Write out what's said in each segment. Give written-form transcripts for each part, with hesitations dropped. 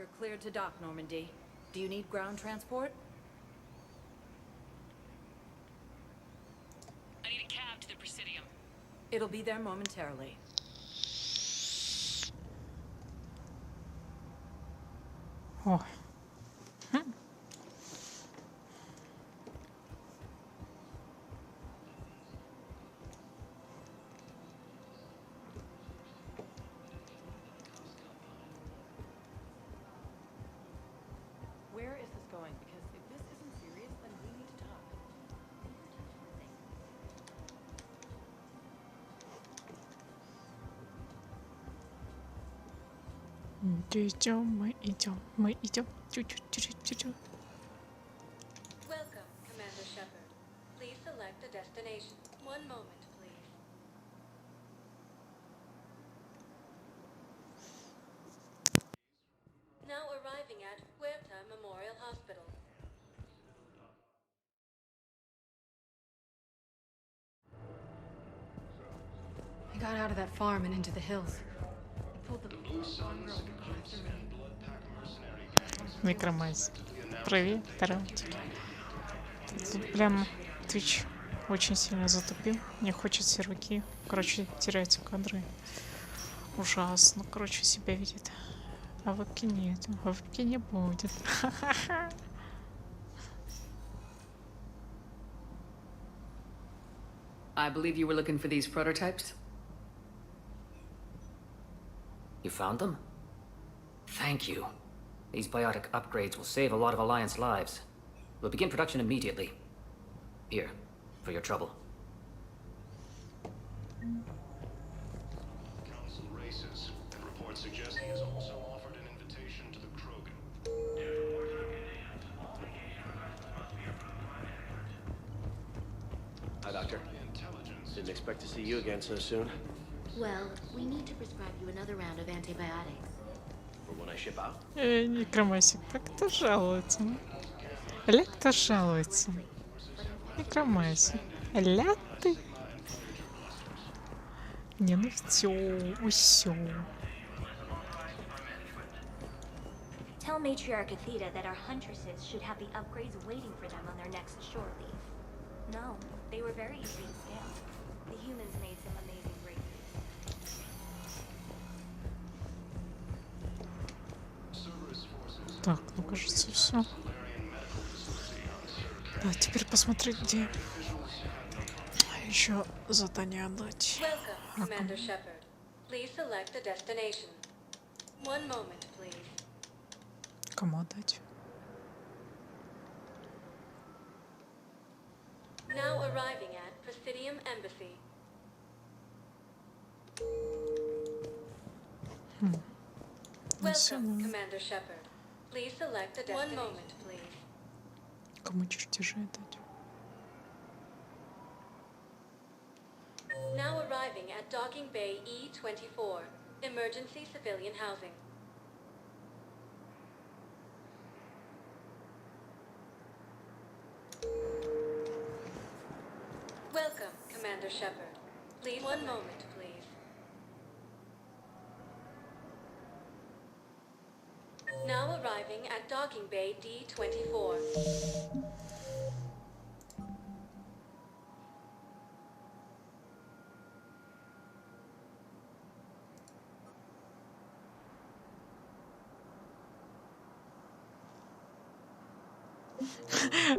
You're cleared to dock, Normandy. Do you need ground transport? I need a cab to the Presidium. It'll be there momentarily. О. Where is this going? Because if this isn't serious, then we need to talk. Мы идем. Чуть-чуть. Welcome, Commander Shepard. Please select a destination. One moment, please. Now arriving at Huerta Memorial Hospital. I got out of that farm and into the hills. I pulled the one girl after me. Некромайс. Привет, здравствуйте. Тут прям Twitch очень сильно затупил. Не хочет все руки. Короче, теряются кадры. Ужасно. Короче, себя видит. А вебки нет. Вебки не будет. I believe you were looking for these prototypes? You found them? Thank you. These biotic upgrades will save a lot of Alliance lives. We'll begin production immediately. Here, for your trouble. Council races, and reports suggest he has also offered an invitation to the Krogan. Hi, Doctor. Didn't expect to see you again so soon. Well, we need to prescribe you another round of antibiotics. For when I ship out? Некромайсик, как кто жалуется? Ля кто жалуется? Некромайсик. Ля ты. Не, ну всё. Tell Matriarch Athena that our huntresses should have the upgrades waiting for them on their next shore leave. No, they were very easy to scale. The humans made some amazing breakthroughs. Так, ну кажется, все. Да, теперь посмотреть, где еще задание отдать. Welcome, Commander Shepard. Please select a destination. One moment, please. Кому отдать? Now arriving at Presidium Embassy. Welcome, Commander Shepard. Please select a destination. One moment, please. Кому чертежи отдать? Now arriving at Docking Bay E-24, emergency civilian housing. Welcome, Commander Shepard. Please, one moment, please. Now arriving at Docking Bay D-24.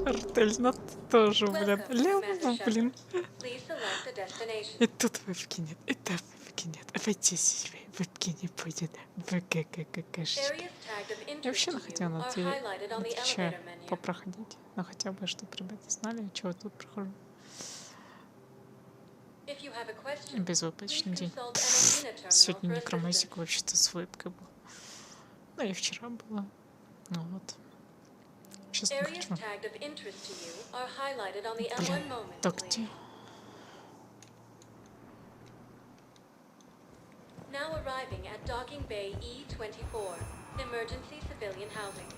Артель, ну ты тоже, блин. Ляма, блин. И тут вебки нет, и там вебки нет. А в эти вебки не будет. ВКККшечки. Я вообще хотела на Твиче попроходить. Но хотя бы, чтобы ребята знали, чего я тут прохожу. Безоблачный день. Сегодня некромайсик вообще-то с вебкой был. Ну и вчера была. Ну вот. Сейчас не хочу. Блин, так где? Now arriving at Docking Bay E-24, emergency civilian housing.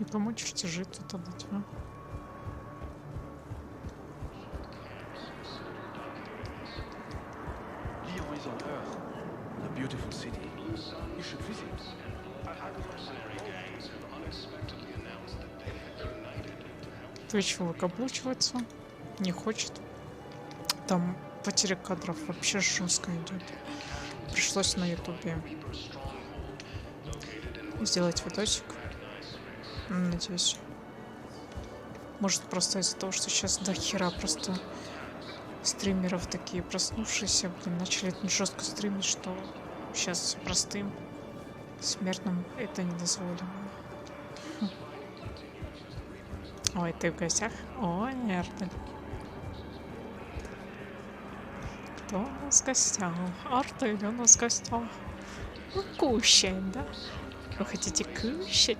И кому чертежи тут отдать, а? cities on Earth. A beautiful city. You should visit. Mercenary gangs have unexpectedly announced that they have united to help. Твой чувак облучивается. Не хочет. Там потеря кадров вообще жестко идет. Пришлось на ютубе сделать видосик. Надеюсь. Может, просто из-за того, что сейчас до хера просто стримеров такие проснувшиеся, блин, начали жестко стримить, что сейчас простым смертным это не дозволено. Ой, ты в гостях? Ой, Эрдель. Кто у нас в гостях? Артель у нас в гостях. Ну, кушаем, да? Вы хотите кушать?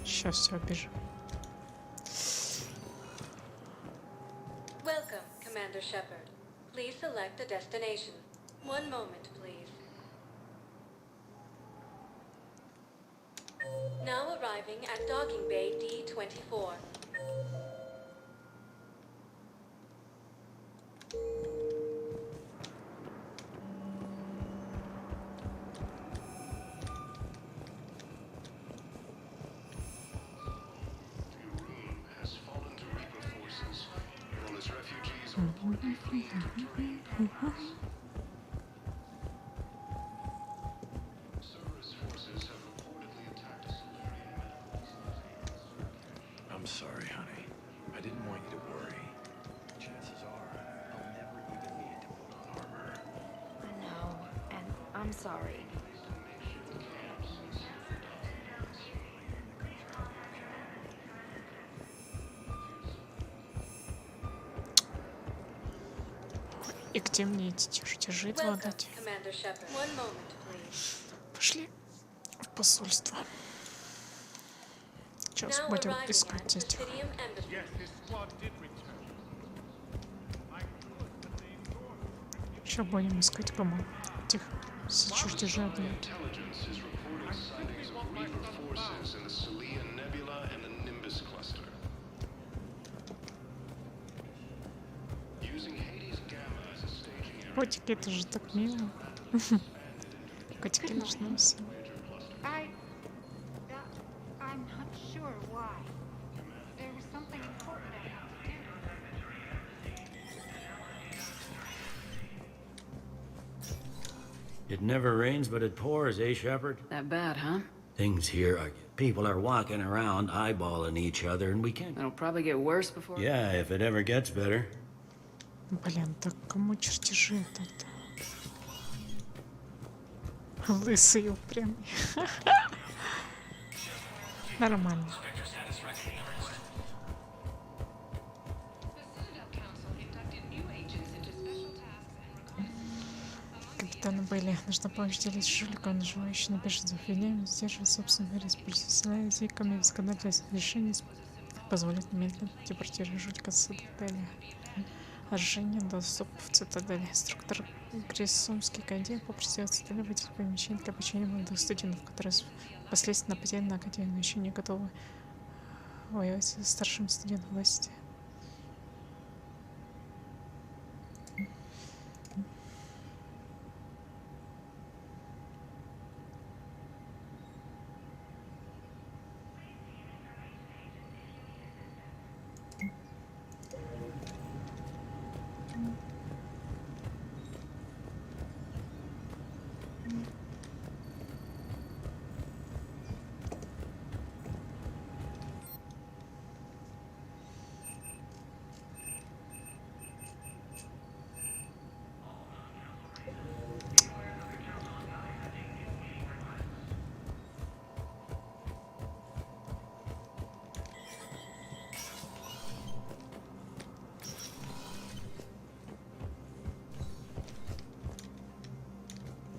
Сейчас все обижу. Welcome, Commander Shepard. Please select a destination. One moment, please. Now arriving at Docking Bay D-24. Has fallen to Reaper forces. All its refugees are reportedly fleeing to terrain compounds. Cerberus forces have reportedly attacked a Solarian man. I'm sorry, honey. I didn't want you to worry. Chances are, I'll never even need to put on armor. I know, and I'm sorry. И где мне эти чертежи Welcome, отдать? Commander Shepard. One moment, please. Пошли в посольство. Сейчас Now будем arriving искать at этих. Presidium Embassy. Сейчас будем искать кому этих все чертежи отдают. Intelligence is reporting sightings of Reaper forces in the Salian Nebula and the Nimbus cluster. Using Hades Gamma as a staging area. Котики, это же так мило. Котики нужны всем. I'm not sure why. There was something important I had to do. It never rains, but it pours, eh, Shepard? That bad, huh? Things here are... People are walking around, eyeballing each other, and we can't... It'll probably get worse before... Yeah, if it ever gets better. Блин, так кому чертежи это? Лысый упрямый. Нормально. Капитаны были. Нужно помочь делить с жуликом, наживающим на бешенцев. Виняем, сдерживать собственный риск, пользуясь языками и законодательством решений позволит немедленно депортировать жулика с цитадели. Разрешение доступа в цитадели. Инструктор Грессумский Академии попросил цитадели выделить помещение для обучения молодых студентов, которые последствия нападения на Академию еще не готовы воевать со старшими студентами власти.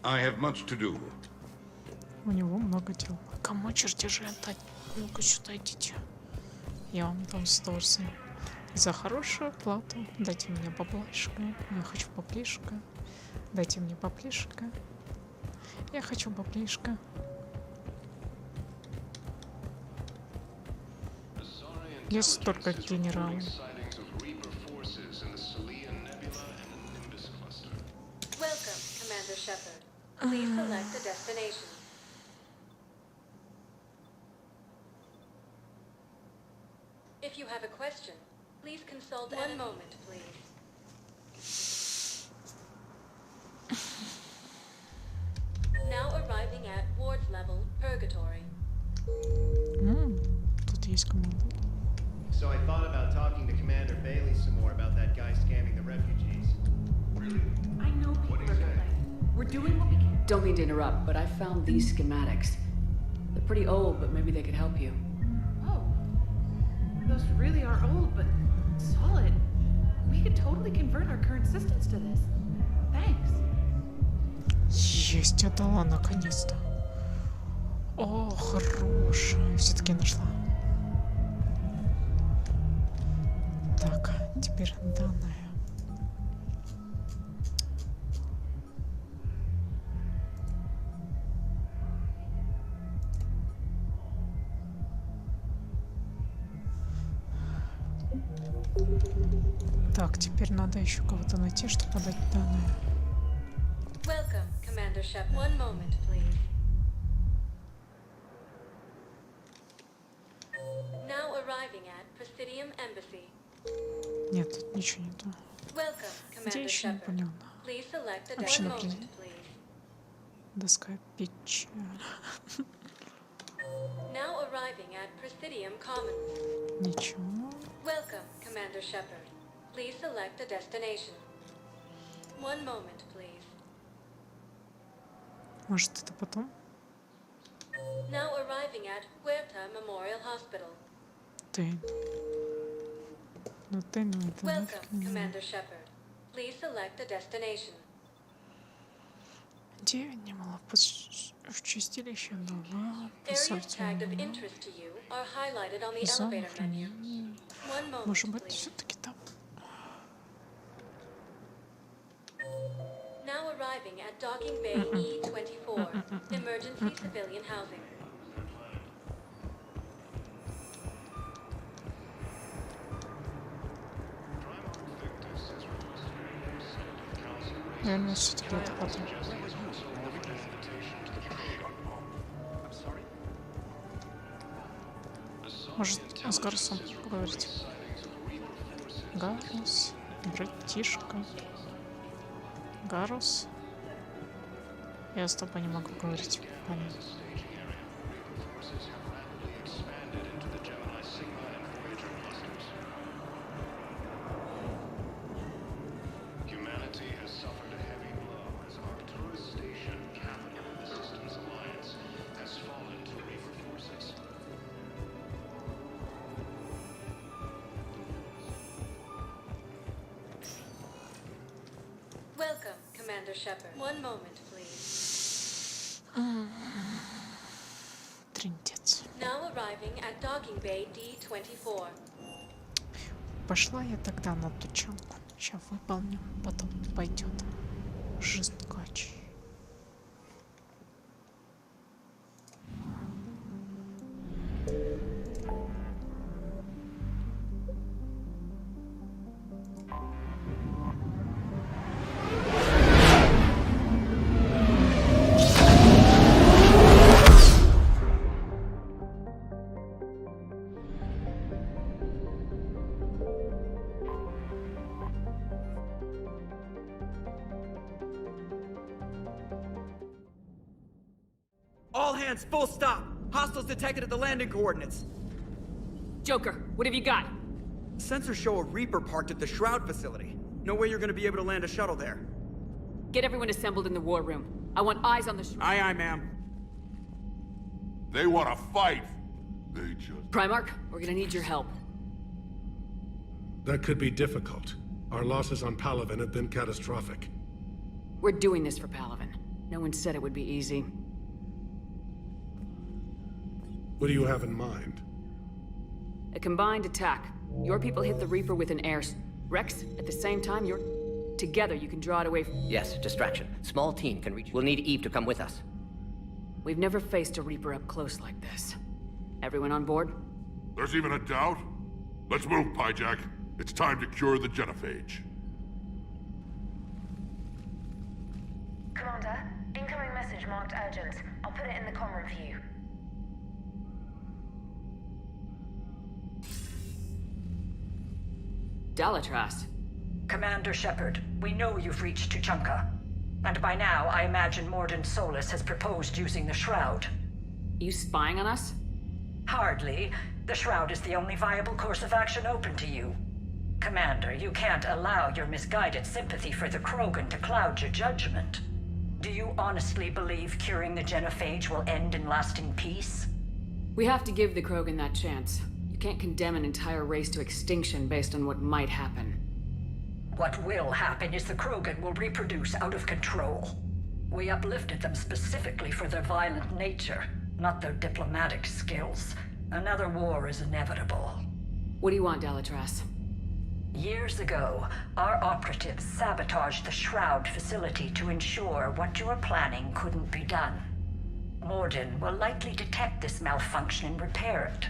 I have much to do. У него много дел. Кому чертежи отдать? Ну-ка сюда идите. Я вам дам 100 за хорошую плату. Дайте мне баблашко. Я хочу баблишко. Дайте мне баблишко. Я хочу баблишко. Есть столько генералов. Welcome, Commander Shepard. Please select a destination. If you have a question, please consult. One moment, please. Now arriving at Ward's level, Purgatory. Тут есть команда. So I thought about talking to Commander Bailey some more about that guy scamming the refugees. I know people are complaining. We're doing what we can. Don't mean to interrupt, but I found these schematics. They're pretty old, but maybe they could help you. Oh. Those really are old, but solid. We could totally convert our current systems to this. Thanks. Есть, отдала наконец-то. О, хорошая. Все-таки нашла. Так, теперь данные. Так, теперь надо еще кого-то найти, чтобы подать данные. Welcome, Commander Shepard. One moment, please. Now arriving at Presidium Embassy. Нет, тут ничего нету. Welcome, Где Commander еще не Shepard. поняла? Please select a Вообще moment, напрямую. please. Доска печи. Now arriving at Presidium Commons. Ничего. Welcome, Commander Shepard. Please select a destination. One moment, please. Может, это потом? Now arriving at Huerta Memorial Hospital. Ты. Ну ты, ну это Welcome, нафиг не знаю. Commander Shepard. Please select a destination. Где я не могла в чистилище дала Areas tagged of interest to you are highlighted on the elevator menu. One moment, Может быть, please. все-таки там. Now arriving at Docking Bay E24, emergency civilian housing. Наверное, все-таки это потом. Может, с Гарусом поговорить? Гарус, братишка. Гарус. Я с тобой не могу говорить. Понятно. Humanity has suffered a heavy blow as Arcturus Station, capital of the Systems Alliance, has fallen to Reaper forces. Welcome, Commander Shepard. One moment, please. Трындец. Now arriving at Docking Bay D24. Пошла я тогда на тучанку. Сейчас выполню, потом пойдет жесткач. All hands, full stop! Hostiles detected at the landing coordinates. Joker, what have you got? Sensors show a Reaper parked at the Shroud facility. No way you're gonna be able to land a shuttle there. Get everyone assembled in the war room. I want eyes on the Aye, ma'am. They want to fight. They just... Primarch, we're gonna need your help. That could be difficult. Our losses on Palaven have been catastrophic. We're doing this for Palaven. No one said it would be easy. What do you have in mind? A combined attack. Your people hit the Reaper with an air... Rex, at the same time, you're Together, you can draw it away from... Yes, distraction. Small team can reach... We'll need Eve to come with us. We've never faced a Reaper up close like this. Everyone on board? There's even a doubt? Let's move, Pyjack. It's time to cure the genophage. Commander, incoming message marked urgent. I'll put it in the comm room for you. Dalatras. Commander Shepard, we know you've reached Tuchanka. And by now, I imagine Mordin Solus has proposed using the Shroud. You spying on us? Hardly. The Shroud is the only viable course of action open to you. Commander, you can't allow your misguided sympathy for the Krogan to cloud your judgment. Do you honestly believe curing the genophage will end in lasting peace? We have to give the Krogan that chance. You can't condemn an entire race to extinction based on what might happen. What will happen is the Krogan will reproduce out of control. We uplifted them specifically for their violent nature, not their diplomatic skills. Another war is inevitable. What do you want, Dalatras? Years ago, our operatives sabotaged the Shroud facility to ensure what you were planning couldn't be done. Mordin will likely detect this malfunction and repair it.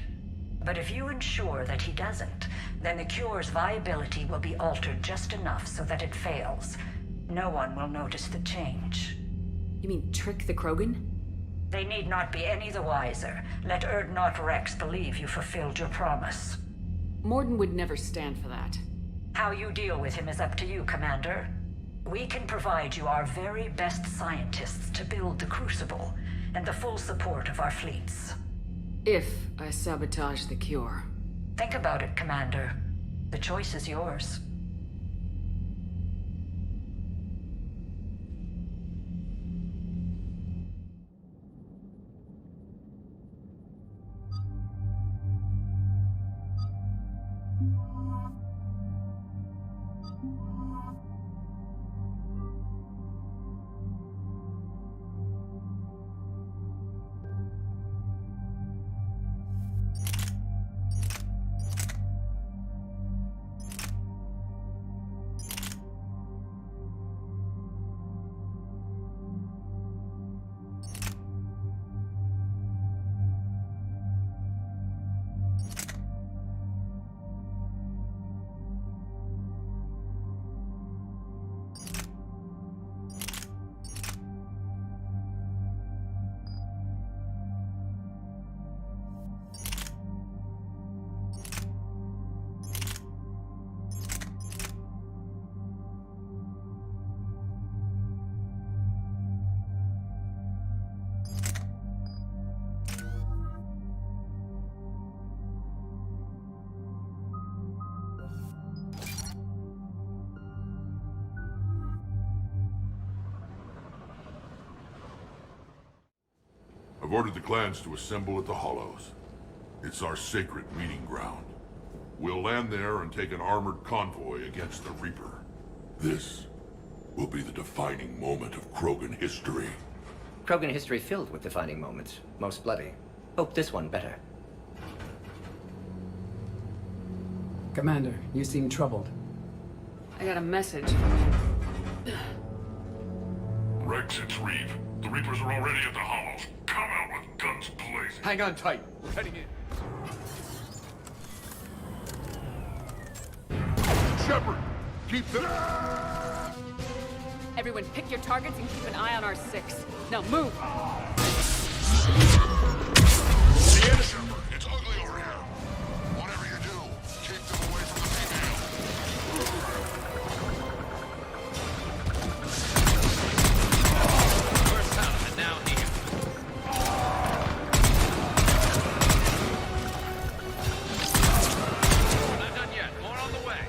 But if you ensure that he doesn't, then the cure's viability will be altered just enough so that it fails. No one will notice the change. You mean trick the Krogan? They need not be any the wiser. Let Erdnot Rex believe you fulfilled your promise. Mordin would never stand for that. How you deal with him is up to you, Commander. We can provide you our very best scientists to build the Crucible, and the full support of our fleets. If I sabotage the cure. Think about it, Commander. The choice is yours. I've ordered the clans to assemble at the Hollows. It's our sacred meeting ground. We'll land there and take an armored convoy against the Reaper. This will be the defining moment of Krogan history. Krogan history filled with defining moments. Most bloody. Hope this one better. Commander, you seem troubled. I got a message. Rex, it's Reeve. The Reapers are already at the Hollows. Come out with guns blazing. Hang on tight. We're heading in. Shepard, keep them... Everyone pick your targets and keep an eye on our 6. Now move! Shepard, it's ugly over here. Whatever you do, keep them away from the female. First out and now here. We're not done yet. More on the way.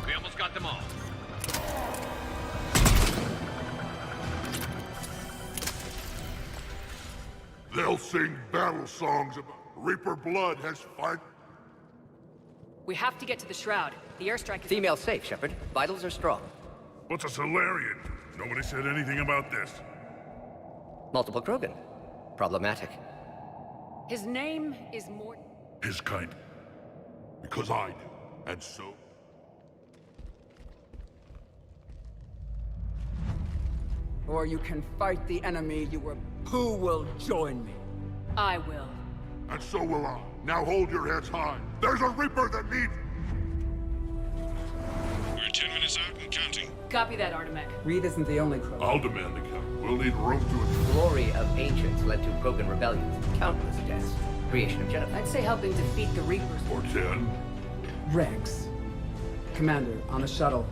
We almost got them all. They'll sing battle songs about Reaper blood has fight. We have to get to the Shroud. The airstrike is... Female safe, Shepard. Vitals are strong. What's a Solarian? Nobody said anything about this. Multiple Krogan. Problematic. His name is Mort. His kind. Because I do. And so... Or you can fight the enemy you were... Who will join me? I will. And so will I. Now hold your heads high. There's a Reaper that needs... We're 10 minutes out and counting. Copy that, Artemek. Reed isn't the only Krogan. I'll demand the count. We'll need room to... The glory of ancients led to Krogan rebellions, countless deaths, creation of genocide. I'd say helping defeat the Reapers. Or 10. Rex. Commander, on the shuttle.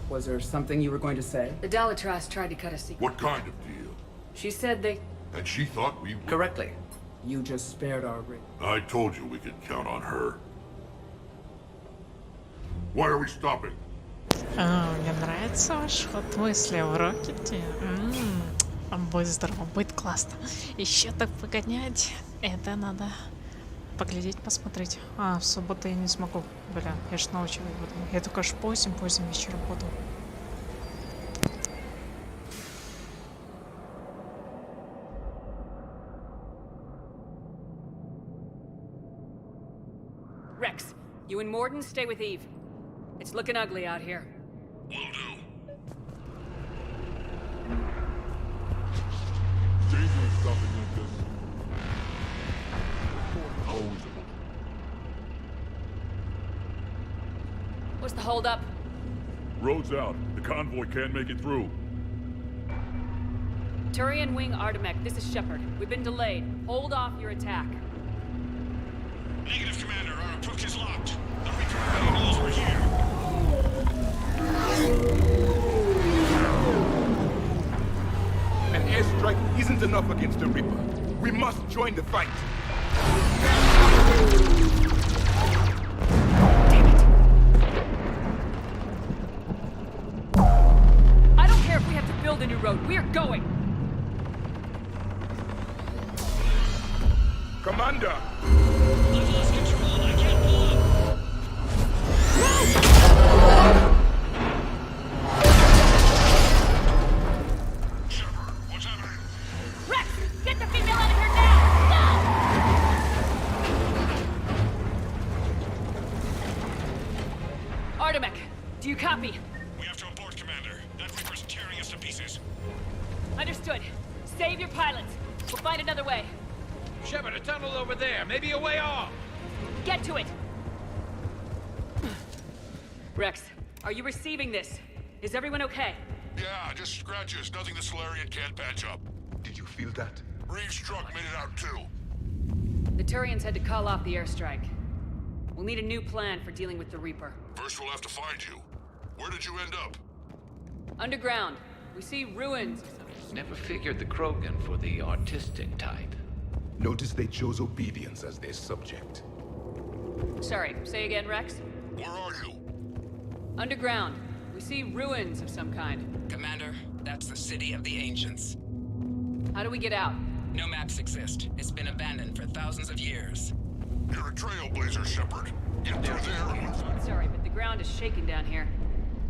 Was there something you were going to say? The Dalitras tried to cut a secret. What kind of deal? She said they... And she thought we... Correctly. You just spared our ring. I told you we could count on her. Why are we stopping? Мне нравится ваш ход мысли в Рокете. Будет здорово, будет классно. Еще так погонять. Это надо поглядеть, посмотреть. В субботу я не смогу. Бля, я ж научила его. Я только аж поздним вечером буду. Rex, you and Morden stay with Eve. It's looking ugly out here. Will do. Dangerous something like this. Always. What's the holdup? Road's out. The convoy can't make it through. Turian Wing Artemek, this is Shepard. We've been delayed. Hold off your attack. Negative, Commander. Our approach is locked. The Reaper already knows we're here. An airstrike isn't enough against the Reaper. We must join the fight. Damn it. I don't care if we have to build a new road. We are going. Commander! I've lost control. I can't pull up. Shepard, what's happening? Rex, get the female out of here now! Go! Artemek, do you copy? We have to abort, Commander. That Reaper's tearing us to pieces. Understood. Save your pilots. We'll find another way. Shepard, a tunnel over there. Maybe a way off. Get to it! Rex, are you receiving this? Is everyone okay? Yeah, just scratches. Nothing the Solarian can't patch up. Did you feel that? Reeves' truck made it out too. The Turians had to call off the airstrike. We'll need a new plan for dealing with the Reaper. First we'll have to find you. Where did you end up? Underground. We see ruins. Never figured the Krogan for the artistic type. Notice they chose obedience as their subject. Sorry, say again, Rex? Where are you? Underground. We see ruins of some kind. Commander, that's the city of the ancients. How do we get out? No maps exist. It's been abandoned for thousands of years. You're a trailblazer, Shepard. Get through there and... Sorry, but the ground is shaking down here.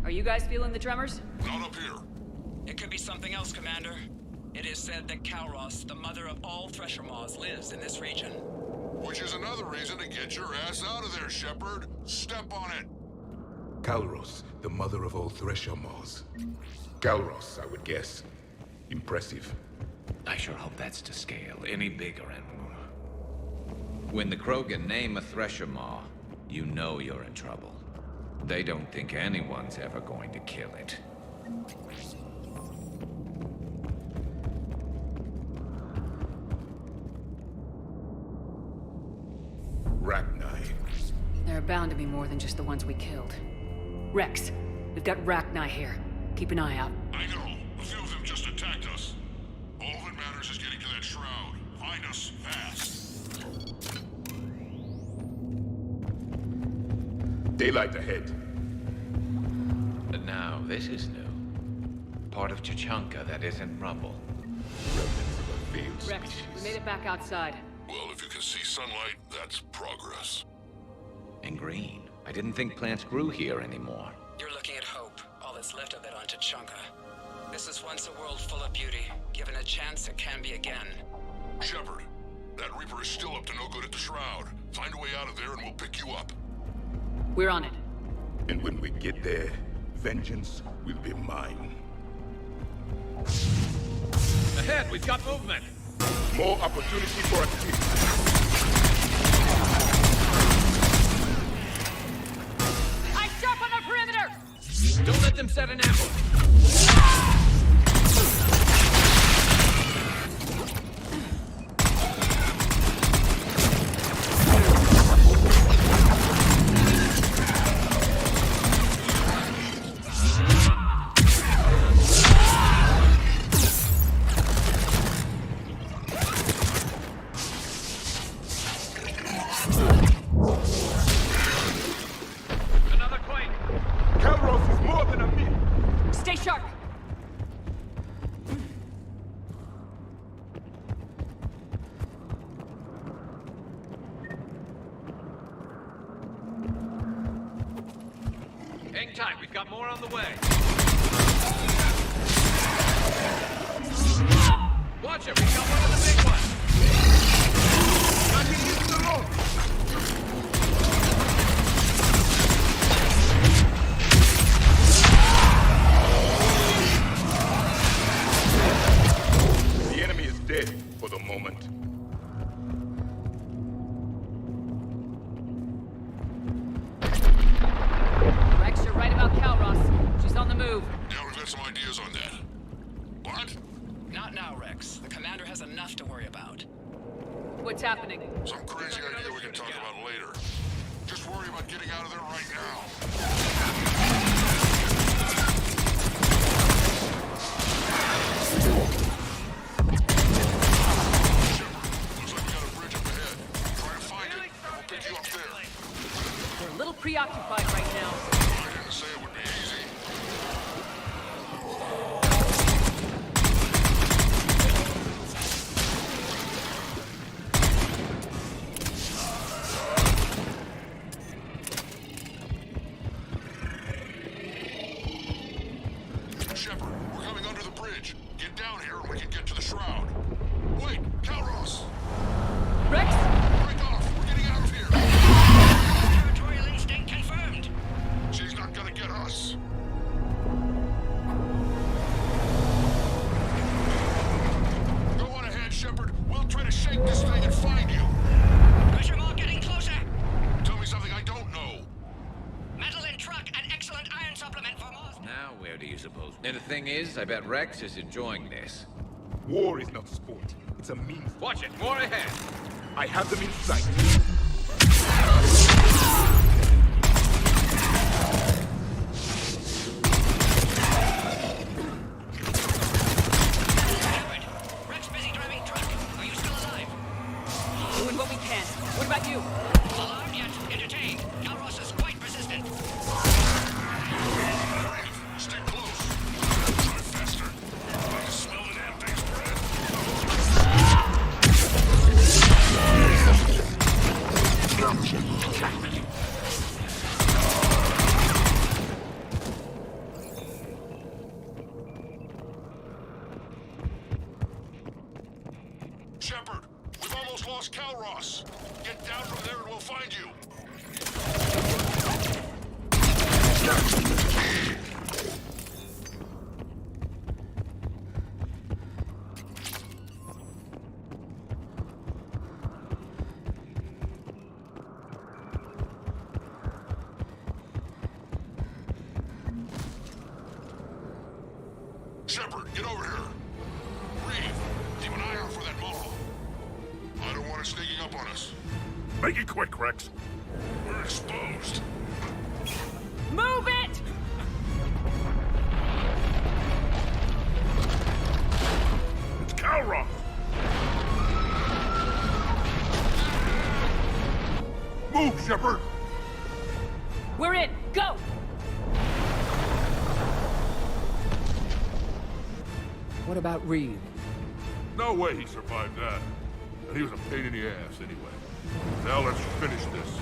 Are you guys feeling the tremors? Not up here. It could be something else, Commander. It is said that Kalros, the mother of all Thresher Maws, lives in this region. Which is another reason to get your ass out of there, Shepard. Step on it. Kalros, the mother of all Thresher Maws. Kalros, I would guess. Impressive. I sure hope that's to scale. Any bigger and... When the Krogan name a Thresher Maw, you know you're in trouble. They don't think anyone's ever going to kill it. Rachni. There are bound to be more than just the ones we killed. Rex, we've got Rachni here. Keep an eye out. I know. A few of them just attacked us. All that matters is getting to that shroud. Find us fast. Daylight ahead. But now, this is new. Part of Chichanka that isn't rubble. Remnants of a failed Rex, species. we made it back outside. Well, if you can see sunlight, that's progress. And green. I didn't think plants grew here anymore. You're looking at hope. All that's left of it on Tachanka. This is once a world full of beauty. Given a chance, it can be again. Shepard, that Reaper is still up to no good at the Shroud. Find a way out of there and we'll pick you up. We're on it. And when we get there, vengeance will be mine. Ahead, we've got movement. More opportunity for us. Eyes sharp on our perimeter! Don't let them set an ambush. Hang tight, we've got more on the way. Watch it, we've got one of the big ones. Not using the rope. The enemy is dead for the moment. On the move. Yeah, we've got some ideas on that. What? Not now, Rex. The commander has enough to worry about. What's happening? Some crazy idea we can talk about later. Just worry about getting out of there right now. Looks like we got a bridge up ahead. Try to find it, and we'll pick you up there. We're a little preoccupied right now. I didn't say it would be easy. Shepard, we're coming under the bridge. Get down here and we can get to the Shroud. Wait, Calros! Rex? Break off! We're getting out of here! Territorial instinct confirmed. She's not gonna get us. Go on ahead, Shepard. We'll try to shake this thing and find you. Pressure more getting closer. Tell me something I don't know. Metal in truck and excellent iron supplement for Mars. Now, where do you suppose? And the thing is, I bet Rex is enjoying this. War is not sport. It's a means. Watch it, more ahead. I have them in sight. Rex busy driving truck. Are you still alive? Doing what we can. What about you? Alarmed yet? Entertained. Calros is quite persistent. Stay close. Try faster. I can smell the damn thing's breath. Shepard, we've almost lost Calros. Get down from there and we'll find you. Shepard, get over here. Reed, keep an eye out for that mole. I don't want it sneaking up on us. Make it quick, Rex. We're exposed. Move it! It's Calros. Move, Shepard. We're in. Go! What about Reed? No way he survived that. And he was a pain in the ass anyway. Now let's finish this.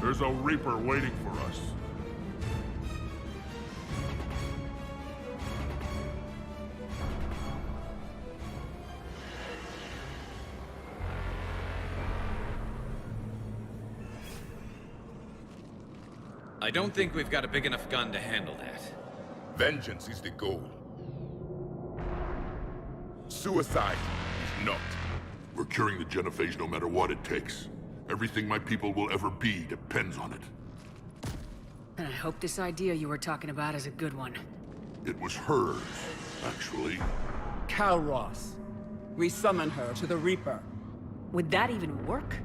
There's a Reaper waiting for us. I don't think we've got a big enough gun to handle that. Vengeance is the goal. Suicide is not. We're curing the genophage no matter what it takes. Everything my people will ever be depends on it. And I hope this idea you were talking about is a good one. It was hers, actually. Calros. We summon her to the Reaper. Would that even work?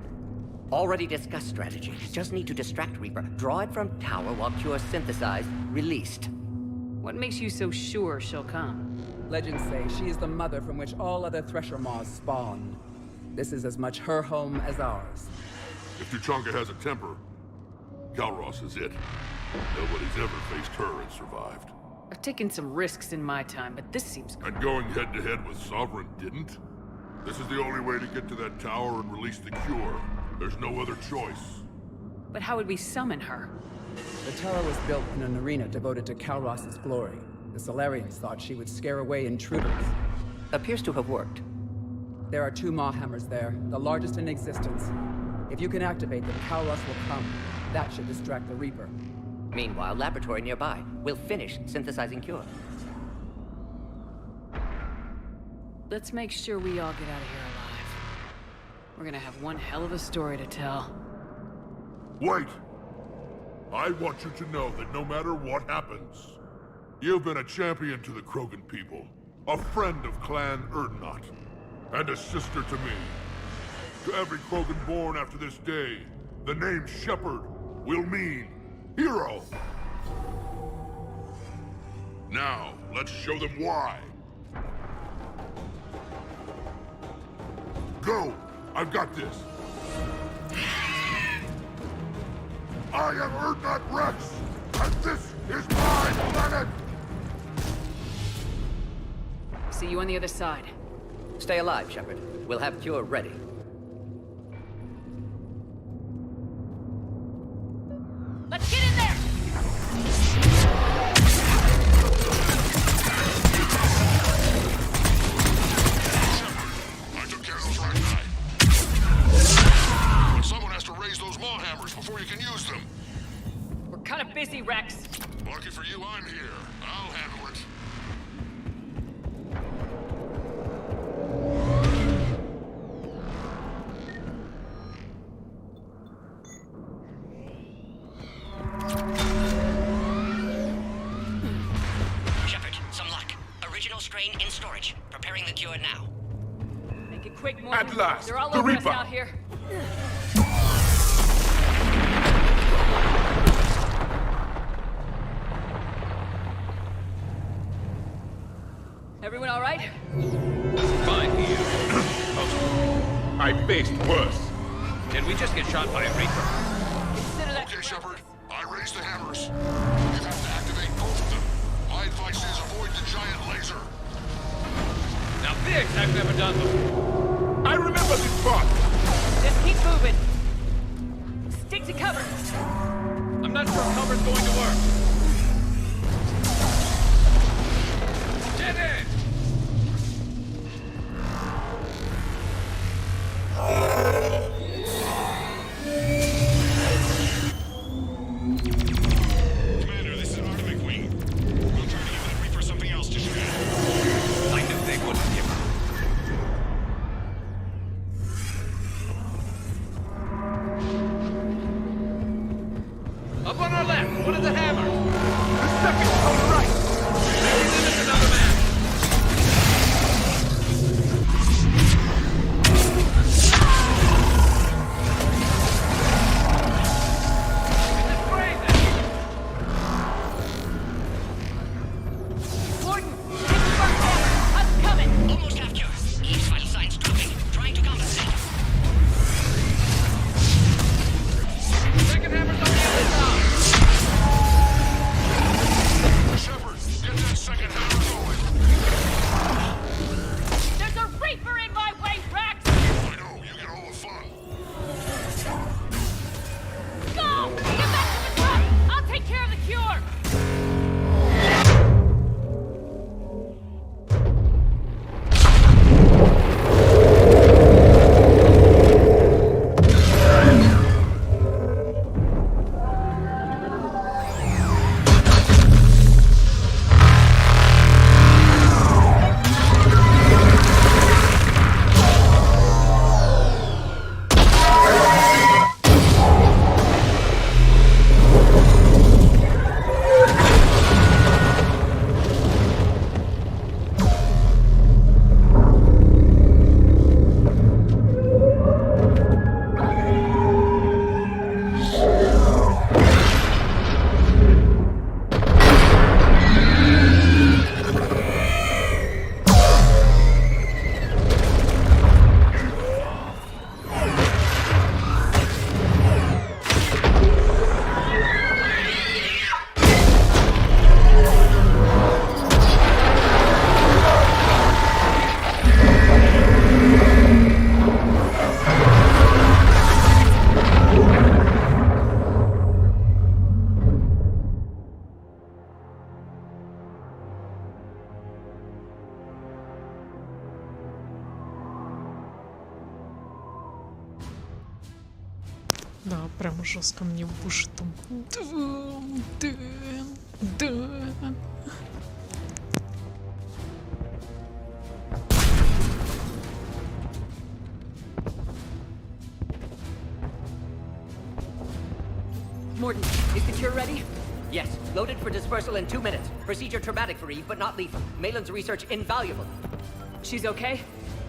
Already discussed strategy. Just need to distract Reaper. Draw it from tower while Cure synthesized, released. What makes you so sure she'll come? Legends say she is the mother from which all other Thresher Maws spawn. This is as much her home as ours. If Tuchanka has a temper, Calros is it. Nobody's ever faced her and survived. I've taken some risks in my time, but this seems... And going head-to-head with Sovereign didn't? This is the only way to get to that tower and release the cure. There's no other choice. But how would we summon her? The tower was built in an arena devoted to Calros' glory. The Solarians thought she would scare away intruders. Appears to have worked. There are 2 Maw hammers there, the largest in existence. If you can activate them, Calros will come. That should distract the Reaper. Meanwhile, laboratory nearby. We'll finish synthesizing Cure. Let's make sure we all get out of here alive. We're gonna have one hell of a story to tell. Wait! I want you to know that no matter what happens, you've been a champion to the Krogan people, a friend of Clan Erdnot, and a sister to me. To every Krogan born after this day, the name Shepard will mean hero. Now, let's show them why. Go! I've got this. I am Erdnot Rex, and this is my planet! See you on the other side. Stay alive, Shepard. We'll have Cure ready. Let's get in there! I took care of those right guy. But someone has to raise those maw hammers before you can use them. We're kind of busy, Rex. Lucky for you, I'm here. I'll handle it. Shepard, some luck. Original strain in storage. Preparing the cure now. Make it quick, Morgan. At last, They're all the over Reaper. us out here. Everyone all right? Fine here. I faced worse. Did we just get shot by a Reaper? Consider that... Okay, Shepard. I raised the hammers. You have to activate both of them. My advice is avoid the giant laser. Now this I've never done before. I remember this spot. Just keep moving. Stick to cover. I'm not sure cover's going to work. Get in! Commander, this is Artemis Wing. We'll try to give that Reaper something else to shoot at. I knew they wouldn't give her. Up on our left, one of the hammers. The second on the right. Maybe there's another man. Да, прям жестко мне в уши там. Да. Morton, is the cure ready? Yes. Loaded for dispersal in 2 minutes. Procedure traumatic for Eve, but not lethal. Malin's research invaluable. She's okay?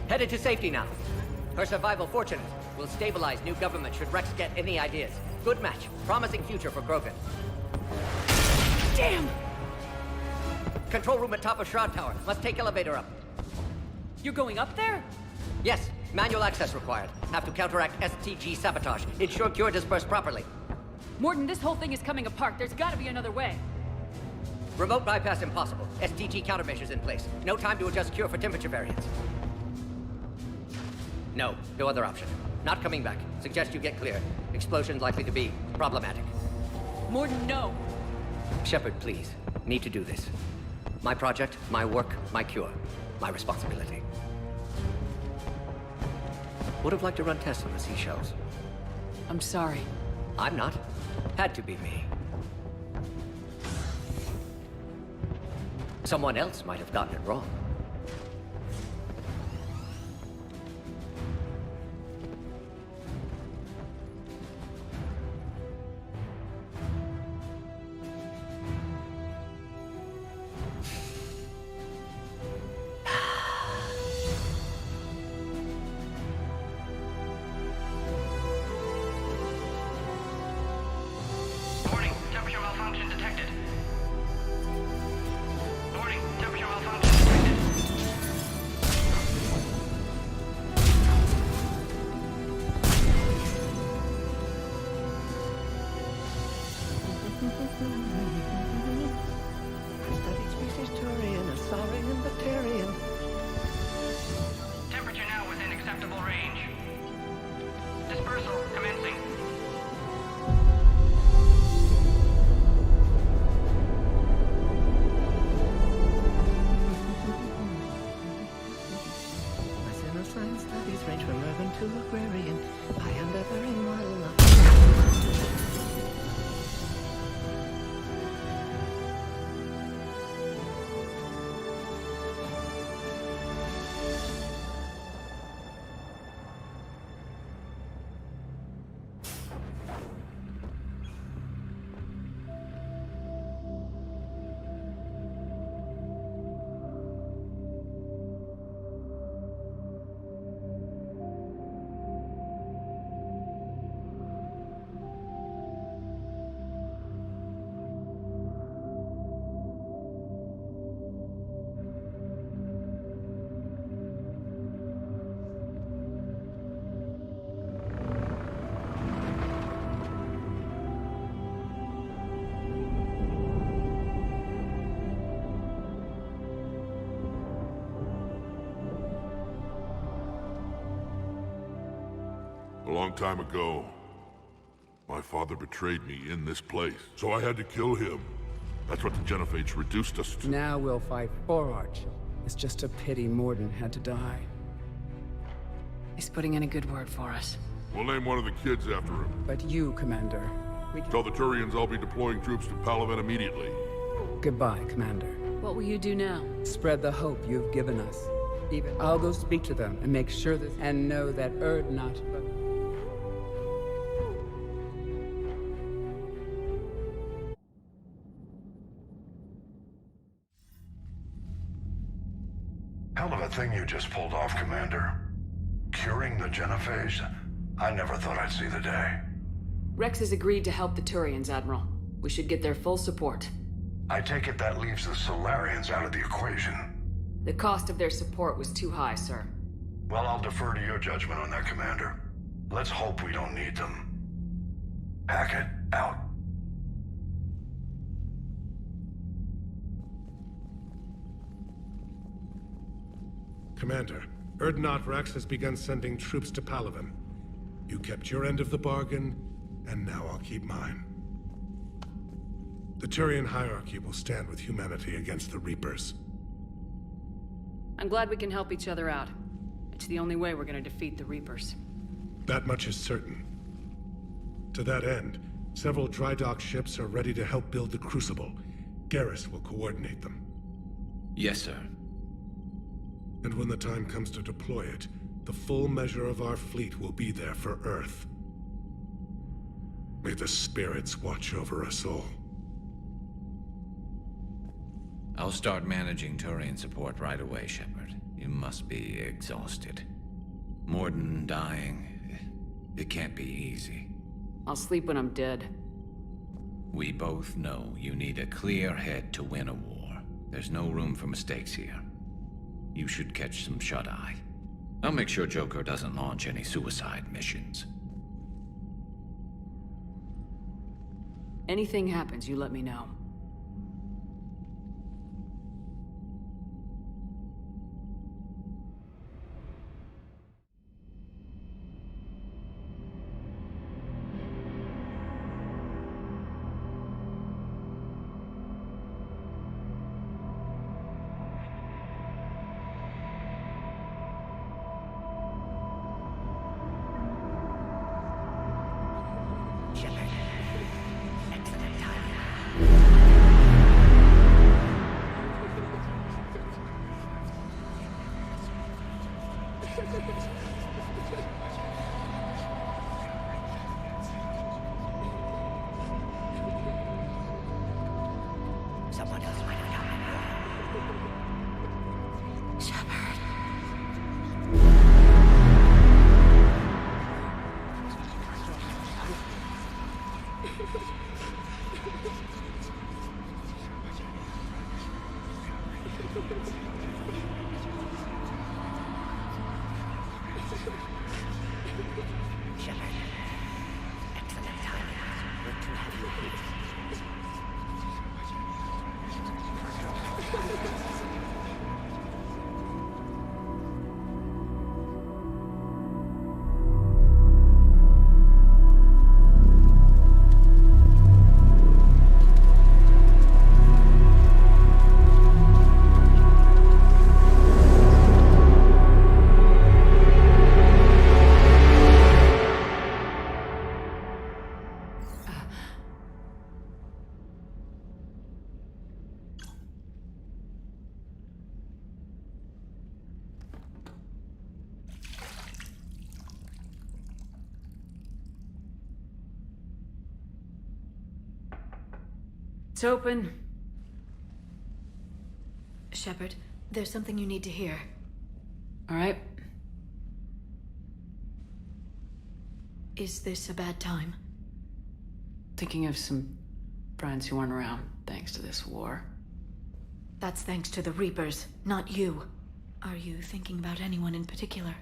Headed to safety now. Her survival fortunate. Will stabilize new government should Rex get any ideas. Good match. Promising future for Krogan. Damn! Control room at top of Shroud Tower. Must take elevator up. You're going up there? Yes. Manual access required. Have to counteract STG sabotage. Ensure cure dispersed properly. Morton, this whole thing is coming apart. There's gotta be another way. Remote bypass impossible. STG countermeasures in place. No time to adjust cure for temperature variance. No other option. Not coming back. Suggest you get clear. Explosion likely to be problematic. Morton, no. Shepard, please. Need to do this. My project, my work, my cure. My responsibility. Would have liked to run tests on the seashells. I'm sorry. I'm not. Had to be me. Someone else might have gotten it wrong. Warning, temperature malfunction detected. Warning, temperature malfunction detected. Study species Turian, Asarian, Batarian. Temperature now within acceptable range. Dispersal commencing. Science studies range from urban to agrarian. I am ever in my love. A long time ago, my father betrayed me in this place, so I had to kill him. That's what the Genophage reduced us to. Now we'll fight for our children. It's just a pity Morden had to die. He's putting in a good word for us. We'll name one of the kids after him. But you, Commander. Tell the Turians I'll be deploying troops to Palaven immediately. Goodbye, Commander. What will you do now? Spread the hope you've given us. Even I'll go speak to them and make sure that and know that not but Hell of a thing you just pulled off, Commander. Curing the Genophage? I never thought I'd see the day. Rex has agreed to help the Turians, Admiral. We should get their full support. I take it that leaves the Solarians out of the equation. The cost of their support was too high, sir. Well, I'll defer to your judgment on that, Commander. Let's hope we don't need them. Hackett, out. Commander, Urdnot Rex has begun sending troops to Palaven. You kept your end of the bargain, and now I'll keep mine. The Turian hierarchy will stand with humanity against the Reapers. I'm glad we can help each other out. It's the only way we're gonna defeat the Reapers. That much is certain. To that end, several dry dock ships are ready to help build the Crucible. Garrus will coordinate them. Yes, sir. And when the time comes to deploy it, the full measure of our fleet will be there for Earth. May the spirits watch over us all. I'll start managing Turian support right away, Shepard. You must be exhausted. Morden dying, it can't be easy. I'll sleep when I'm dead. We both know you need a clear head to win a war. There's no room for mistakes here. You should catch some shut-eye. I'll make sure Joker doesn't launch any suicide missions. Anything happens, you let me know. Someone else might have died. Shepard. Shepard. Excellent timing. We're too heavy. It's open. Shepard, there's something you need to hear. All right. Is this a bad time? Thinking of some friends who aren't around thanks to this war. That's thanks to the Reapers, not you. Are you thinking about anyone in particular?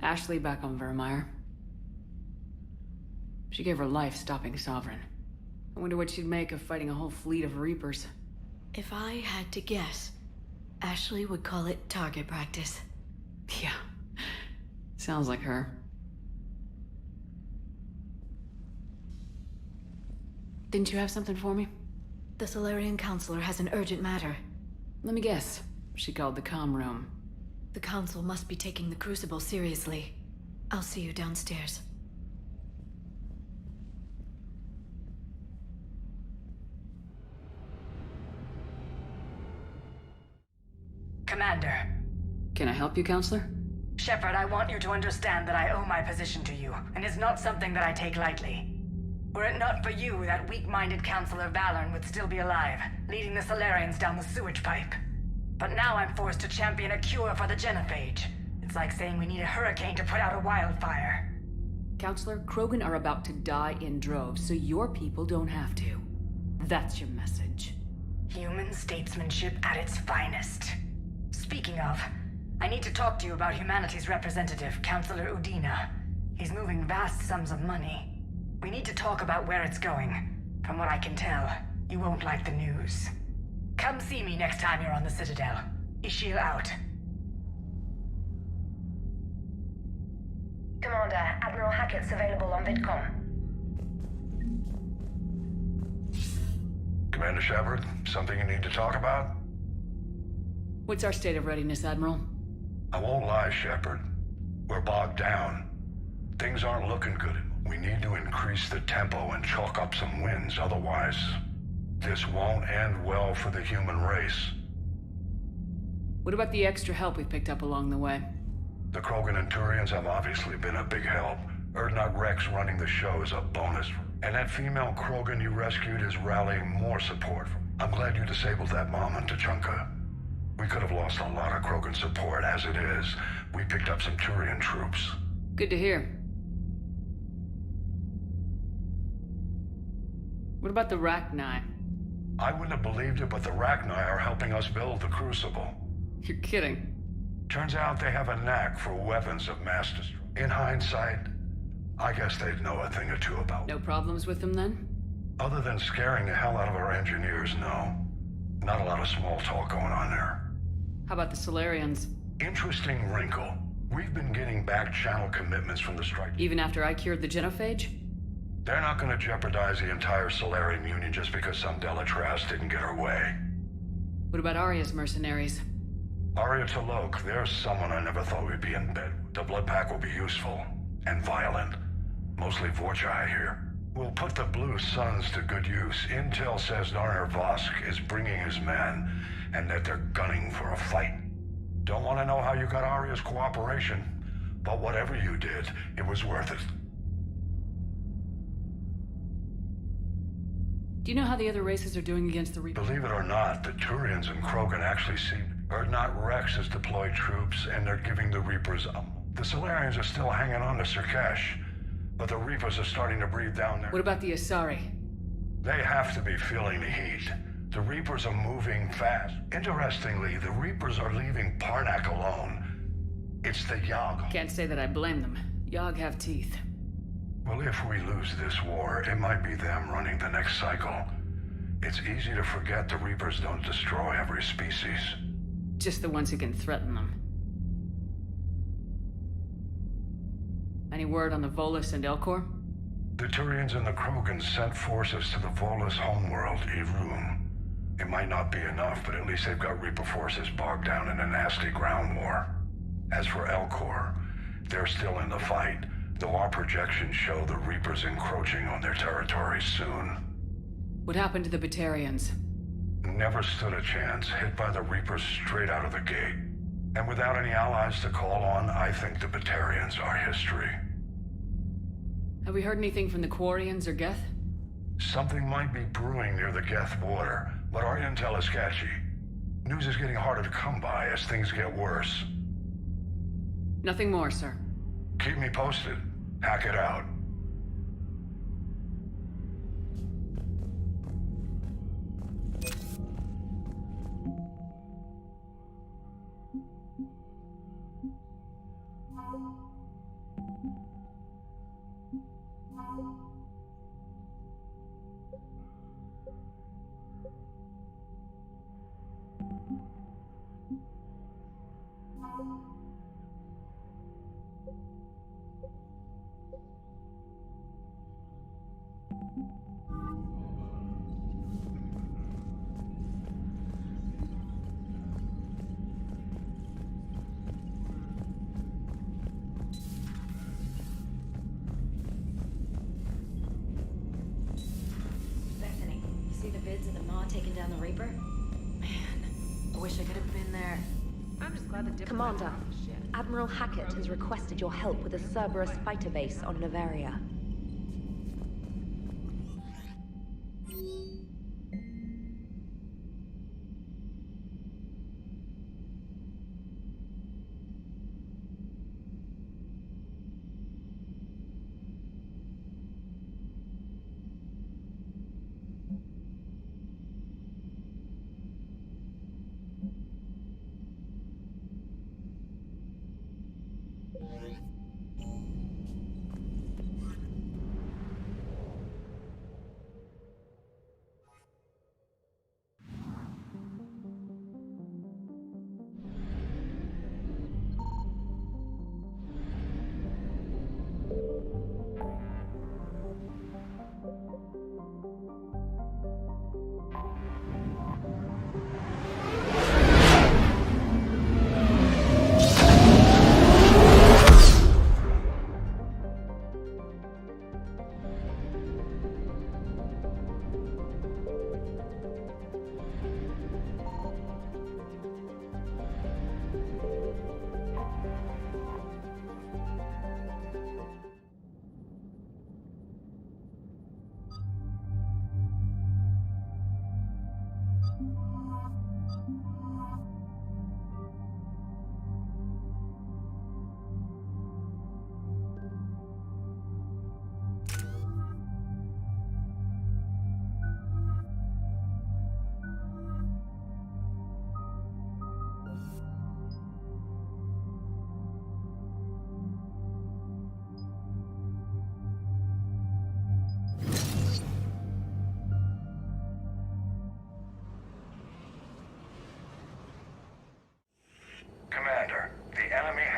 Ashley back on Vermeer. She gave her life stopping Sovereign. I wonder what she'd make of fighting a whole fleet of Reapers. If I had to guess, Ashley would call it target practice. Yeah. Sounds like her. Didn't you have something for me? The Solarian Counselor has an urgent matter. Let me guess. She called the comm room. The Council must be taking the Crucible seriously. I'll see you downstairs. Commander. Can I help you, Counselor? Shepard, I want you to understand that I owe my position to you, and it's not something that I take lightly. Were it not for you, that weak-minded Counselor Valorn would still be alive, leading the Solarians down the sewage pipe. But now I'm forced to champion a cure for the genophage. It's like saying we need a hurricane to put out a wildfire. Counselor, Krogan are about to die in droves, so your people don't have to. That's your message. Human statesmanship at its finest. Speaking of, I need to talk to you about humanity's representative, Counselor Udina. He's moving vast sums of money. We need to talk about where it's going. From what I can tell, you won't like the news. Come see me next time you're on the Citadel. Ishil out. Commander, Admiral Hackett's available on VidCom. Commander Shepard, something you need to talk about? What's our state of readiness, Admiral? I won't lie, Shepard. We're bogged down. Things aren't looking good. We need to increase the tempo and chalk up some wins, otherwise this won't end well for the human race. What about the extra help we picked up along the way? The Krogan and Turians have obviously been a big help. Erdnot Rex running the show is a bonus. And that female Krogan you rescued is rallying more support. I'm glad you disabled that mom in Tachanka. We could have lost a lot of Krogan support. As it is, we picked up some Turian troops. Good to hear. What about the Rachni? I wouldn't have believed it, but the Rachni are helping us build the Crucible. You're kidding. Turns out they have a knack for weapons of mass destruction. In hindsight, I guess they'd know a thing or two about. No problems with them then? Other than scaring the hell out of our engineers, no. Not a lot of small talk going on there. How about the Solarians? Interesting wrinkle. We've been getting back channel commitments from the strike. Even after I cured the genophage? They're not going to jeopardize the entire Solarian Union just because some Delatras didn't get her way. What about Arya's mercenaries? Arya Talok, there's someone I never thought we'd be in bed with. The blood pack will be useful. And violent. Mostly Vorchai here. We'll put the Blue Suns to good use. Intel says Narner Vosk is bringing his men, and that they're gunning for a fight. Don't want to know how you got Arya's cooperation, but whatever you did, it was worth it. Do you know how the other races are doing against the Reaper? Believe it or not, the Turians and Krogan actually seem... Erdnot Rex has deployed troops, and they're giving the Reapers up. The Solarians are still hanging on to Sirkesh, but the Reapers are starting to breathe down there. What about the Asari? They have to be feeling the heat. The Reapers are moving fast. Interestingly, the Reapers are leaving Parnak alone. It's the Yogg. Can't say that I blame them. Yogg have teeth. Well, if we lose this war, it might be them running the next cycle. It's easy to forget the Reapers don't destroy every species. Just the ones who can threaten them. Any word on the Volus and Elcor? The Turians and the Krogan sent forces to the Volus homeworld, Irun. It might not be enough, but at least they've got Reaper forces bogged down in a nasty ground war. As for Elcor, they're still in the fight, though our projections show the Reapers encroaching on their territory soon. What happened to the Batarians? Never stood a chance, hit by the Reapers straight out of the gate. And without any allies to call on, I think the Batarians are history. Have we heard anything from the Quarians or Geth? Something might be brewing near the Geth border, but our intel is sketchy. News is getting harder to come by as things get worse. Nothing more, sir. Keep me posted. Hack it out. Taking down the Reaper? Man, I wish I could have been there. I'm just glad the Commander, Admiral Hackett has requested your help with a Cerberus fighter base on Novaria.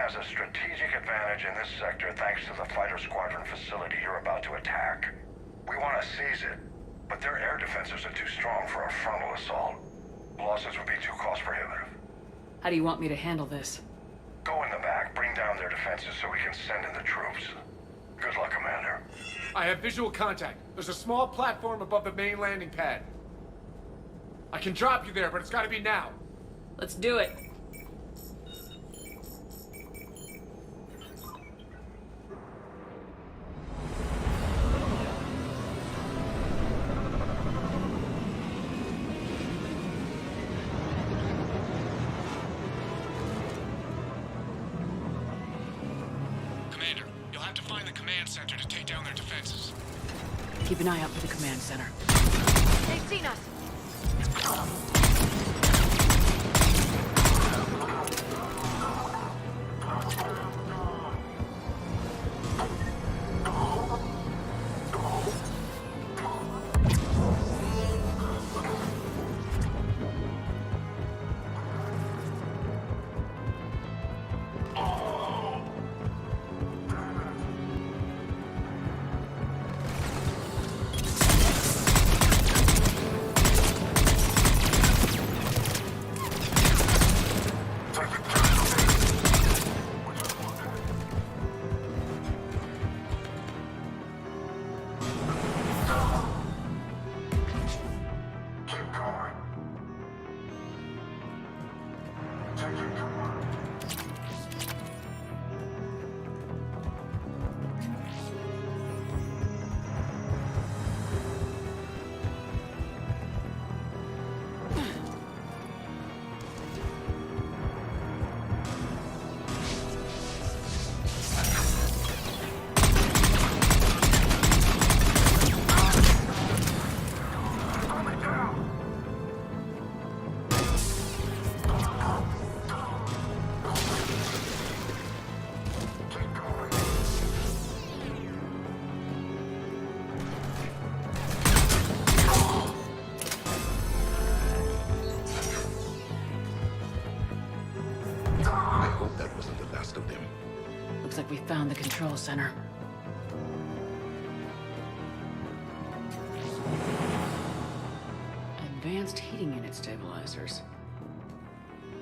has a strategic advantage in this sector thanks to the fighter squadron facility you're about to attack. We want to seize it, but their air defenses are too strong for a frontal assault. Losses would be too cost prohibitive. How do you want me to handle this? Go in the back, bring down their defenses so we can send in the troops. Good luck, Commander. I have visual contact. There's a small platform above the main landing pad. I can drop you there, but it's gotta be now. Let's do it. Center to take down their defenses. Keep an eye out for the command center. They've seen us. Looks like we found the control center. Advanced heating unit stabilizers.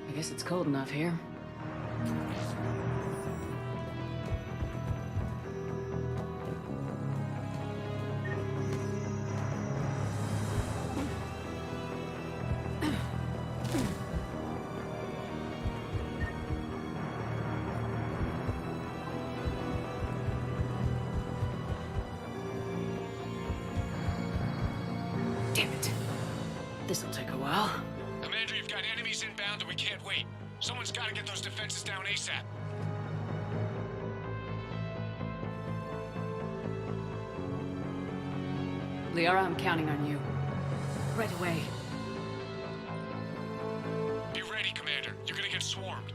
I guess it's cold enough here. Damn it. This'll take a while. Commander, you've got enemies inbound and we can't wait. Someone's got to get those defenses down ASAP. Liara, I'm counting on you. Right away. Be ready, Commander. You're gonna get swarmed.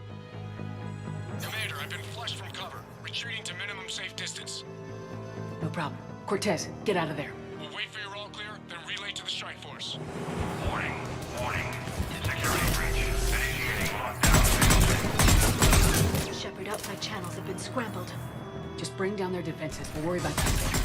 Commander, I've been flushed from cover. Retreating to minimum safe distance. No problem. Cortez, get out of there. We'll wait for your all clear, then relay to the strike force. Warning, warning. Security breach. Initiating lockdown. Shepard, outside channels have been scrambled. Just bring down their defenses. We'll worry about that later.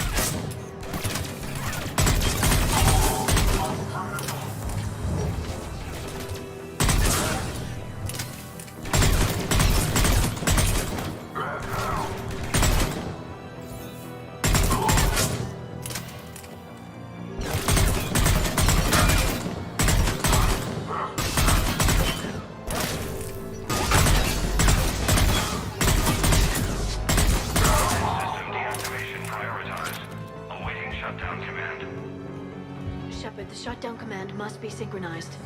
Shepard, the shutdown command must be synchronized.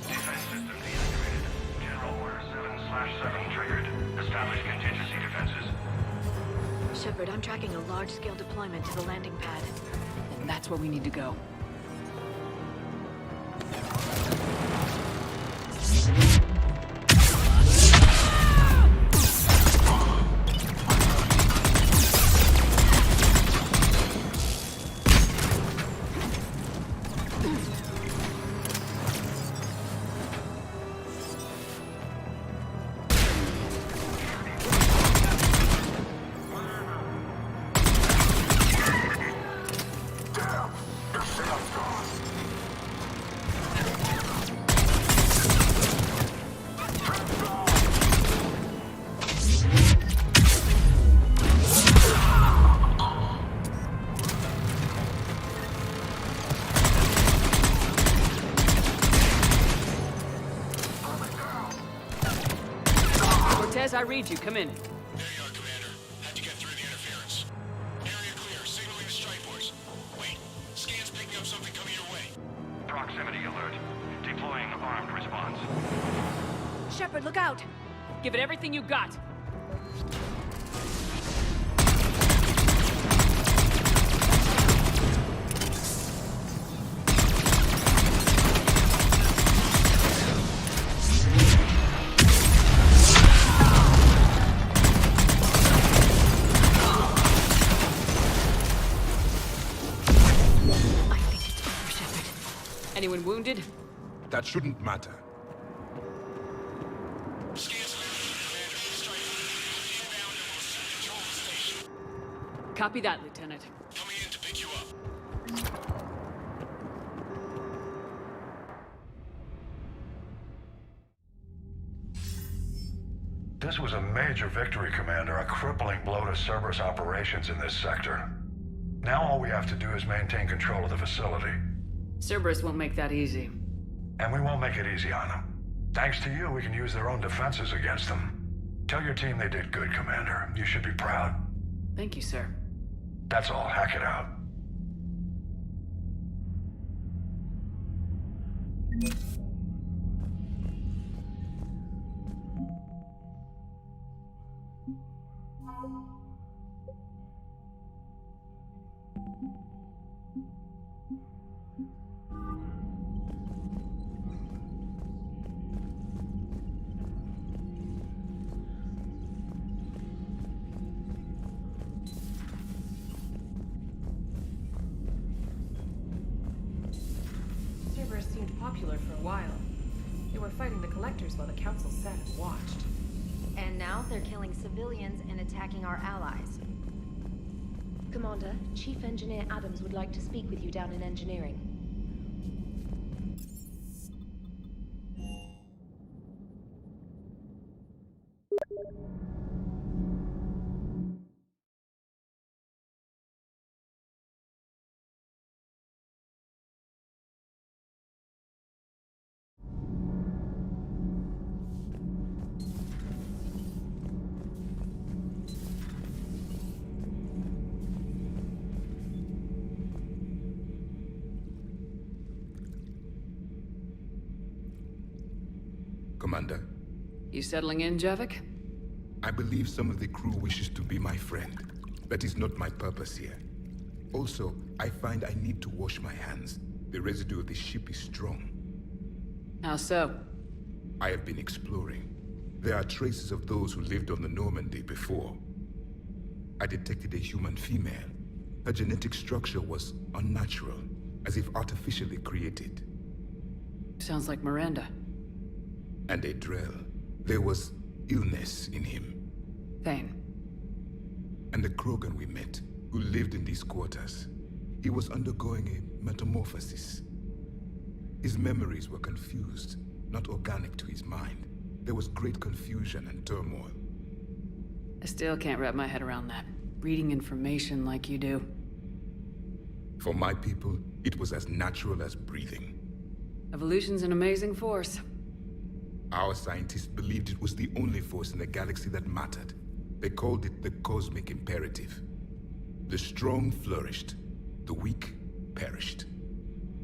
Defense system deactivated. General Order 7/7 triggered. Establish contingency defenses. Shepard, I'm tracking a large-scale deployment to the landing pad. And that's where we need to go. I read you. Come in. There you are, Commander. Had to get through the interference. Area clear. Signaling the strike force. Wait. Scan's picking up something coming your way. Proximity alert. Deploying armed response. Shepard, look out! Give it everything you got. Anyone wounded? That shouldn't matter. Copy that, Lieutenant. Coming in to pick you up. This was a major victory, Commander. A crippling blow to Cerberus operations in this sector. Now all we have to do is maintain control of the facility. Cerberus won't make that easy. And we won't make it easy on them. Thanks to you, we can use their own defenses against them. Tell your team they did good, Commander. You should be proud. Thank you, sir. That's all. Hack it out. Cerberus seemed popular for a while. They were fighting the Collectors while the Council sat and watched. And now they're killing civilians and attacking our allies. Commander, Chief Engineer Adams would like to speak with you down in engineering. Commander. You settling in, Javik? I believe some of the crew wishes to be my friend. That is not my purpose here. Also, I find I need to wash my hands. The residue of the ship is strong. How so? I have been exploring. There are traces of those who lived on the Normandy before. I detected a human female. Her genetic structure was unnatural, as if artificially created. Sounds like Miranda. And a Drell. There was illness in him. Thane. And the Krogan we met, who lived in these quarters. He was undergoing a metamorphosis. His memories were confused, not organic to his mind. There was great confusion and turmoil. I still can't wrap my head around that. Reading information like you do. For my people, it was as natural as breathing. Evolution's an amazing force. Our scientists believed it was the only force in the galaxy that mattered. They called it the cosmic imperative. The strong flourished, the weak perished.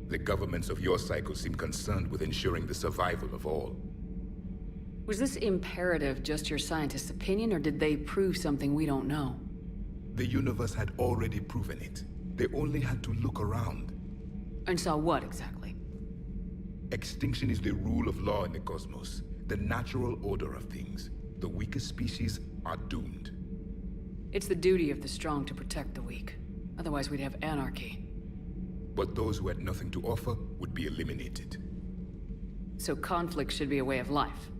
The governments of your cycle seem concerned with ensuring the survival of all. Was this imperative just your scientists' opinion, or did they prove something we don't know? The universe had already proven it. They only had to look around. And saw what, exactly? Extinction is the rule of law in the cosmos, the natural order of things. The weakest species are doomed. It's the duty of the strong to protect the weak. Otherwise we'd have anarchy. But those who had nothing to offer would be eliminated. So conflict should be a way of life.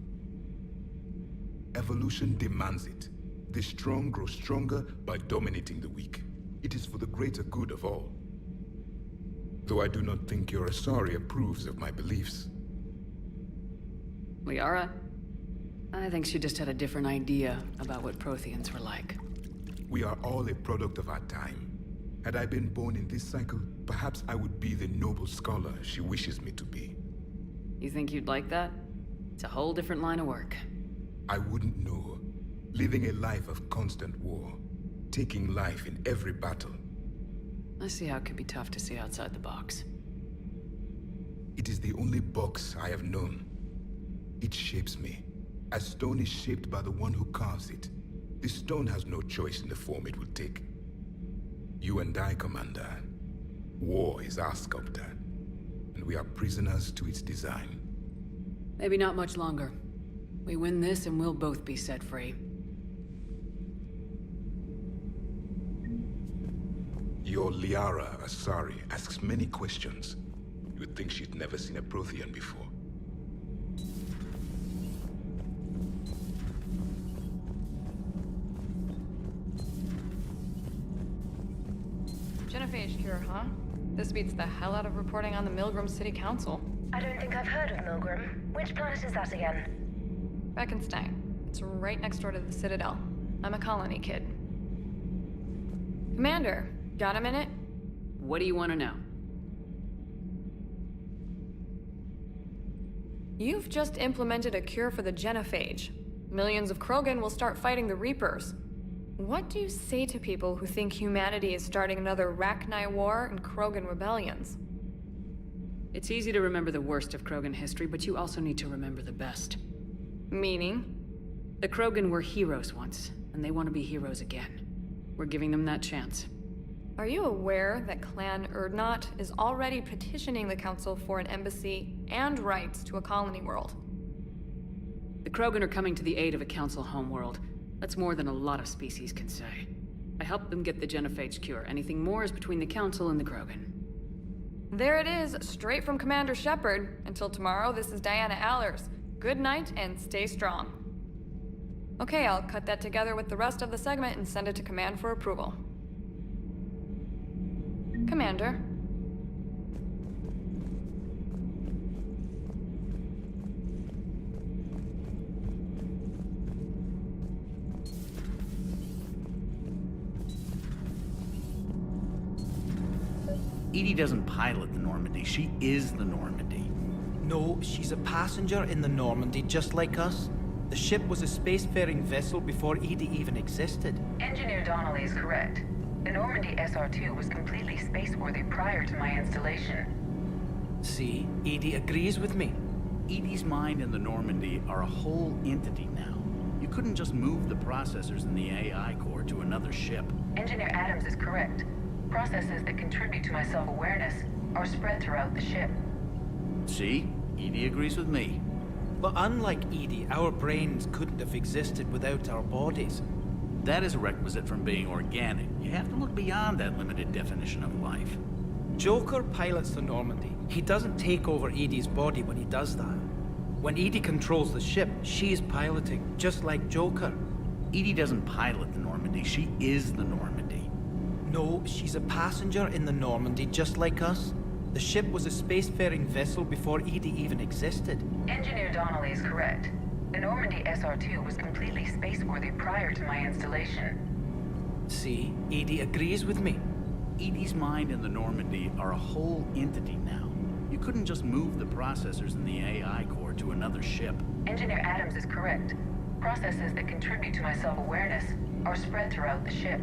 Evolution demands it. The strong grow stronger by dominating the weak. It is for the greater good of all. Though I do not think your Asari approves of my beliefs. Liara? I think she just had a different idea about what Protheans were like. We are all a product of our time. Had I been born in this cycle, perhaps I would be the noble scholar she wishes me to be. You think you'd like that? It's a whole different line of work. I wouldn't know. living a life of constant war, taking life in every battle. I see how it could be tough to see outside the box. It is the only box I have known. It shapes me, as stone is shaped by the one who carves it. This stone has no choice in the form it will take. You and I, Commander. War is our sculptor, and we are prisoners to its design. Maybe not much longer. We win this and we'll both be set free. Your Liara Asari asks many questions. You would think she'd never seen a Prothean before. Genophage cure, huh? This beats the hell out of reporting on the Milgram City Council. I don't think I've heard of Milgram. Which planet is that again? Beckenstein. It's right next door to the Citadel. I'm a colony kid. Commander, got a minute? What do you want to know? You've just implemented a cure for the genophage. Millions of Krogan will start fighting the Reapers. What do you say to people who think humanity is starting another Rachni War and Krogan rebellions? It's easy to remember the worst of Krogan history, but you also need to remember the best. Meaning? The Krogan were heroes once, and they want to be heroes again. We're giving them that chance. Are you aware that Clan Urdnot is already petitioning the Council for an embassy and rights to a colony world? The Krogan are coming to the aid of a Council homeworld. That's more than a lot of species can say. I helped them get the genophage cure. Anything more is between the Council and the Krogan. There it is, straight from Commander Shepard. Until tomorrow, this is Diana Allers. Good night and stay strong. Okay, I'll cut that together with the rest of the segment and send it to Command for approval. Commander. Edie doesn't pilot the Normandy, she is the Normandy. No, she's a passenger in the Normandy, just like us. The ship was a spacefaring vessel before Edie even existed. Engineer Donnelly is correct. The Normandy SR-2 was completely spaceworthy prior to my installation. See, Edie agrees with me. Edie's mind and the Normandy are a whole entity now. You couldn't just move the processors in the AI core to another ship. Engineer Adams is correct. Processes that contribute to my self-awareness are spread throughout the ship. See? Edie agrees with me. But unlike Edie, our brains couldn't have existed without our bodies. That is a requisite from being organic. You have to look beyond that limited definition of life. Joker pilots the Normandy. He doesn't take over Edie's body when he does that. When Edie controls the ship, she's piloting, just like Joker. Edie doesn't pilot the Normandy, she is the Normandy. No, she's a passenger in the Normandy, just like us. The ship was a spacefaring vessel before Edie even existed. Engineer Donnelly is correct. The Normandy SR-2 was completely spaceworthy prior to my installation. See, Edie agrees with me. Edie's mind and the Normandy are a whole entity now. You couldn't just move the processors in the AI core to another ship. Engineer Adams is correct. Processes that contribute to my self-awareness are spread throughout the ship.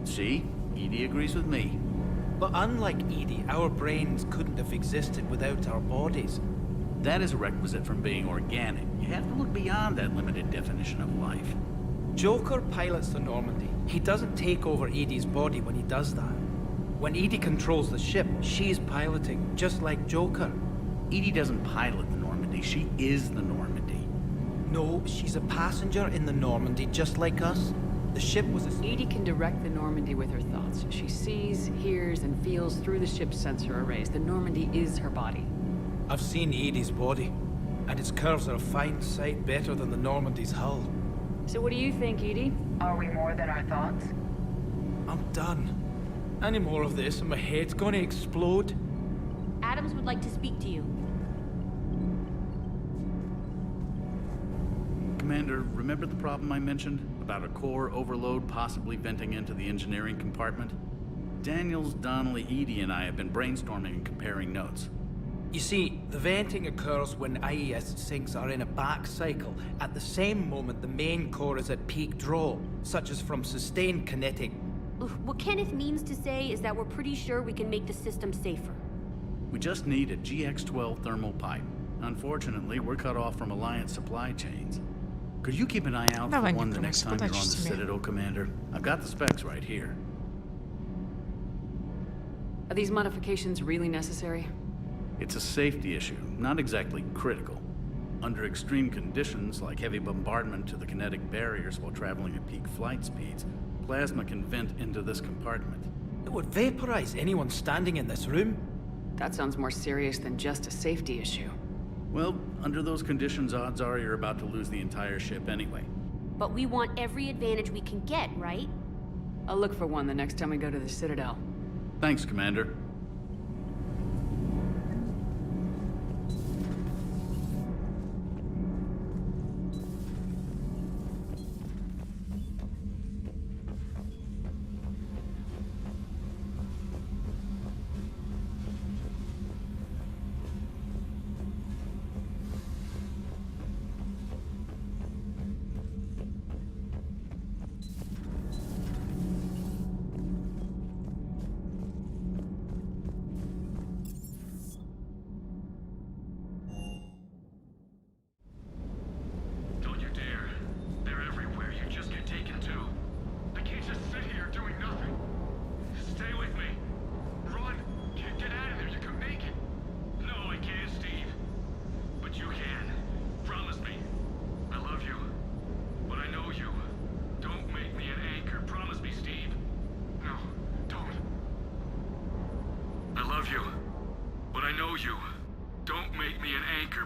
See? Edie agrees with me. But unlike Edie, our brains couldn't have existed without our bodies. That is a requisite from being organic. You have to look beyond that limited definition of life. Joker pilots the Normandy. He doesn't take over Edie's body when he does that. When Edie controls the ship, she's piloting, just like Joker. Edie doesn't pilot the Normandy, she is the Normandy. No, she's a passenger in the Normandy, just like us. The ship was a... Edie can direct the Normandy with her thoughts. She sees, hears, and feels through the ship's sensor arrays. The Normandy is her body. I've seen Edie's body, and its curves are a fine sight better than the Normandy's hull. So what do you think, Edie? Are we more than our thoughts? I'm done. Any more of this and my head's gonna explode. Adams would like to speak to you. Commander, remember the problem I mentioned? About a core overload possibly venting into the engineering compartment? Daniels, Donnelly, Edie, and I have been brainstorming and comparing notes. You see, the venting occurs when IES sinks are in a back cycle at the same moment the main core is at peak draw, such as from sustained kinetic. What Kenneth means to say is that we're pretty sure we can make the system safer. We just need a GX-12 thermal pipe. Unfortunately, we're cut off from Alliance supply chains. Could you keep an eye out for one the next time you're on the Citadel, Commander? I've got the specs right here. Are these modifications really necessary? It's a safety issue, not exactly critical. Under extreme conditions, like heavy bombardment to the kinetic barriers while traveling at peak flight speeds, plasma can vent into this compartment. It would vaporize anyone standing in this room? That sounds more serious than just a safety issue. Well, under those conditions, odds are you're about to lose the entire ship anyway. But we want every advantage we can get, right? I'll look for one the next time we go to the Citadel. Thanks, Commander.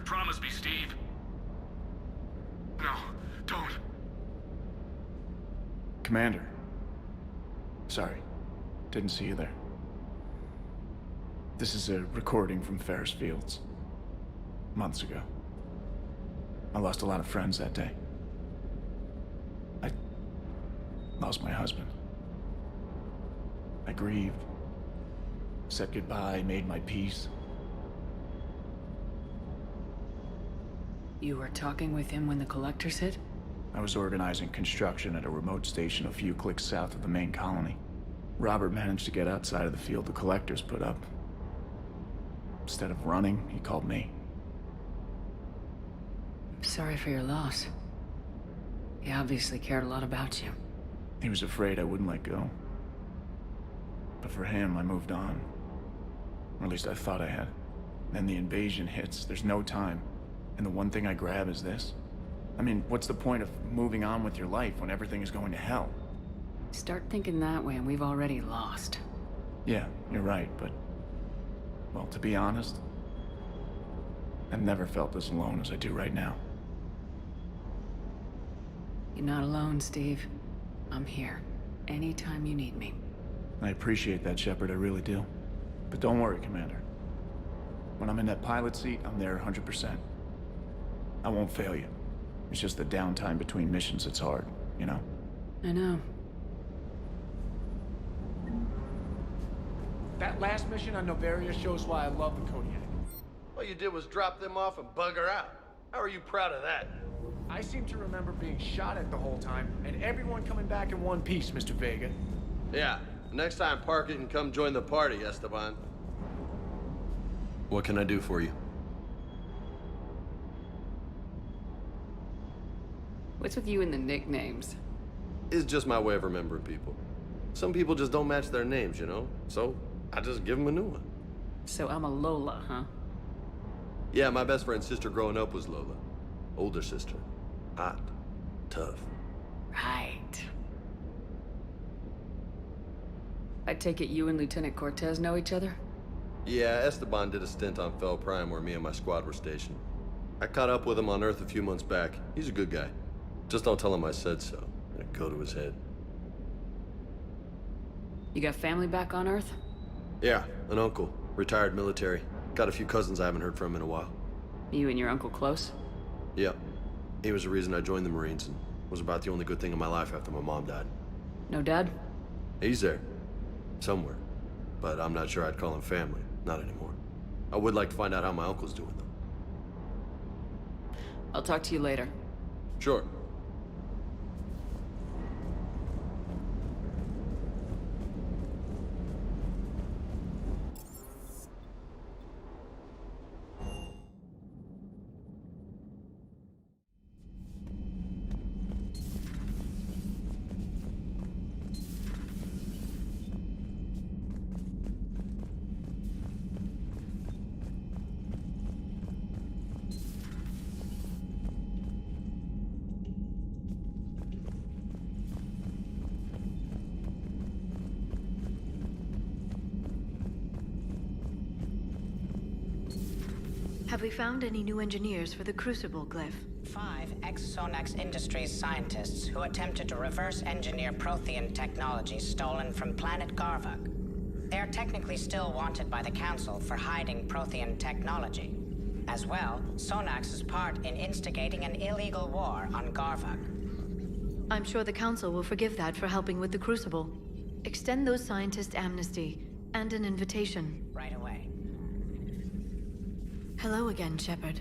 Promise me, Steve. No, don't. Commander. Sorry. Didn't see you there. This is a recording from Ferris Fields. Months ago. I lost a lot of friends that day. I lost my husband. I grieved. Said goodbye, made my peace. You were talking with him when the collectors hit? I was organizing construction at a remote station a few clicks south of the main colony. Robert managed to get outside of the field the collectors put up. Instead of running, he called me. I'm sorry for your loss. He obviously cared a lot about you. He was afraid I wouldn't let go. But for him, I moved on. Or at least I thought I had. Then the invasion hits, there's no time. And the one thing I grab is this. I mean, what's the point of moving on with your life when everything is going to hell? Start thinking that way and we've already lost. Yeah, you're right, but... well, to be honest, I've never felt this alone as I do right now. You're not alone, Steve. I'm here. Anytime you need me. I appreciate that, Shepard, I really do. But don't worry, Commander. When I'm in that pilot seat, I'm there 100%. I won't fail you. It's just the downtime between missions that's hard, you know? I know. That last mission on Novaria shows why I love the Kodiak. All you did was drop them off and bugger out. How are you proud of that? I seem to remember being shot at the whole time, and everyone coming back in one piece, Mr. Vega. Yeah, next time park it and come join the party, Esteban. What can I do for you? What's with you and the nicknames? It's just my way of remembering people. Some people just don't match their names, you know? So, I just give them a new one. So I'm a Lola, huh? Yeah, my best friend's sister growing up was Lola. Older sister. Hot. Tough. Right. I take it you and Lieutenant Cortez know each other? Yeah, Esteban did a stint on Fel Prime where me and my squad were stationed. I caught up with him on Earth a few months back. He's a good guy. Just don't tell him I said so. It'll go to his head. You got family back on Earth? Yeah, an uncle. Retired military. Got a few cousins I haven't heard from in a while. You and your uncle close? Yep. He was the reason I joined the Marines and was about the only good thing in my life after my mom died. No dad? He's there. Somewhere. But I'm not sure I'd call him family. Not anymore. I would like to find out how my uncle's doing, though. I'll talk to you later. Sure. Have we found any new engineers for the Crucible glyph? 5 ex-Sonax Industries scientists who attempted to reverse engineer Prothean technology stolen from planet Garvug. They are technically still wanted by the Council for hiding Prothean technology. As well, Sonax's part in instigating an illegal war on Garvug. I'm sure the Council will forgive that for helping with the Crucible. Extend those scientists amnesty and an invitation. Right away. Hello again, Shepard.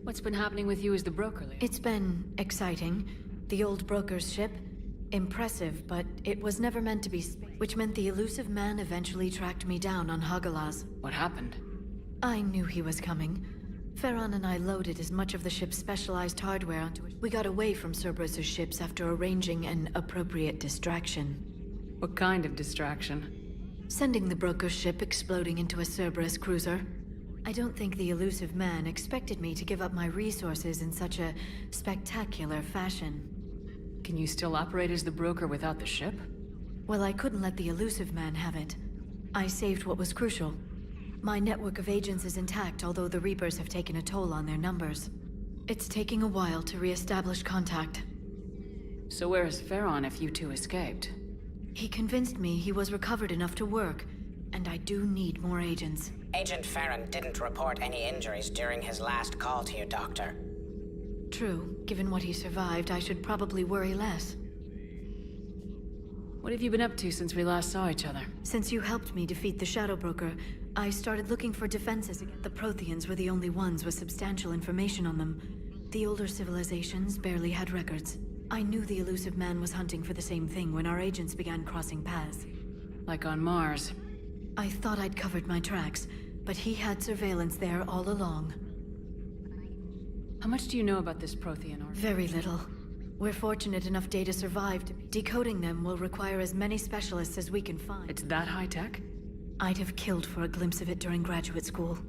What's been happening with you as the broker, Leah? It's been exciting. The old broker's ship. Impressive, but it was never meant to be which meant the elusive man eventually tracked me down on Hagalaz. What happened? I knew he was coming. Farron and I loaded as much of the ship's specialized hardware onto it. We got away from Cerberus's ships after arranging an appropriate distraction. What kind of distraction? Sending the broker's ship exploding into a Cerberus cruiser. I don't think the elusive man expected me to give up my resources in such a spectacular fashion. Can you still operate as the broker without the ship? Well, I couldn't let the elusive man have it. I saved what was crucial. My network of agents is intact, although the Reapers have taken a toll on their numbers. It's taking a while to re-establish contact. So where is Farron if you two escaped? He convinced me he was recovered enough to work, and I do need more agents. Agent Farron didn't report any injuries during his last call to you, Doctor. True. Given what he survived, I should probably worry less. What have you been up to since we last saw each other? Since you helped me defeat the Shadow Broker, I started looking for defenses. The Protheans were the only ones with substantial information on them. The older civilizations barely had records. I knew the elusive man was hunting for the same thing when our agents began crossing paths. Like on Mars. I thought I'd covered my tracks, but he had surveillance there all along. How much do you know about this Prothean army? Very little. We're fortunate enough data survived. Decoding them will require as many specialists as we can find. It's that high-tech? I'd have killed for a glimpse of it during graduate school.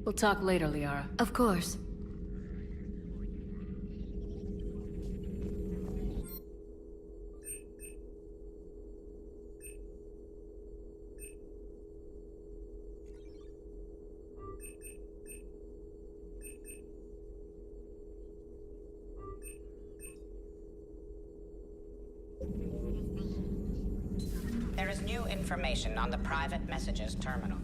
We'll talk later, Liara. Of course. There is new information on the private messages terminal.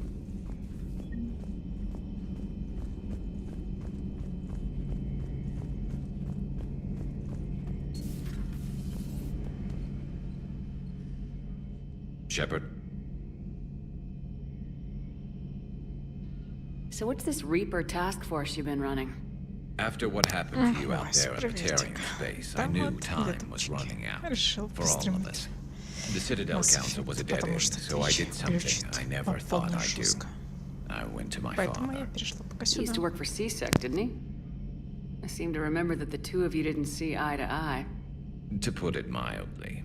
Shepard? So what's this Reaper task force you've been running? After what happened to you out there in Batarian space, I knew time was running out for all of us. The Citadel Council was a dead end, so I did something I never thought I'd do. I went to my father. He used to work for CSEC, didn't he? I seem to remember that the two of you didn't see eye to eye. To put it mildly.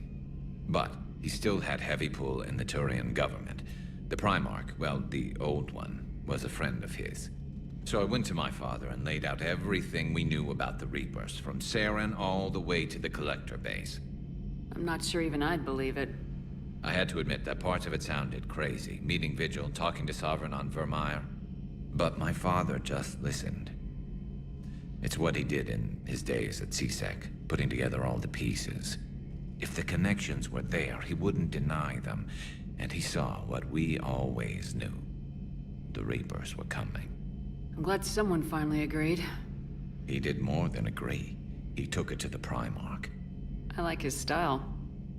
But he still had heavy pull in the Turian government. The Primarch, well, the old one, was a friend of his. So I went to my father and laid out everything we knew about the Reapers, from Saren all the way to the Collector base. I'm not sure even I'd believe it. I had to admit that parts of it sounded crazy, meeting Vigil, talking to Sovereign on Vermeer. But my father just listened. It's what he did in his days at CSEC, putting together all the pieces. If the connections were there, he wouldn't deny them, and he saw what we always knew. The Reapers were coming. I'm glad someone finally agreed. He did more than agree. He took it to the Primarch. I like his style.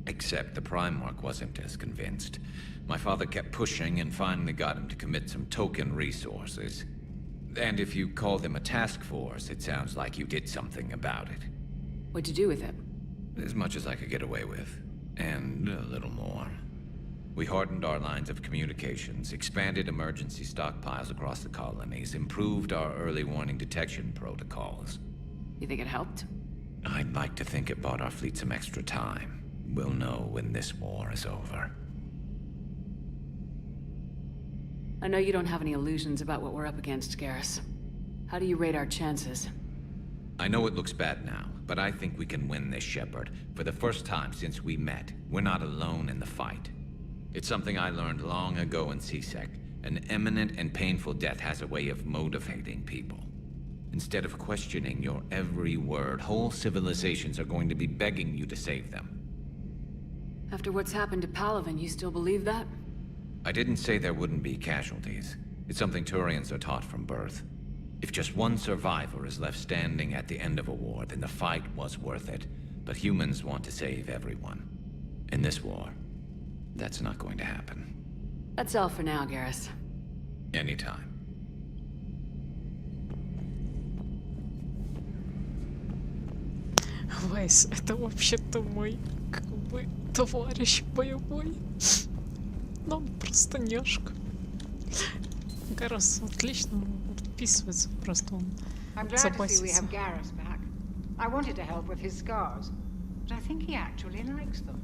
Except the Primarch wasn't as convinced. My father kept pushing and finally got him to commit some token resources. And if you call them a task force, it sounds like you did something about it. What'd you do with it? As much as I could get away with. And a little more. We hardened our lines of communications, expanded emergency stockpiles across the colonies, improved our early warning detection protocols. You think it helped? I'd like to think it bought our fleet some extra time. We'll know when this war is over. I know you don't have any illusions about what we're up against, Garrus. How do you rate our chances? I know it looks bad now, but I think we can win this, Shepard. For the first time since we met, we're not alone in the fight. It's something I learned long ago in CSEC. An imminent and painful death has a way of motivating people. Instead of questioning your every word, whole civilizations are going to be begging you to save them. After what's happened to Palaven, you still believe that? I didn't say there wouldn't be casualties. It's something Turians are taught from birth. If just one survivor is left standing at the end of a war, then the fight was worth it. But humans want to save everyone. In this war, that's not going to happen. That's all for now, Garrus. Anytime. Вайс, это вообще-то мой, товарищ боевой. Но он просто няшка. Гаррус отлично вписывается, просто он I'm glad to see we заботится. have Garrus back. I wanted to help with his scars, but I think he actually likes them.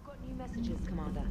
Got new messages, Commander.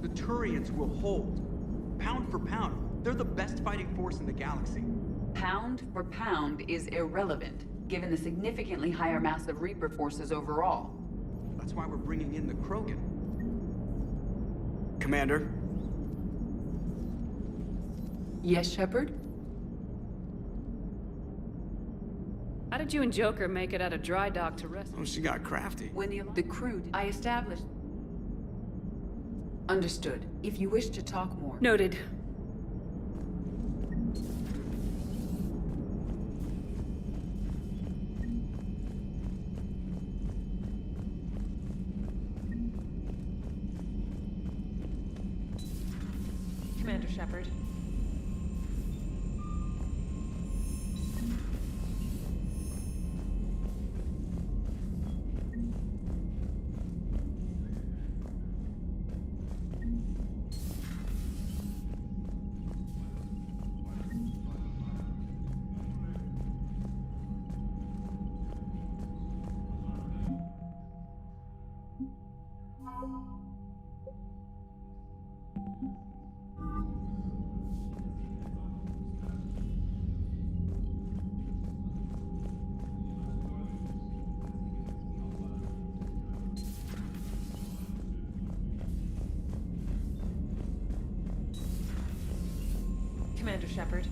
The Turians will hold. Pound for pound, they're the best fighting force in the galaxy. Pound for pound is irrelevant, given the significantly higher mass of Reaper forces overall. That's why we're bringing in the Krogan. Commander? Yes, Shepard? How did you and Joker make it out of dry dock to rest? Oh, she got crafty. When the crew I established... Understood. If you wish to talk more... Noted. Commander Shepard. Commander Shepard.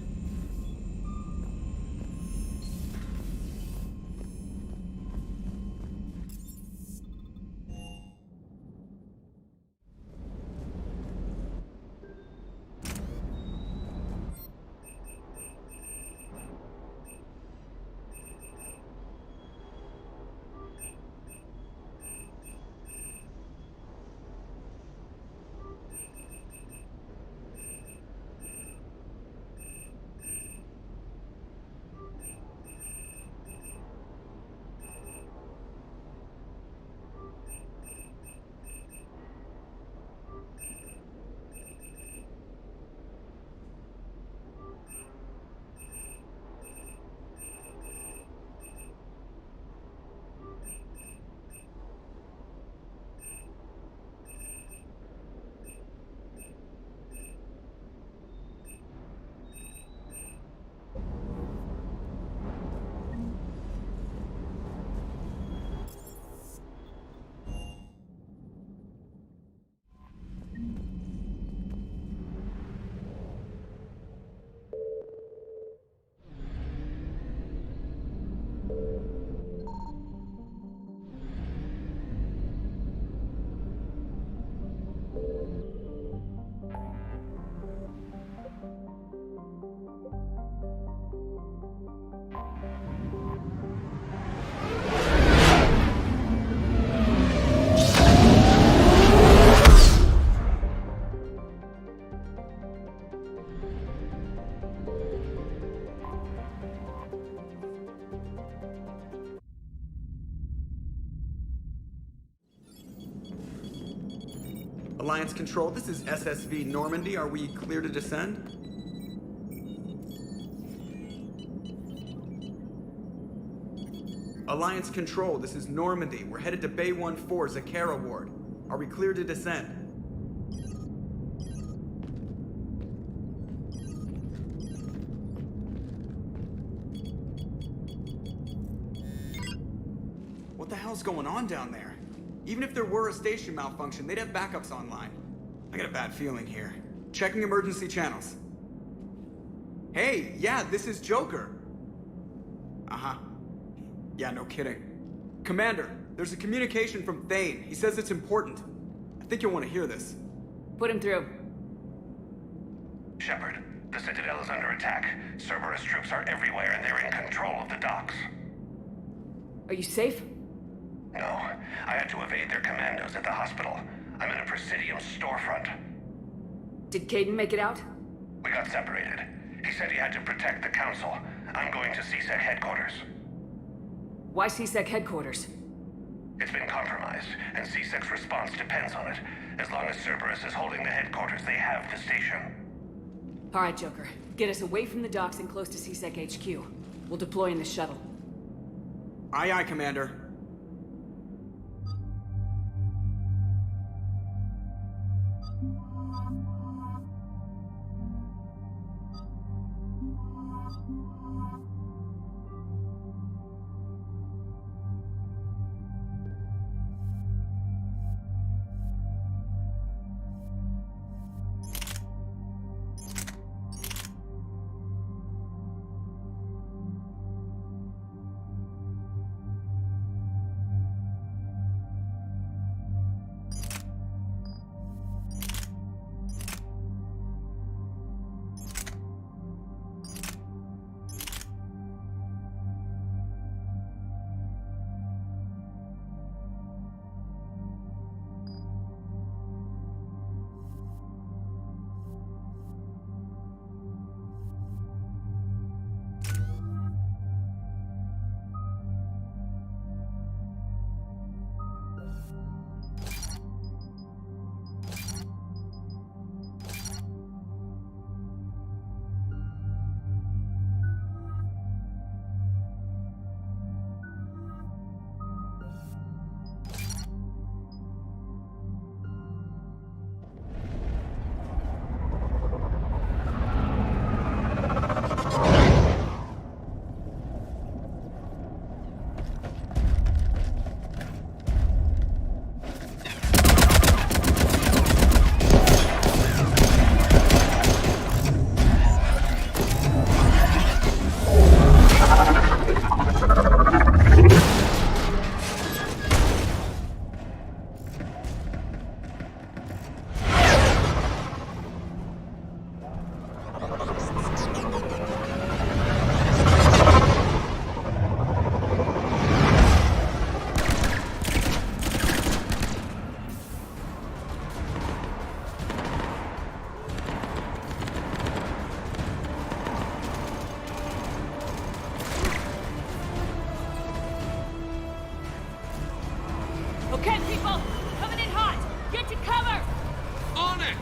Alliance Control, this is SSV Normandy. Are we clear to descend? Alliance Control, this is Normandy. We're headed to Bay 1-4, Zakara Ward. Are we clear to descend? What the hell's going on down there? Even if there were a station malfunction, they'd have backups online. I got a bad feeling here. Checking emergency channels. Hey, yeah, this is Joker. Uh-huh. Yeah, no kidding. Commander, there's a communication from Thane. He says it's important. I think you'll want to hear this. Put him through. Shepard, the Citadel is under attack. Cerberus troops are everywhere and they're in control of the docks. Are you safe? No, I had to evade their commandos at the hospital. I'm in a Presidium storefront. Did Caden make it out? We got separated. He said he had to protect the Council. I'm going to CSEC headquarters. Why CSEC headquarters? It's been compromised, and CSEC's response depends on it. As long as Cerberus is holding the headquarters, they have the station. All right, Joker. Get us away from the docks and close to CSEC HQ. We'll deploy in the shuttle. Aye, aye, Commander. Okay, people! Coming in hot! Get to cover! On it!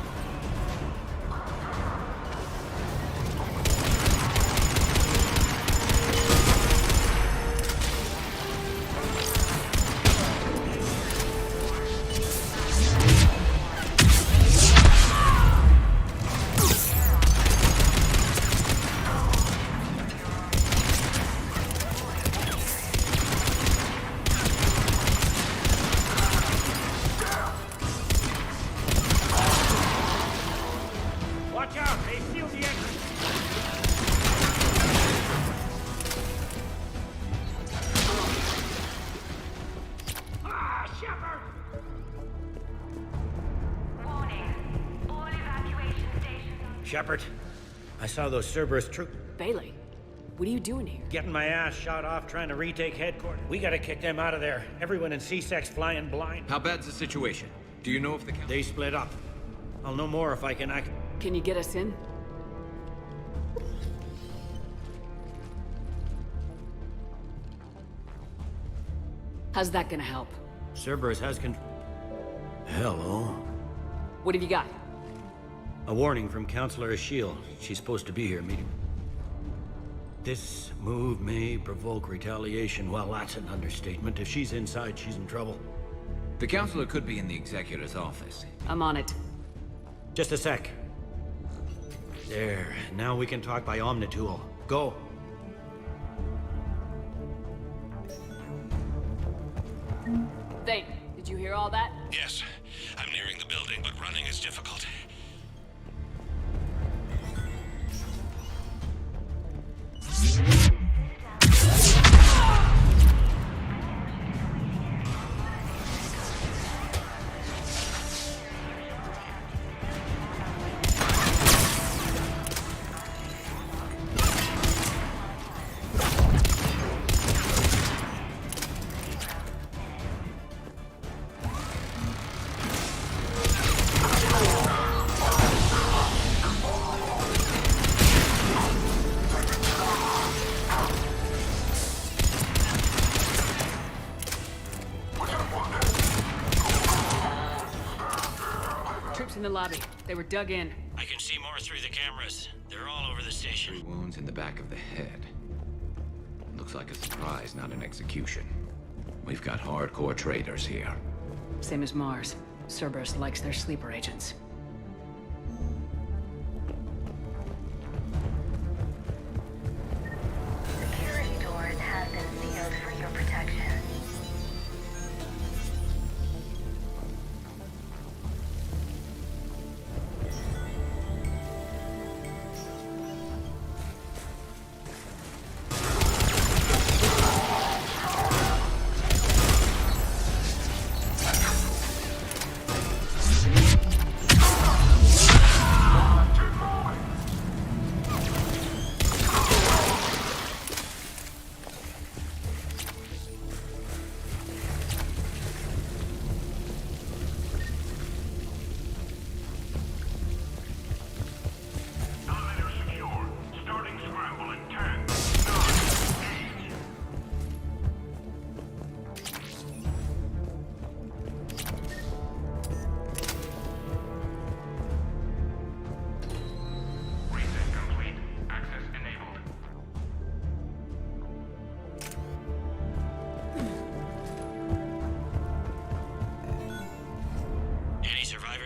Watch out! They sealed the entrance! Ah, Shepard! Warning. All evacuation stations. Shepard, I saw those Cerberus troops. Bailey, what are you doing here? Getting my ass shot off trying to retake headquarters. We gotta kick them out of there. Everyone in C-Sec's flying blind. How bad's the situation? Do you know if the They split up. I'll know more if I can act. Can you get us in? How's that gonna help? Cerberus has Hello. What have you got? A warning from Counselor Ashiel. She's supposed to be here meeting. This move may provoke retaliation. Well, that's an understatement. If she's inside, she's in trouble. The counselor could be in the executor's office. I'm on it. Just a sec. There. Now we can talk by Omnitool. Go. Thane, did you hear all that? Yes. I'm nearing the building, but running is difficult. Troops in the lobby. They were dug in. I can see more through the cameras. They're all over the station. 3 wounds in the back of the head. Looks like a surprise, not an execution. We've got hardcore traitors here. Same as Mars. Cerberus likes their sleeper agents. Security doors have been sealed for your protection.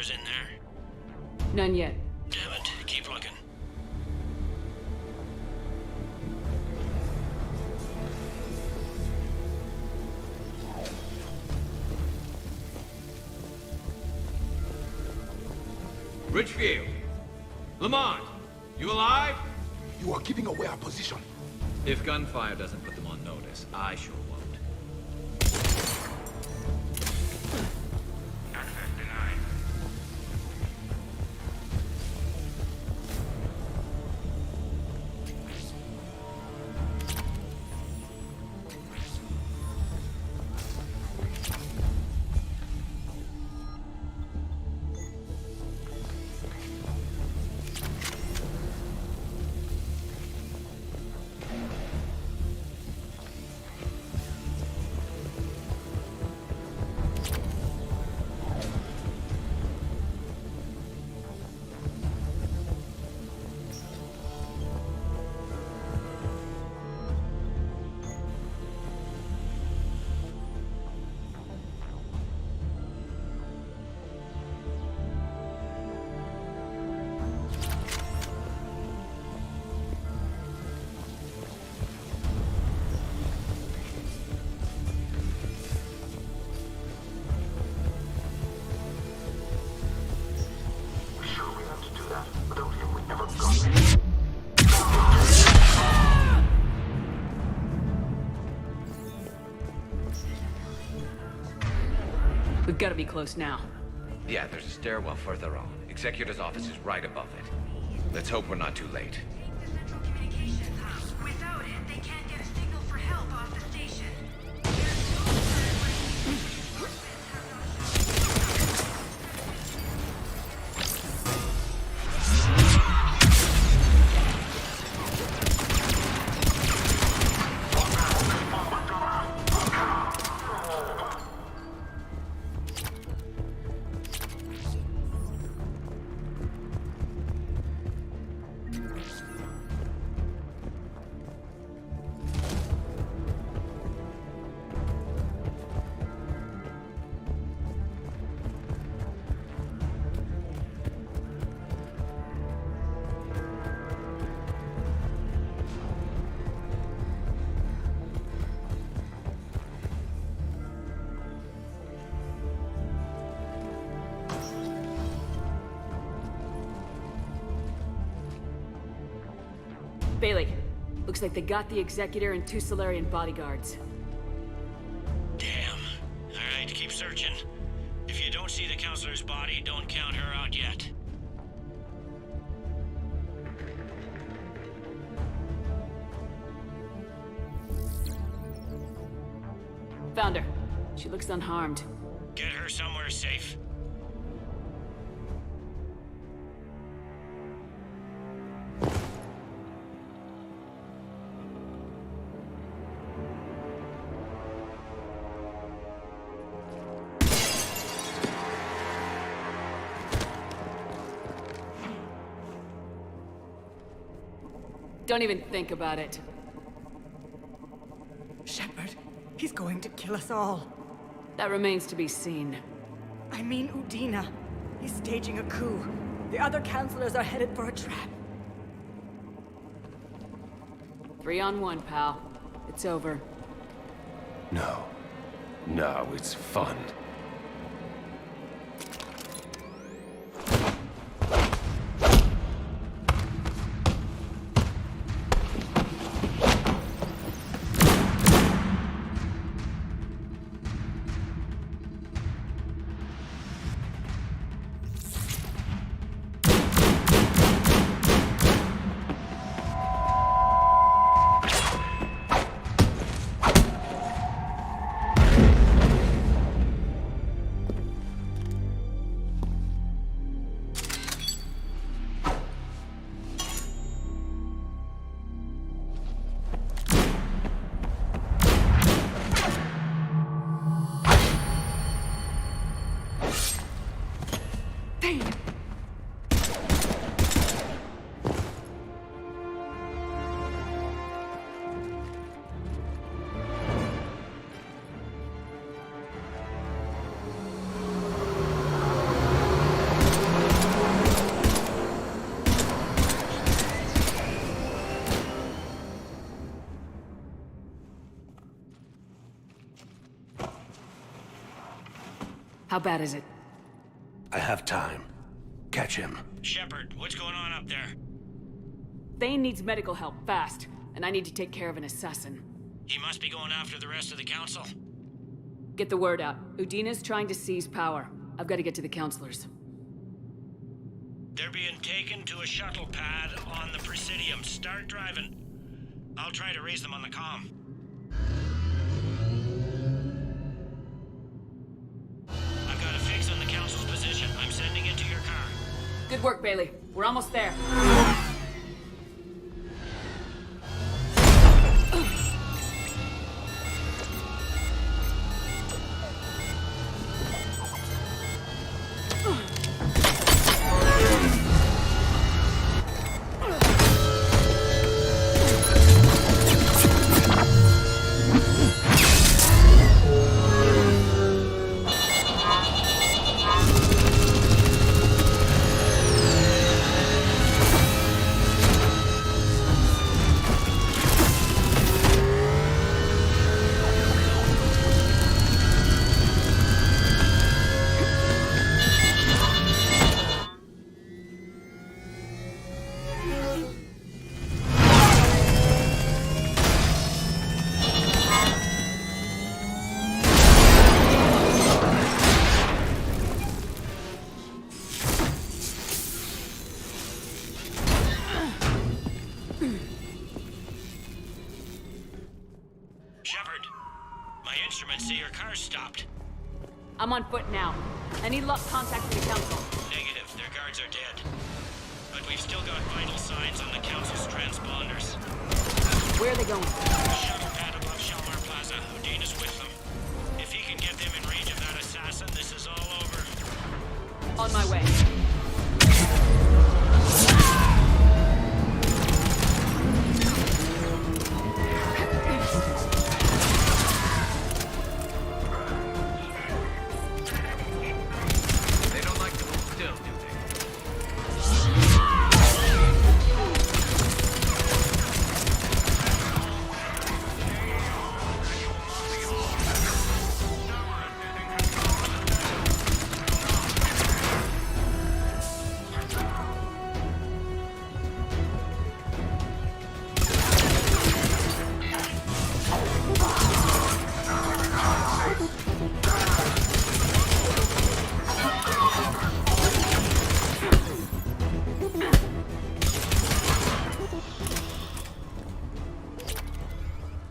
In there? None yet. Damn it. Keep looking. Richfield! Lamont! You alive? You are giving away our position. If gunfire doesn't put them on notice, I sure won't. Access denied. We've got to be close now. Yeah, there's a stairwell further on. Executor's office is right above it. Let's hope we're not too late. Without it, they can't get a signal for help off the station. Bailey, looks like they got the Executor and 2 Solarian bodyguards. Damn. Alright, keep searching. If you don't see the counselor's body, don't count her out yet. Found her. She looks unharmed. Get her somewhere safe. Don't even think about it. Shepard, he's going to kill us all. That remains to be seen. I mean Udina. He's staging a coup. The other counselors are headed for a trap. 3 on 1, pal. It's over. No. No, it's fun. How bad is it? I have time. Catch him. Shepard, what's going on up there? Thane needs medical help, fast. And I need to take care of an assassin. He must be going after the rest of the council. Get the word out. Udina's trying to seize power. I've got to get to the counselors. They're being taken to a shuttle pad on the Presidium. Start driving. I'll try to raise them on the comm. I've got a fix on the council's position. I'm sending it to your car. Good work, Bailey. We're almost there. stopped. I'm on foot now. Any luck contacting the council? Negative. Their guards are dead. But we've still got vital signs on the council's transponders. Where are they going? Shuttle pad above Shelmar Plaza. Udina's with them. If he can get them in range of that assassin, this is all over. On my way. They don't like to hold still, do they?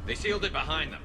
They sealed it behind them.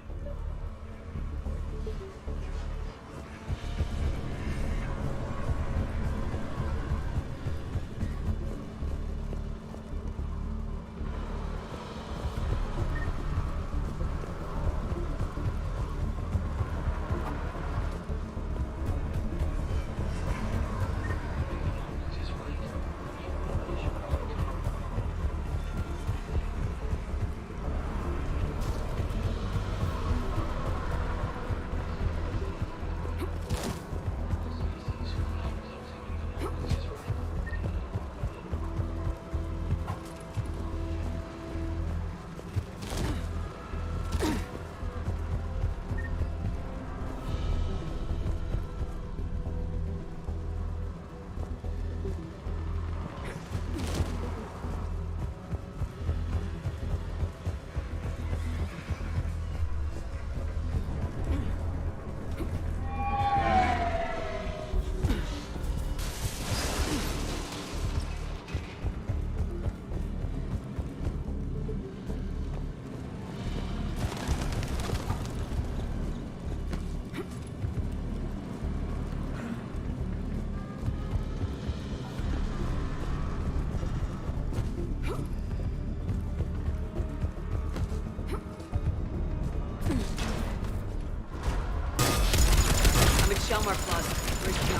Shelmar Plaza. Bridge down.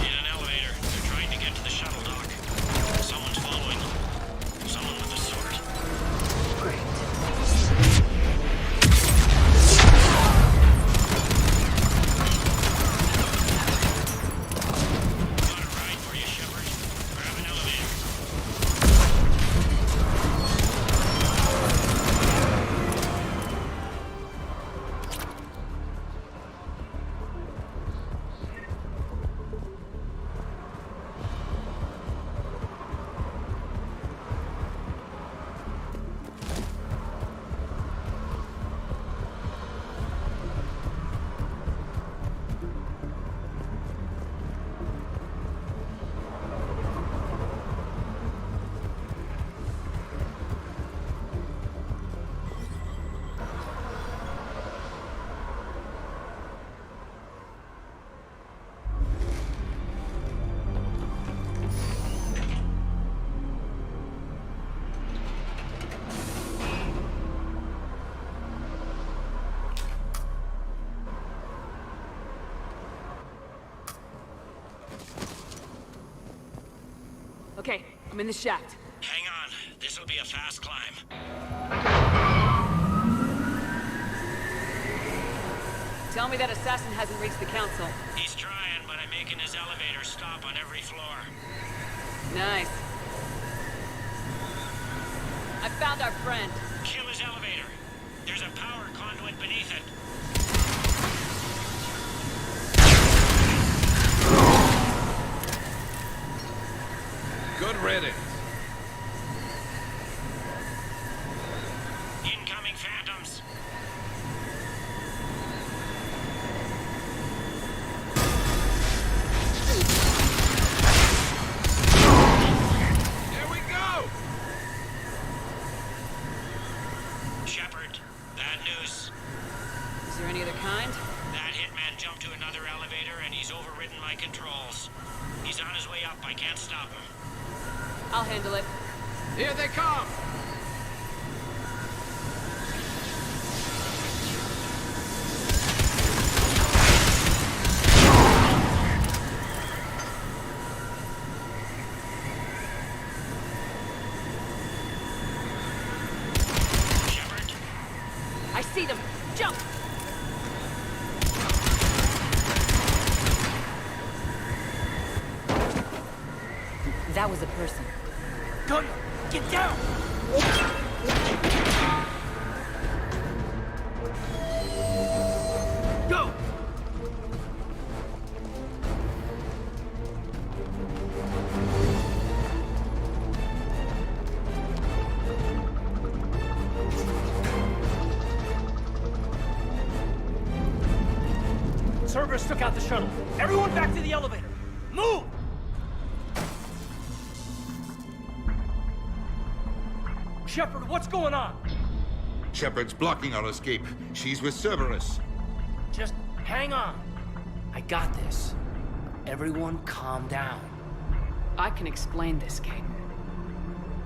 In an elevator. They're trying to get to the shuttle dock. Someone's following them. Someone with a sword. Great. Got a ride for you, Shepard. Grab an elevator. Okay, I'm in the shaft. Hang on. This'll be a fast climb. Tell me that assassin hasn't reached the council. He's trying, but I'm making his elevator stop on every floor. Nice. I found our friend. Kill his elevator. There's a power conduit beneath it. Good riddance. Incoming phantoms. There we go! Shepard, bad news. Is there any other kind? That hitman He's overridden my controls. He's on his way up. I can't stop him. I'll handle it. Here they come! I see them! Jump! That was a person. Gunner, get down! Go! Cerberus took out the shuttle. Everyone back to the elevator. Move! Shepard, what's going on? Shepard's blocking our escape. She's with Cerberus. Just hang on. I got this. Everyone calm down. I can explain this, Caden.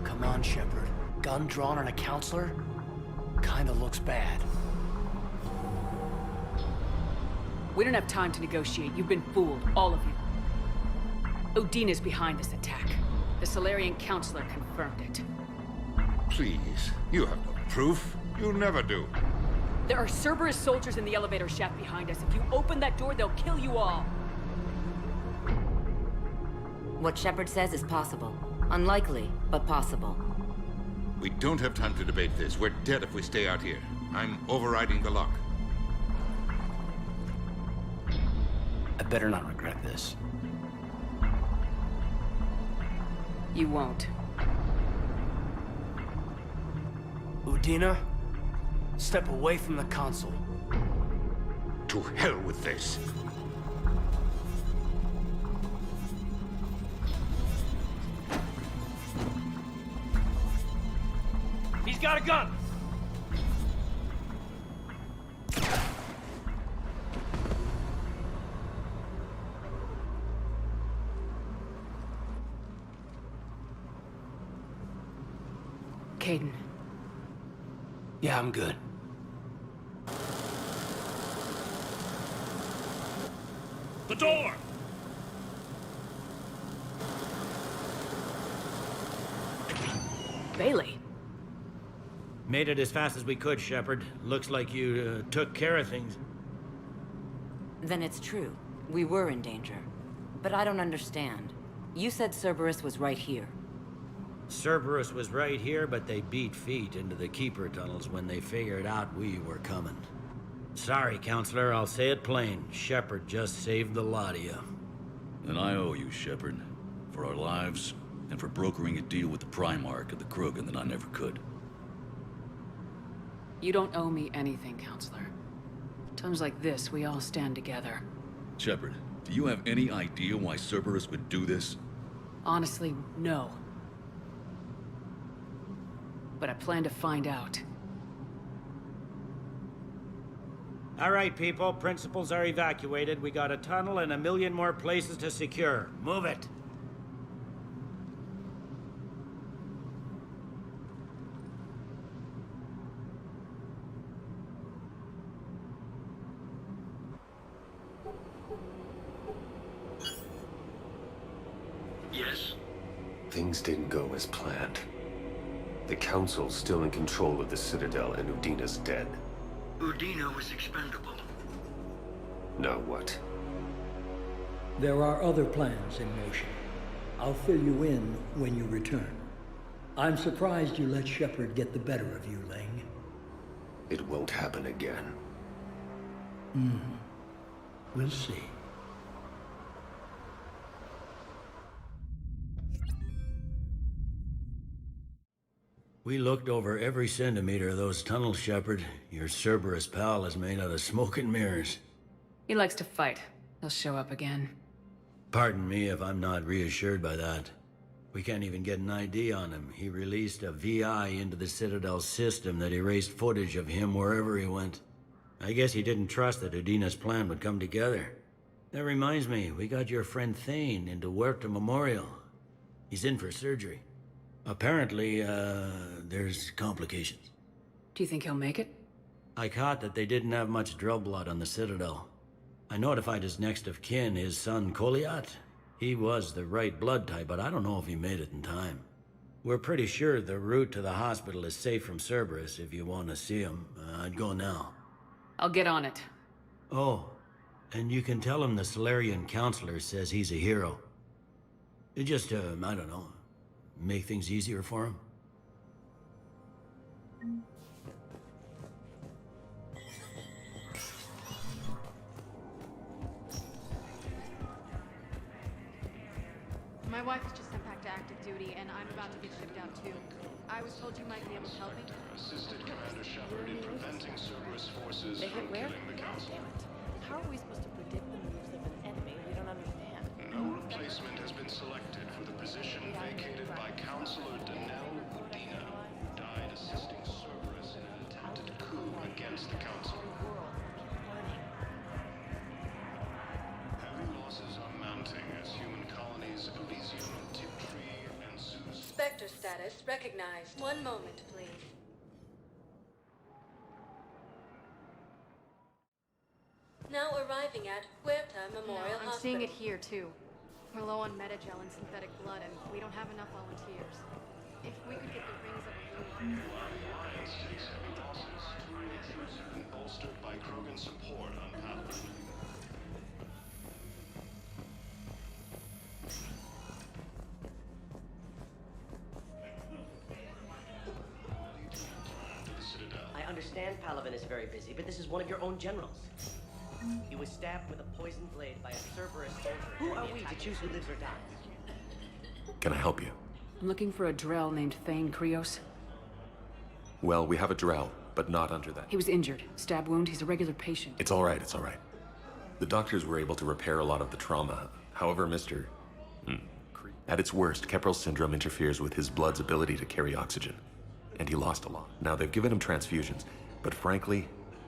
Come on, Shepard. Gun drawn on a counselor? Kinda looks bad. We don't have time to negotiate. You've been fooled, all of you. Udina's behind this attack. The Solarian counselor confirmed it. Please, you have no proof. You never do. There are Cerberus soldiers in the elevator shaft behind us. If you open that door, they'll kill you all. What Shepard says is possible. Unlikely, but possible. We don't have time to debate this. We're dead if we stay out here. I'm overriding the lock. I better not regret this. You won't. Udina, step away from the console. To hell with this. He's got a gun! Caden. Yeah, I'm good. The door! Bailey. Made it as fast as we could, Shepard. Looks like you took care of things. Then it's true. We were in danger. But I don't understand. You said Cerberus was right here. Cerberus was right here, but they beat feet into the Keeper tunnels when they figured out we were coming. Sorry, Counselor, I'll say it plain. Shepard just saved the lot of you. And I owe you, Shepard. For our lives, and for brokering a deal with the Primarch of the Krogan that I never could. You don't owe me anything, Counselor. Times like this, we all stand together. Shepard, do you have any idea why Cerberus would do this? Honestly, no. But I plan to find out. All right, people. Principals are evacuated. We got a tunnel and 1 million more places to secure. Move it. Yes? Things didn't go as planned. The Council's still in control of the Citadel and Udina's dead. Udina was expendable. Now what? There are other plans in motion. I'll fill you in when you return. I'm surprised you let Shepard get the better of you, Ling. It won't happen again. We'll see. We looked over every centimeter of those tunnels, Shepard. Your Cerberus pal is made out of smoke and mirrors. He likes to fight. He'll show up again. Pardon me if I'm not reassured by that. We can't even get an ID on him. He released a VI into the Citadel system that erased footage of him wherever he went. I guess he didn't trust that Udina's plan would come together. That reminds me, we got your friend Thane into Huerta Memorial. He's in for surgery. Apparently, there's complications. Do you think he'll make it? I caught that they didn't have much drill blood on the Citadel. I notified his next of kin, his son Koliat. He was the right blood type, but I don't know if he made it in time. We're pretty sure the route to the hospital is safe from Cerberus. If you want to see him, I'd go now. I'll get on it. Oh, and you can tell him the Solarian counselor says he's a hero. It just, I don't know, make things easier for him. My wife was just sent back to active duty, and I'm about to get shipped out too. I was told you might be able to help me. Assisted Commander Shepard in preventing Cerberus forces from killing the Council. How are we supposed to predict the moves of an enemy we don't understand? No replacement has been selected for the position vacated by Counselor Danelle Udina, who died assisting Cerberus in an attempted coup against the Council. Heavy losses are mounting as human colonies Elysium, Tiptree, and Zeus. Spectre status recognized. One moment, please. Now arriving at Huerta Memorial I'm Hospital. seeing it here too. We're low on metagel and synthetic blood, and we don't have enough volunteers. If we could get the rings of illusion. Alliance takes heavy losses. Troops have been bolstered by Krogan support on Paladin. I understand Palaven is very busy, but this is one of your own generals. He was stabbed with a poisoned blade by a Cerberus soldier. Who are we to choose who lives or dies? Can I help you? I'm looking for a Drell named Thane Krios. Well, we have a Drow, but not under that. He was injured. Stab wound. He's a regular patient. It's all right, it's all right. The doctors were able to repair a lot of the trauma. However, Mr. At its worst, Keprel's syndrome interferes with his blood's ability to carry oxygen. And he lost a lot. Now, they've given him transfusions, but frankly,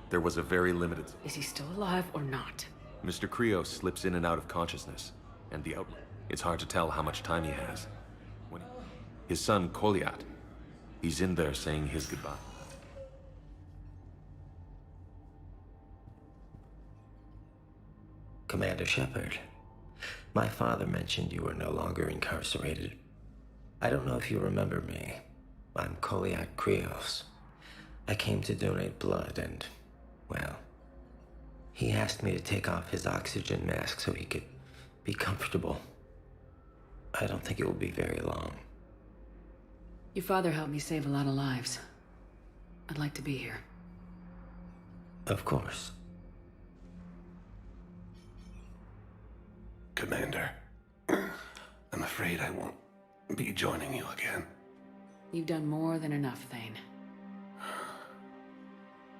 there was a very limited... Is he still alive or not? Mr. Krios slips in and out of consciousness, and the outlook. It's hard to tell how much time he has. His son, Koliat, he's in there saying his goodbye. Commander Shepard, my father mentioned you were no longer incarcerated. I don't know if you remember me. I'm Koliat Krios. I came to donate blood and, well, he asked me to take off his oxygen mask so he could be comfortable. I don't think it will be very long. Your father helped me save a lot of lives. I'd like to be here. Of course. Commander, I'm afraid I won't be joining you again. You've done more than enough, Thane.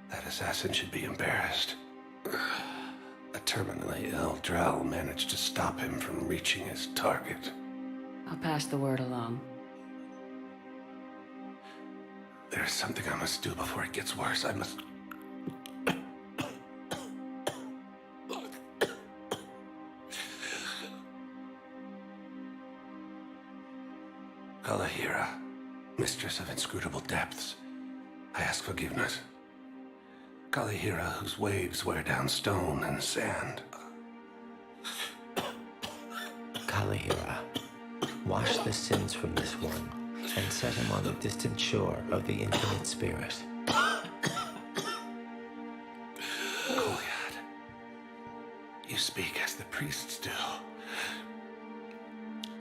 That assassin should be embarrassed. A terminally ill Drell managed to stop him from reaching his target. I'll pass the word along. There's something I must do before it gets worse. I must... Kalahira, mistress of inscrutable depths, I ask forgiveness. Kalahira, whose waves wear down stone and sand. Kalahira, wash the sins from this one and set him on the distant shore of the infinite spirit. Koliat, you speak as the priests do.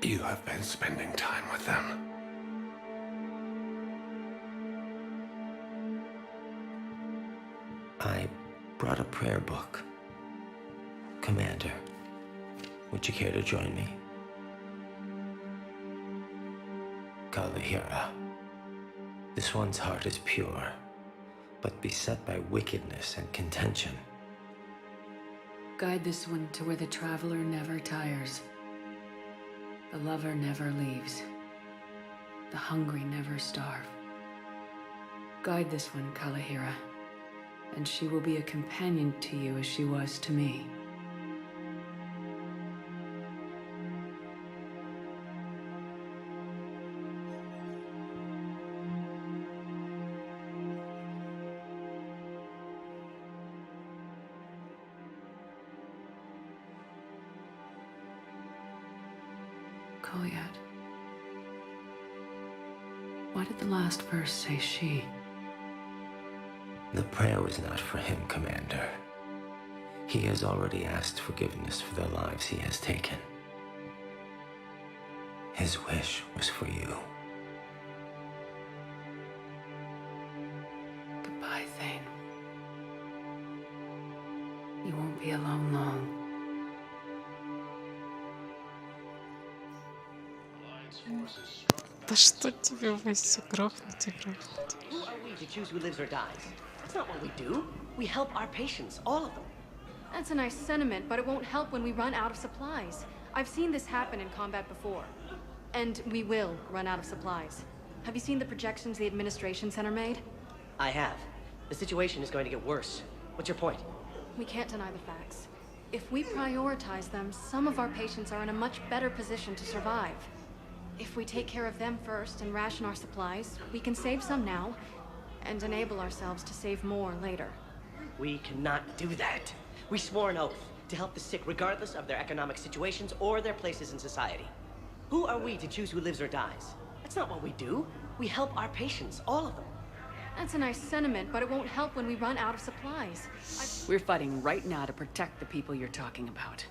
You have been spending time with them. I brought a prayer book. Commander, would you care to join me? Kalahira, this one's heart is pure, but beset by wickedness and contention. Guide this one to where the traveler never tires. The lover never leaves. The hungry never starve. Guide this one, Kalahira, and she will be a companion to you as she was to me. Kolyat. Why did the last verse say she? The prayer was not for him, Commander. He has already asked forgiveness for the lives he has taken. His wish was for you. Goodbye, Thane. You won't be alone long. Да что тебе, Вася, грохнуть и грохнуть? Who are we to choose who lives or dies? That's not what we do. We help our patients, all of them. That's a nice sentiment, but it won't help when we run out of supplies. I've seen this happen in combat before. And we will run out of supplies. Have you seen the projections the administration center made? I have. The situation is going to get worse. What's your point? We can't deny the facts. If we prioritize them, some of our patients are in a much better position to survive. If we take care of them first and ration our supplies, we can save some now and enable ourselves to save more later. We cannot do that. We swore an oath to help the sick regardless of their economic situations or their places in society. Who are we to choose who lives or dies? That's not what we do. We help our patients, all of them. That's a nice sentiment, but it won't help when we run out of supplies. We're fighting right now to protect the people you're talking about.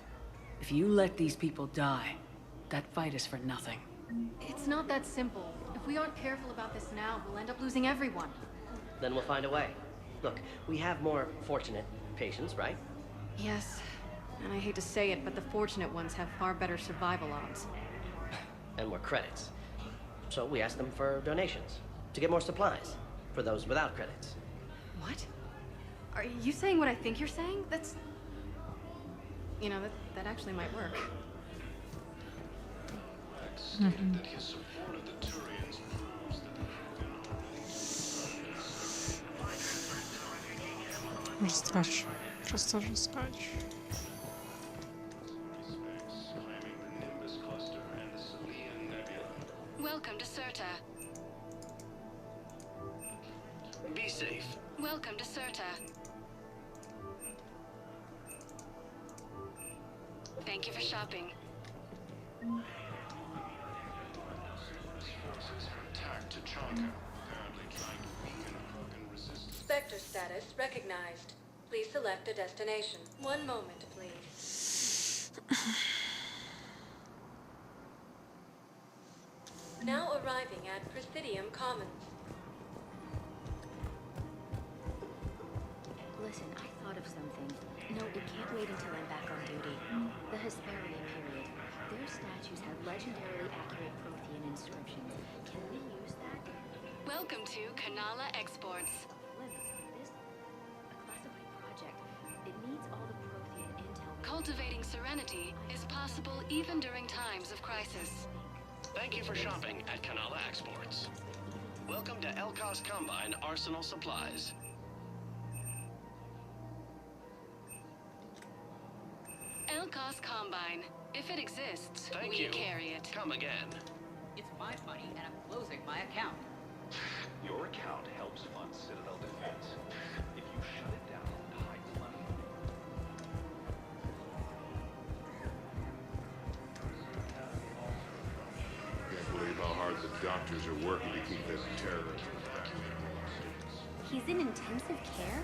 If you let these people die, that fight is for nothing. It's not that simple. If we aren't careful about this now, we'll end up losing everyone. Then we'll find a way. Look, we have more fortunate patients, right? Yes, and I hate to say it, but the fortunate ones have far better survival odds. And more credits. So we ask them for donations to get more supplies for those without credits. What? Are you saying what I think you're saying? That's... You know, that actually might work. Раскач. Просто раскач. Welcome to Serta. Be safe. Welcome to Serta. Thank you for shopping. Spectre status recognized. Please select a destination. One moment, please. Now arriving at Presidium Commons. Listen, I thought of something. No, it can't wait until I'm back on duty. The Hesperia period. Their statues have legendarily accurate Prothean inscriptions. Can we use that? Welcome to Kanala Exports. This a classified project. It needs all the Prothean intel. Cultivating serenity is possible even during times of crisis. Thank you for shopping at Kanala Exports. Welcome to Elkos Combine Arsenal Supplies. Elkos Combine. If it exists, Thank we you. carry it. Come again. It's my money, and I'm closing my account. Your account helps fund Citadel defense. If you shut it down, it hides money. Can't believe how hard the doctors are working to keep this terrorist back. He's in intensive care?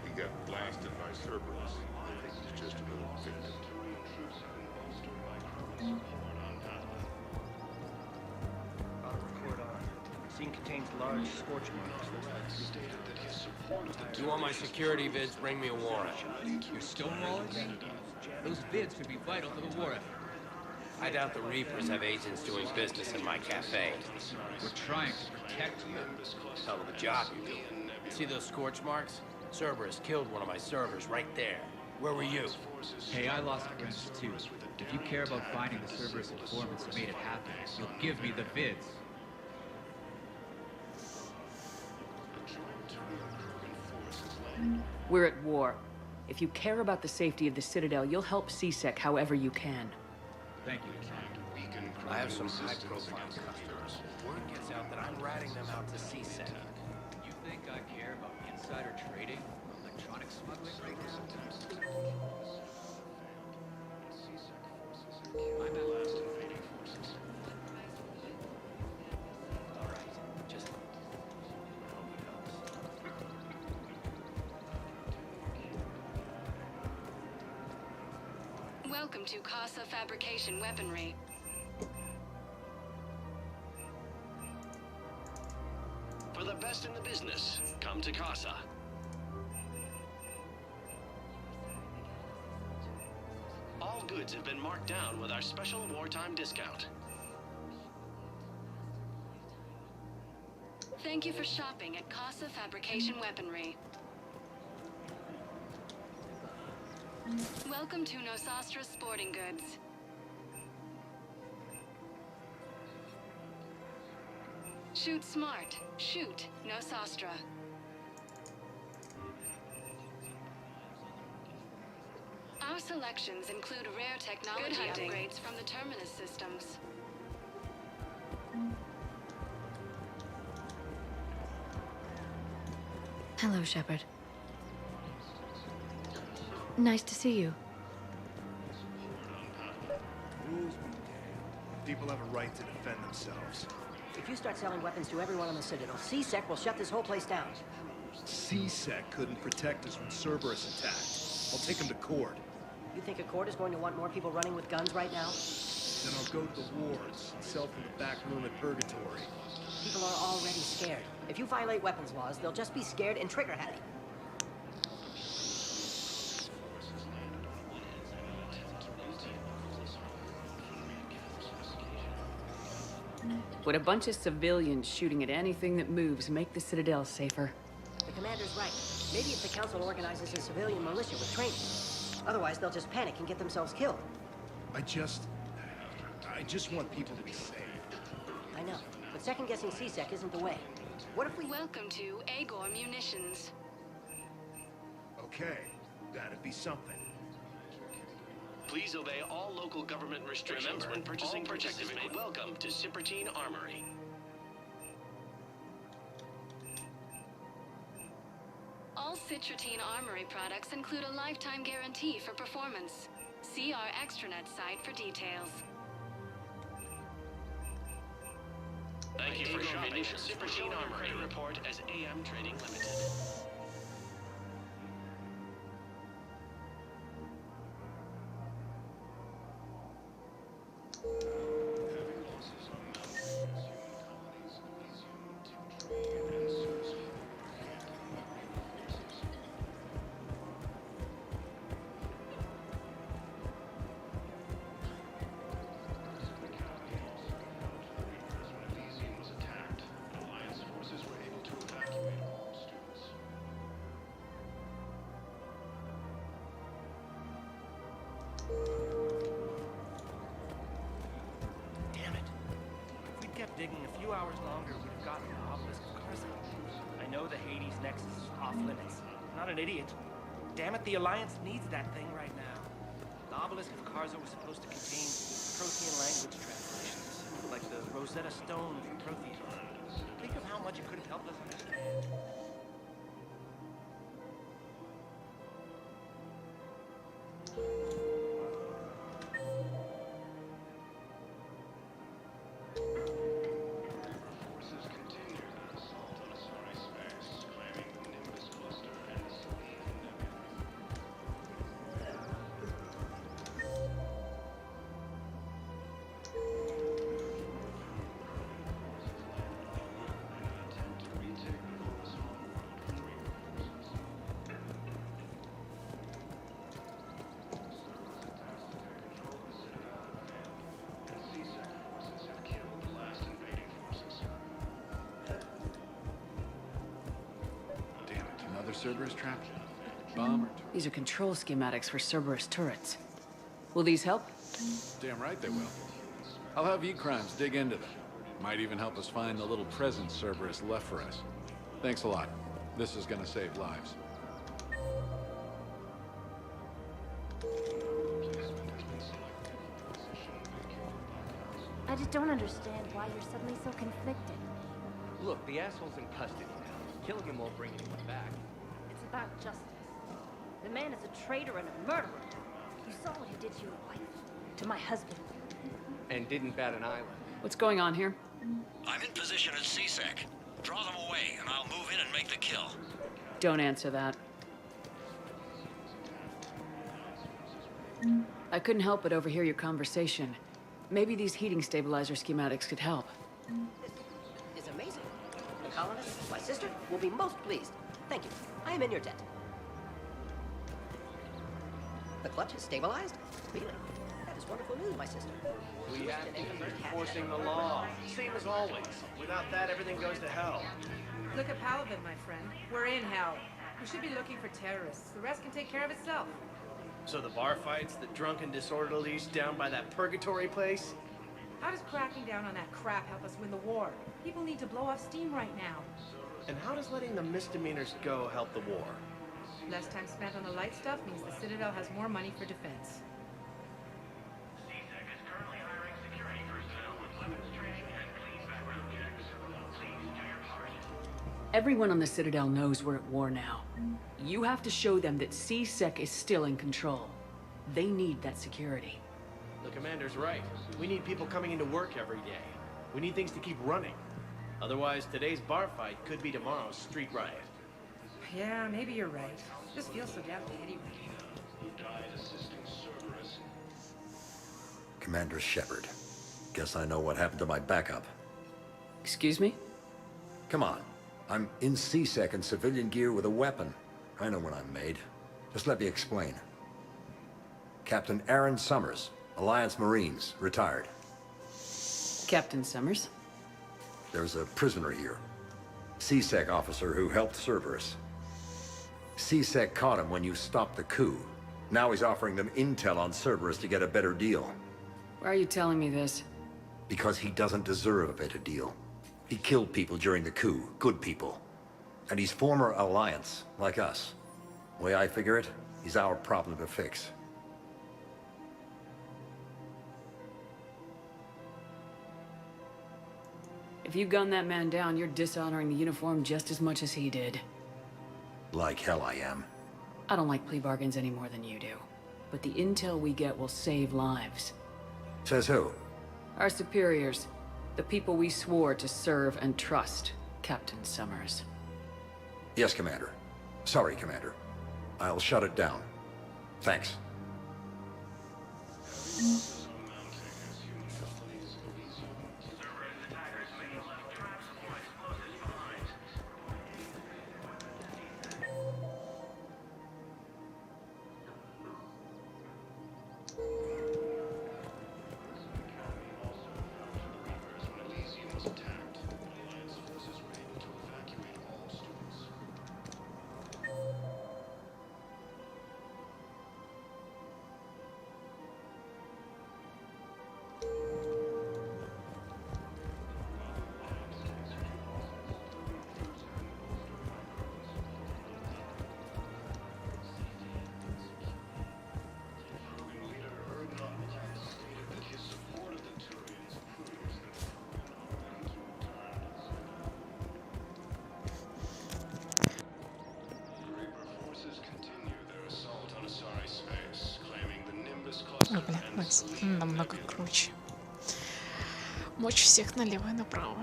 He got blasted by Cerberus. I think he's just a little victim. Scene contains large scorch marks. You want my security vids, bring me a warrant. You're stonewalling me? Those vids could be vital to the war effort. I doubt the Reapers have agents doing business in my cafe. We're trying to protect you. Hell of a job you do. See those scorch marks? Cerberus killed one of my servers right there. Where were you? Hey, I lost friends too. If you care about finding the Cerberus informants who made it happen, you'll give me the vids. We're at war. If you care about the safety of the Citadel, you'll help CSEC however you can. Thank you. I have some high-profile customers. Word gets out that I'm ratting them out to CSEC. You think I care about insider trading or electronic smuggling right now? I'm at last invading forces. Welcome to Casa Fabrication Weaponry. For the best in the business, come to Casa. All goods have been marked down with our special wartime discount. Thank you for shopping at Casa Fabrication Weaponry. Welcome to Nosastra Sporting Goods. Shoot smart. Shoot Nosastra. Our selections include rare technology upgrades from the Terminus systems. Hello, Shepard. Nice to see you. Rules be damned. People have a right to defend themselves. If you start selling weapons to everyone on the Citadel, CSEC will shut this whole place down. CSEC couldn't protect us when Cerberus attacked. I'll take him to court. You think a court is going to want more people running with guns right now? Then I'll go to the wards and sell from the back room at Purgatory. People are already scared. If you violate weapons laws, they'll just be scared and trigger-happy. Would a bunch of civilians shooting at anything that moves make the Citadel safer? The commander's right. Maybe if the Council organizes a civilian militia with training. Otherwise, they'll just panic and get themselves killed. I just want people to be safe. I know, but second-guessing CSEC isn't the way. What if we... Welcome to Agor Munitions. Okay, that'd be something. Please obey all local government restrictions when purchasing protective equipment. Welcome to Shepard Armory. All Citratine Armory products include a lifetime guarantee for performance. See our extranet site for details. Thank you for shopping at Shepard Armory. Report as AM Trading Limited. Digging a few hours longer, we'd have gotten the obelisk of Karza. I know the Hades nexus is off limits. I'm not an idiot. Damn it, the Alliance needs that thing right now. The obelisk of Karza was supposed to contain Prothean language translations, like the Rosetta Stone for Prothean. Think of how much it could have helped us understand. Cerberus trap? Bomb or These are control schematics for Cerberus turrets. Will these help? Damn right they will. I'll have E-Crimes dig into them. Might even help us find the little present Cerberus left for us. Thanks a lot. This is gonna save lives. I just don't understand why you're suddenly so conflicted. Look, the asshole's in custody now. Killing him won't bring anyone back. It's about justice. The man is a traitor and a murderer. You saw what he did to your wife, to my husband. And didn't bat an eyelid. What's going on here? I'm in position at CSEC. Draw them away, and I'll move in and make the kill. Don't answer that. I couldn't help but overhear your conversation. Maybe these heating stabilizer schematics could help. This is amazing. The colonists, my sister, will be most pleased. Thank you. I am in your debt. The clutch is stabilized? Really? That is wonderful news, my sister. We have to keep enforcing the law. Same as always. Without that, everything goes to hell. Look at Paladin, my friend. We're in hell. We should be looking for terrorists. The rest can take care of itself. So the bar fights, the drunken disorderlies down by that purgatory place? How does cracking down on that crap help us win the war? People need to blow off steam right now. And how does letting the misdemeanors go help the war? Less time spent on the light stuff means the Citadel has more money for defense. Everyone on the Citadel knows we're at war now. You have to show them that C-Sec is still in control. They need that security. The commander's right. We need people coming into work every day. We need things to keep running. Otherwise, today's bar fight could be tomorrow's street riot. Yeah, maybe you're right. This feels so damn petty right Commander Shepard. Guess I know what happened to my backup. Excuse me? Come on. I'm in C-Sec in civilian gear with a weapon. I know when I'm made. Just let me explain. Captain Aaron Summers, Alliance Marines, retired. Captain Summers? There's a prisoner here. C-Sec officer who helped Cerberus. C-Sec caught him when you stopped the coup. Now he's offering them intel on Cerberus to get a better deal. Why are you telling me this? Because he doesn't deserve a better deal. He killed people during the coup, good people. And he's former Alliance, like us. The way I figure it, he's our problem to fix. If you gun that man down, you're dishonoring the uniform just as much as he did. Like hell I am. I don't like plea bargains any more than you do. But the intel we get will save lives. Says who? Our superiors. The people we swore to serve and trust, Captain Summers. Yes, Commander. Sorry, Commander. I'll shut it down. Thanks. Ой, блин, Макс, намного круче. Мочь всех налево и направо.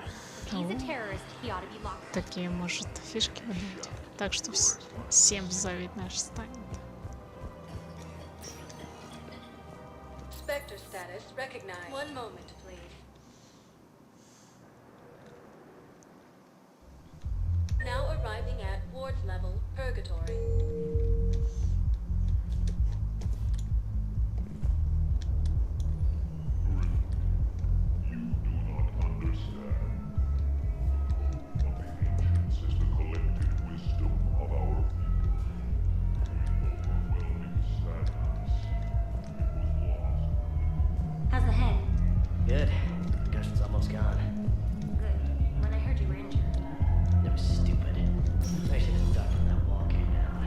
Такие, может, фишки выдать. Так что всем завидь наш станет. Spectre status recognized. One moment, please. Now arriving at ward level purgatory. How's the head? Good. Concussion's almost gone. Good. When I heard you were injured. It was stupid. I should have ducked when that wall came down.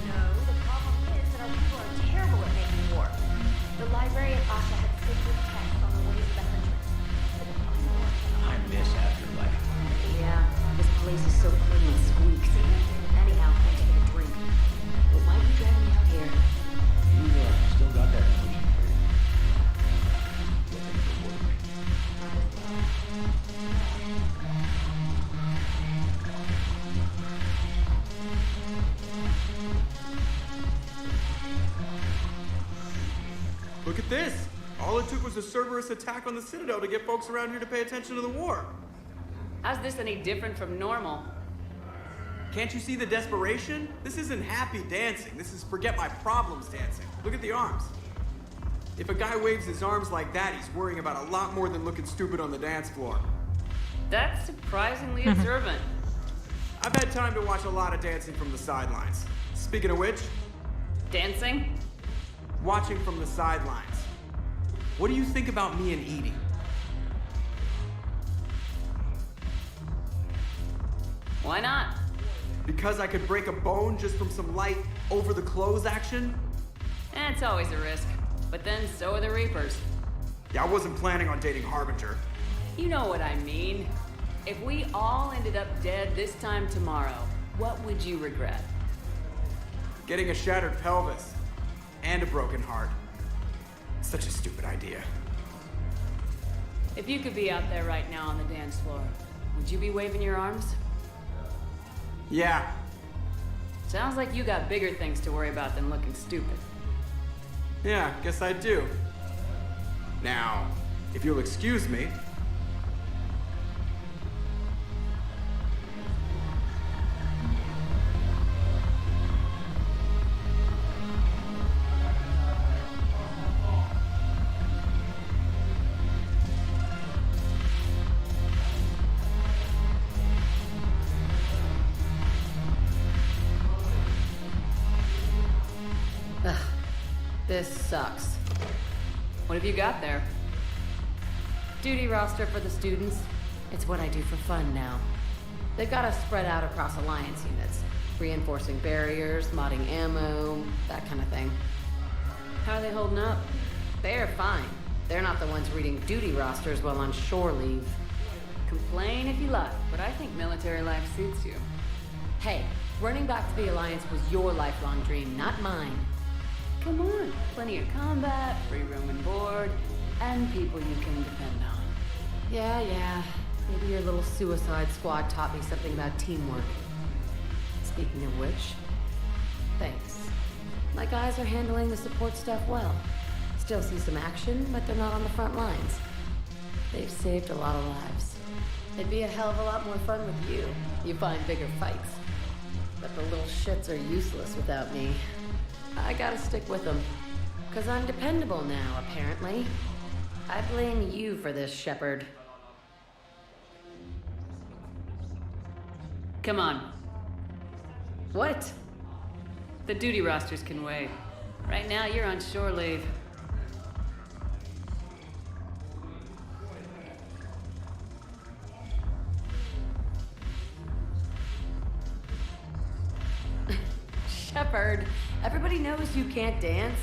No, the problem is that our people are terrible at making war. The library at Asha had secret texts on the ways of the hundreds. I miss Afterlife. Yeah, this place is so clean and squeaks. Anyhow, I'm taking a drink. But why are you dragging me out here? You still got that emotion for you. it took was a Cerberus attack on the Citadel to get folks around here to pay attention to the war. How's this any different from normal? Can't you see the desperation? This isn't happy dancing. This is forget my problems dancing. Look at the arms. If a guy waves his arms like that, he's worrying about a lot more than looking stupid on the dance floor. That's surprisingly observant. I've had time to watch a lot of dancing from the sidelines. Speaking of which... Dancing? Watching from the sidelines. What do you think about me and Edie? Why not? Because I could break a bone just from some light over-the-clothes action? It's always a risk. But then so are the Reapers. Yeah, I wasn't planning on dating Harbinger. You know what I mean. If we all ended up dead this time tomorrow, what would you regret? Getting a shattered pelvis. And a broken heart. Such a stupid idea. If you could be out there right now on the dance floor, would you be waving your arms? Yeah. Sounds like you got bigger things to worry about than looking stupid. Yeah, guess I do. Now, if you'll excuse me... This sucks. What have you got there? Duty roster for the students. It's what I do for fun now. They've got us spread out across Alliance units. Reinforcing barriers, modding ammo, that kind of thing. How are they holding up? They're fine. They're not the ones reading duty rosters while on shore leave. Complain if you like, but I think military life suits you. Hey, running back to the Alliance was your lifelong dream, not mine. Come on, plenty of combat, free room and board, and people you can depend on. Yeah, maybe your little suicide squad taught me something about teamwork. Speaking of which, thanks. My guys are handling the support stuff well. Still see some action, but they're not on the front lines. They've saved a lot of lives. It'd be a hell of a lot more fun with you. You find bigger fights. But the little shits are useless without me. I gotta stick with them. 'Cause I'm dependable now, apparently. I blame you for this, Shepard. Come on. What? The duty rosters can wait. Right now, you're on shore leave. Shepard, everybody knows you can't dance.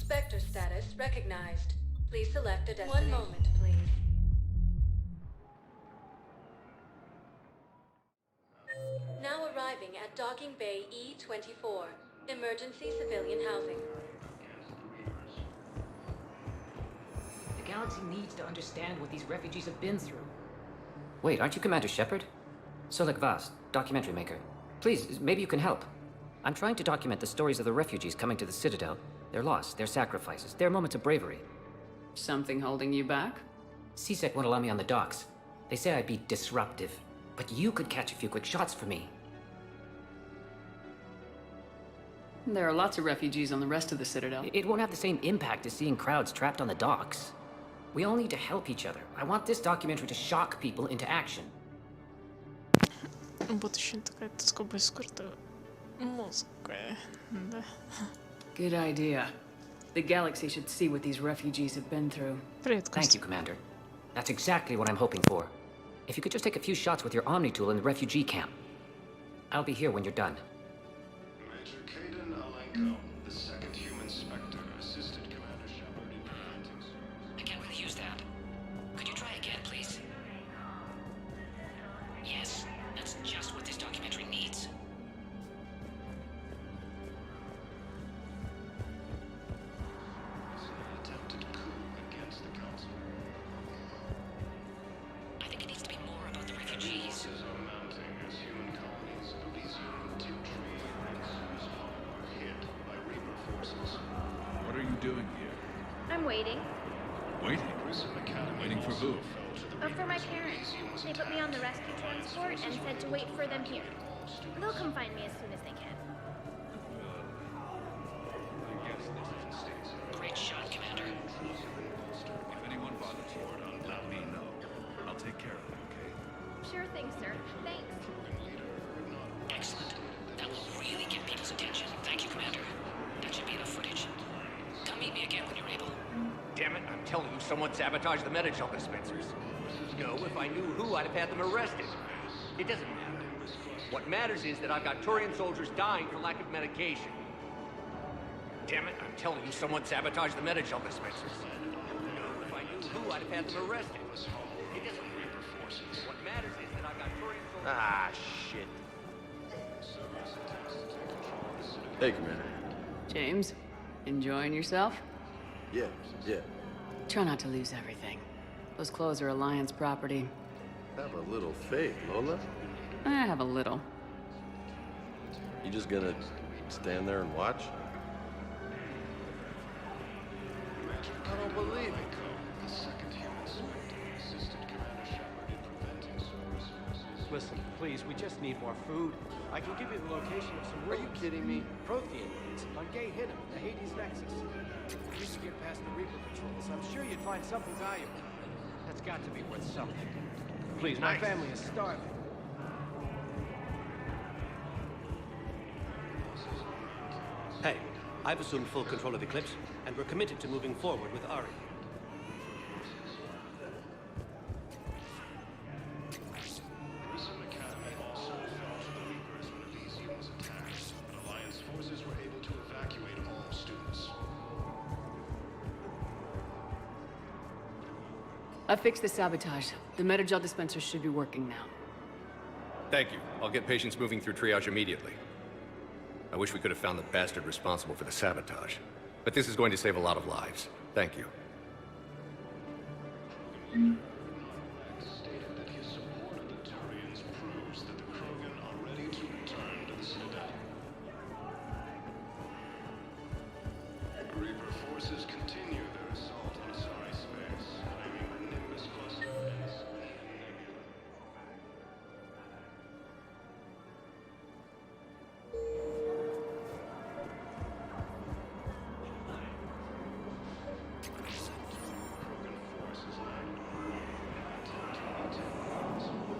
Sector status recognized. Please select a destination. 1 moment, please. Now arriving at Docking Bay E-24. Emergency civilian housing. The galaxy needs to understand what these refugees have been through. Wait, aren't you Commander Shepard? Solek Vast, documentary maker. Please, maybe you can help. I'm trying to document the stories of the refugees coming to the Citadel. Their loss, their sacrifices, their moments of bravery. Something holding you back? CSEC won't allow me on the docks. They say I'd be disruptive. But you could catch a few quick shots for me. There are lots of refugees on the rest of the Citadel. It won't have the same impact as seeing crowds trapped on the docks. We all need to help each other. I want this documentary to shock people into action. Будущее такая скобы скорта мозгая, да. Good idea. The galaxy should see what these refugees have been through. Thank you, Commander. That's exactly what I'm hoping for. If you could just take a few shots with your Omni tool in the refugee camp. I'll be here when you're done. Major Kaden Alenko, the second human Spectre, assisted Commander Shepard in preventing... I can't really use that. Could you try again, please? Yes, that's just what this documentary needs. Attempted coup against the Council. I think it needs to be more about the refugees. Are mounting as human colonies of Elysium, Tiptree, and Sue's Hollow are hit by Reaper forces. What are you doing here? I'm waiting. Waiting? Waiting for who? For my parents. They put me on the rescue transport and said to wait for them here. They'll come find me as soon as they can. Great shot, Commander. If anyone bothers you, let me know. I'll take care of it, okay? Sure thing, sir. Thanks. Excellent. That will really get people's attention. Thank you, Commander. That should be enough footage. Come meet me again when you're able. Damn it, I'm telling you, someone sabotaged the Medi-Gel dispensers. No, if I knew who, I'd have had them arrested. It doesn't matter. What matters is that I've got Turian soldiers dying for lack of medication. Damn it, I'm telling you, someone sabotaged the Medi-Gel dispensers. No, if I knew who, I'd have had them arrested. It doesn't matter. What matters is that I've got Turian soldiers... Ah, shit. Hey, Commander. James, enjoying yourself? Yeah. Try not to lose everything. Those clothes are Alliance property. Have a little faith, Lola. I have a little. You just gonna stand there and watch? I don't believe it. The second human Spectre assisted Commander Shepard in preventing service forces. Listen, please, we just need more food. I can give you the location of some Are you rooms. kidding me? Prothean rooms on Gay Hinnom, the Hades Nexus. You should get past the Reaper patrols. I'm sure you'd find something valuable. That's got to be worth something. Please, my family is starving. Hey, I've assumed full control of Eclipse, and we're committed to moving forward with Ari. Grissom Academy also fell to the Reapers when Elysium was attacked, but Alliance forces were able to evacuate all students. I fixed the sabotage. The Medi-Gel dispensers should be working now. Thank you. I'll get patients moving through triage immediately. I wish we could have found the bastard responsible for the sabotage. But this is going to save a lot of lives. Thank you. Stated that his support of the Turians proves that the Krogan are ready to return to the Citadel. Reaper forces continue their assault on Asari space, claiming the Nimbus cluster and Nebula.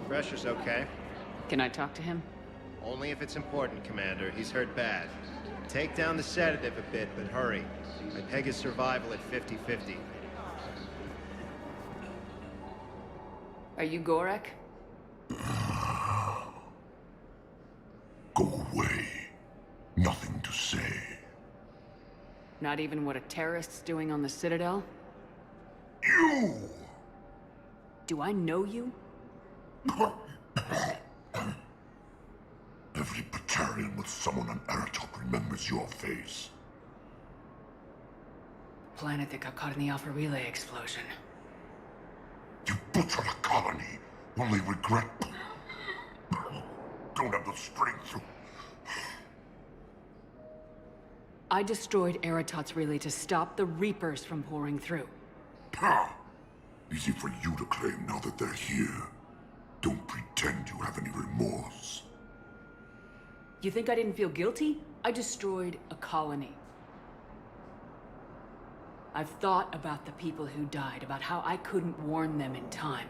Pressure's okay. Can I talk to him? Only if it's important, Commander. He's hurt bad. Take down the sedative a bit, but hurry. I peg his survival at 50-50. Are you Gorek? Go away. Nothing to say. Not even what a terrorist's doing on the Citadel? You! Do I know you? Every Batarian with someone on Aratok remembers your face. Planet that got caught in the Alpha Relay explosion. You butchered a colony, only regret... Don't have the strength to... I destroyed Eratot's relay to stop the Reapers from pouring through. Ha! Easy for you to claim now that they're here. Don't pretend you have any remorse. You think I didn't feel guilty? I destroyed a colony. I've thought about the people who died, about how I couldn't warn them in time.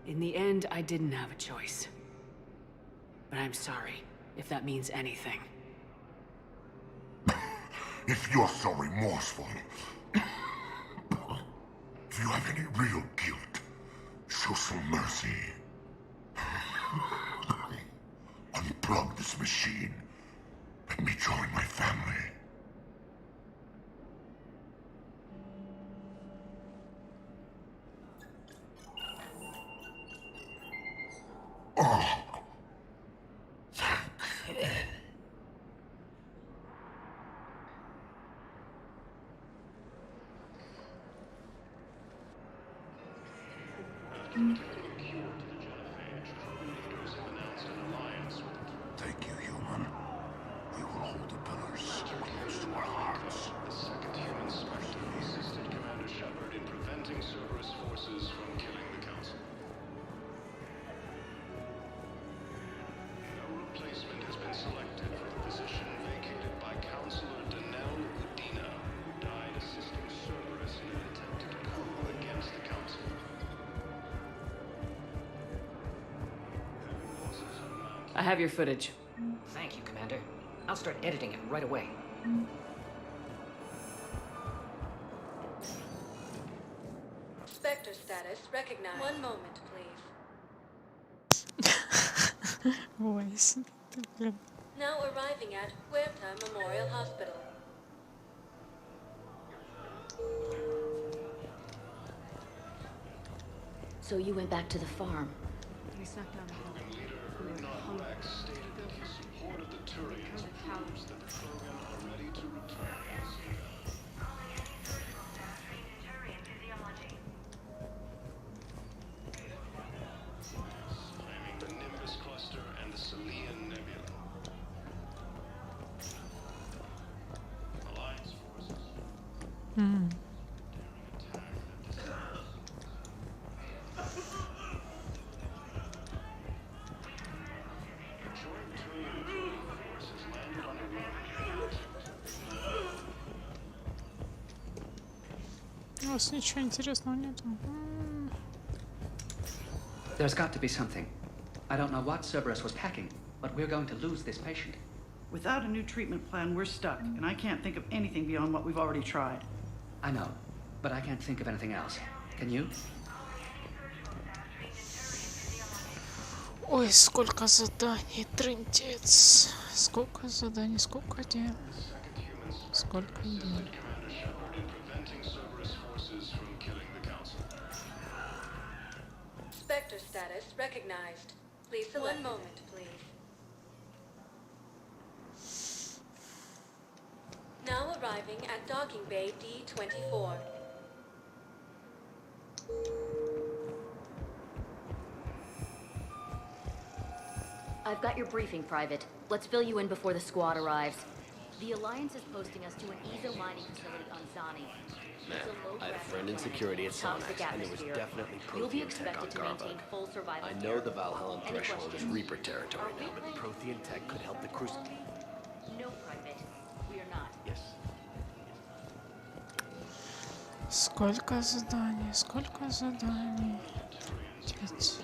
In the end, I didn't have a choice. But I'm sorry, if that means anything. If you're so remorseful... if you have any real guilt, show some mercy. Unplug this machine. Let me join my family. Oh. Thank you, human. We will hold the pillars close to our hearts. The second human Spectre assisted Commander Shepard in preventing Cerberus forces from killing the Council. No replacement has been selected for the position vacated by Counselor Danelle Udina, who died assisting Cerberus in an attempted coup against the Council. I have your footage. Thank you, Commander. I'll start editing it right away. Spectre status recognized. One moment, please. Ой, блин. Now arriving at Huerta Memorial Hospital. So you went back to the farm. We snuck down the hill. Stated that he supported the Turians proves that the Krogan are ready to return. Claiming the Nimbus cluster and the Selian Nebula. Alliance forces. У вас ничего интересного нету. There's got to be something. I don't know what Cerberus was packing, but we're going to lose this patient. Without a new treatment plan, we're stuck, and I can't think of anything beyond what we've already tried. I know, but I can't think of anything else. Can you? Ой, сколько заданий, трындец. Сколько заданий, сколько дел. Сколько дел. Spectre status recognized. Please select. One moment, please. Now arriving at docking bay D-24. I've got your briefing, Private. Let's fill you in before the squad arrives. The Alliance is posting us to an ESO mining facility on Zani. Man, I had a friend in security at Sonax, and there was definitely You'll be Prothean tech on expected to Garvug. maintain full survival. I know the Valhallan Any threshold is questions? Reaper territory now, but Prothean tech could help the crews. No, Private. We are not. Yes. Сколько заданий, сколько заданий. Блять.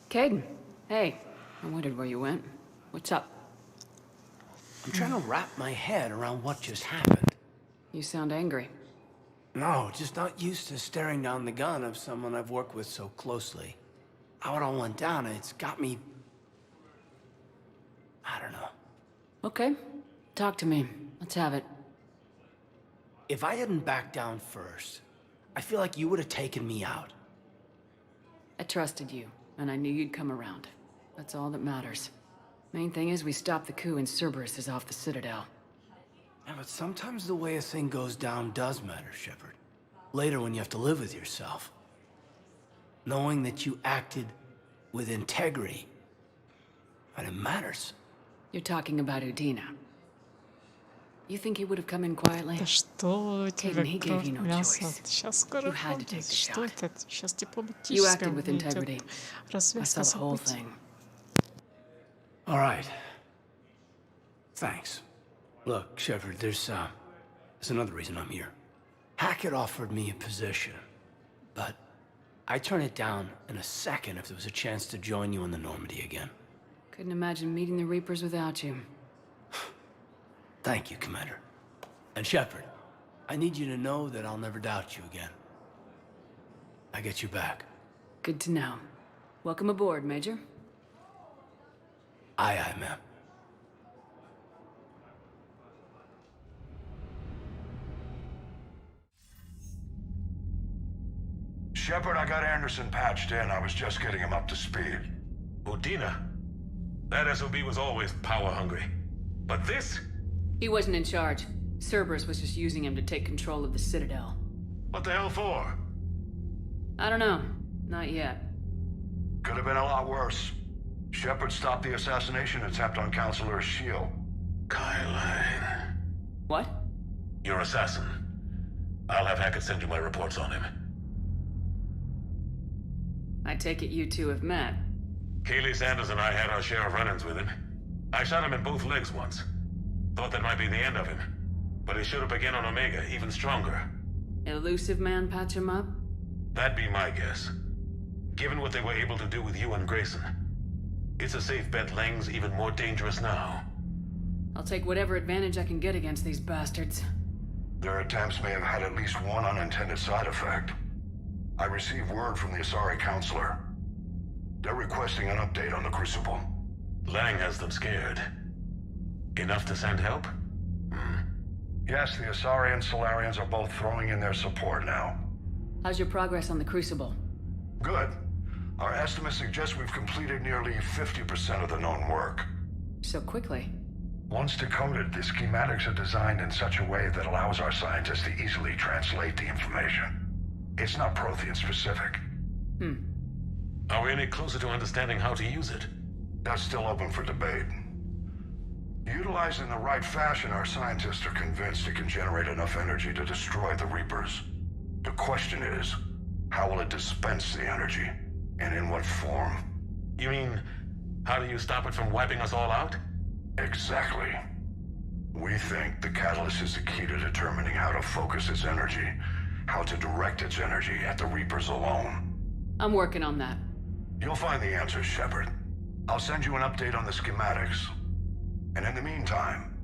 Caden, hey. I wondered where you went. What's up? I'm trying to wrap my head around what just happened. You sound angry. No, just not used to staring down the gun of someone I've worked with so closely. How it all went down, it's got me... I don't know. Okay. Talk to me. Let's have it. If I hadn't backed down first, I feel like you would have taken me out. I trusted you, and I knew you'd come around. That's all that matters. Main thing is we stop the coup and Cerberus is off the Citadel. Yeah, but sometimes the way a thing goes down does matter, Shepard. Later when you have to live with yourself. Knowing that you acted with integrity. And it matters. You're talking about Udina. You think he would have come in quietly? Да что у тебя He gave you no мясо? choice. Сейчас скоро You had to take ходит. the Что shot. это? Сейчас You дипломатическая acted with integrity. идет I развязка saw the whole событий. thing. All right. Thanks. Look, Shepard, there's another reason I'm here. Hackett offered me a position, but I'd turn it down in a second if there was a chance to join you in the Normandy again. Couldn't imagine meeting the Reapers without you. Thank you, Commander. And Shepard, I need you to know that I'll never doubt you again. I get your back. Good to know. Welcome aboard, Major. Aye, aye, ma'am. Shepard, I got Anderson patched in. I was just getting him up to speed. Udina? That SOB was always power-hungry. But this? He wasn't in charge. Cerberus was just using him to take control of the Citadel. What the hell for? I don't know. Not yet. Could have been a lot worse. Shepard stopped the assassination attempt on Counselor Shield. Kyle. What? Your assassin. I'll have Hackett send you my reports on him. I take it you two have met. Kaylee Sanders and I had our share of run-ins with him. I shot him in both legs once. Thought that might be the end of him. But he showed up again on Omega, even stronger. Elusive man patch him up? That'd be my guess. Given what they were able to do with you and Grayson. It's a safe bet Lang's even more dangerous now. I'll take whatever advantage I can get against these bastards. Their attempts may have had at least one unintended side effect. I received word from the Asari Counselor. They're requesting an update on the Crucible. Lang has them scared. Enough to send help? Yes, the Asari and Solarians are both throwing in their support now. How's your progress on the Crucible? Good. Our estimates suggest we've completed nearly 50% of the known work. So quickly? Once decoded, the schematics are designed in such a way that allows our scientists to easily translate the information. It's not Prothean specific. Are we any closer to understanding how to use it? That's still open for debate. Utilized in the right fashion, our scientists are convinced it can generate enough energy to destroy the Reapers. The question is, how will it dispense the energy? And in what form? You mean, how do you stop it from wiping us all out? Exactly. We think the catalyst is the key to determining how to focus its energy, how to direct its energy at the Reapers alone. I'm working on that. You'll find the answers, Shepard. I'll send you an update on the schematics. And in the meantime,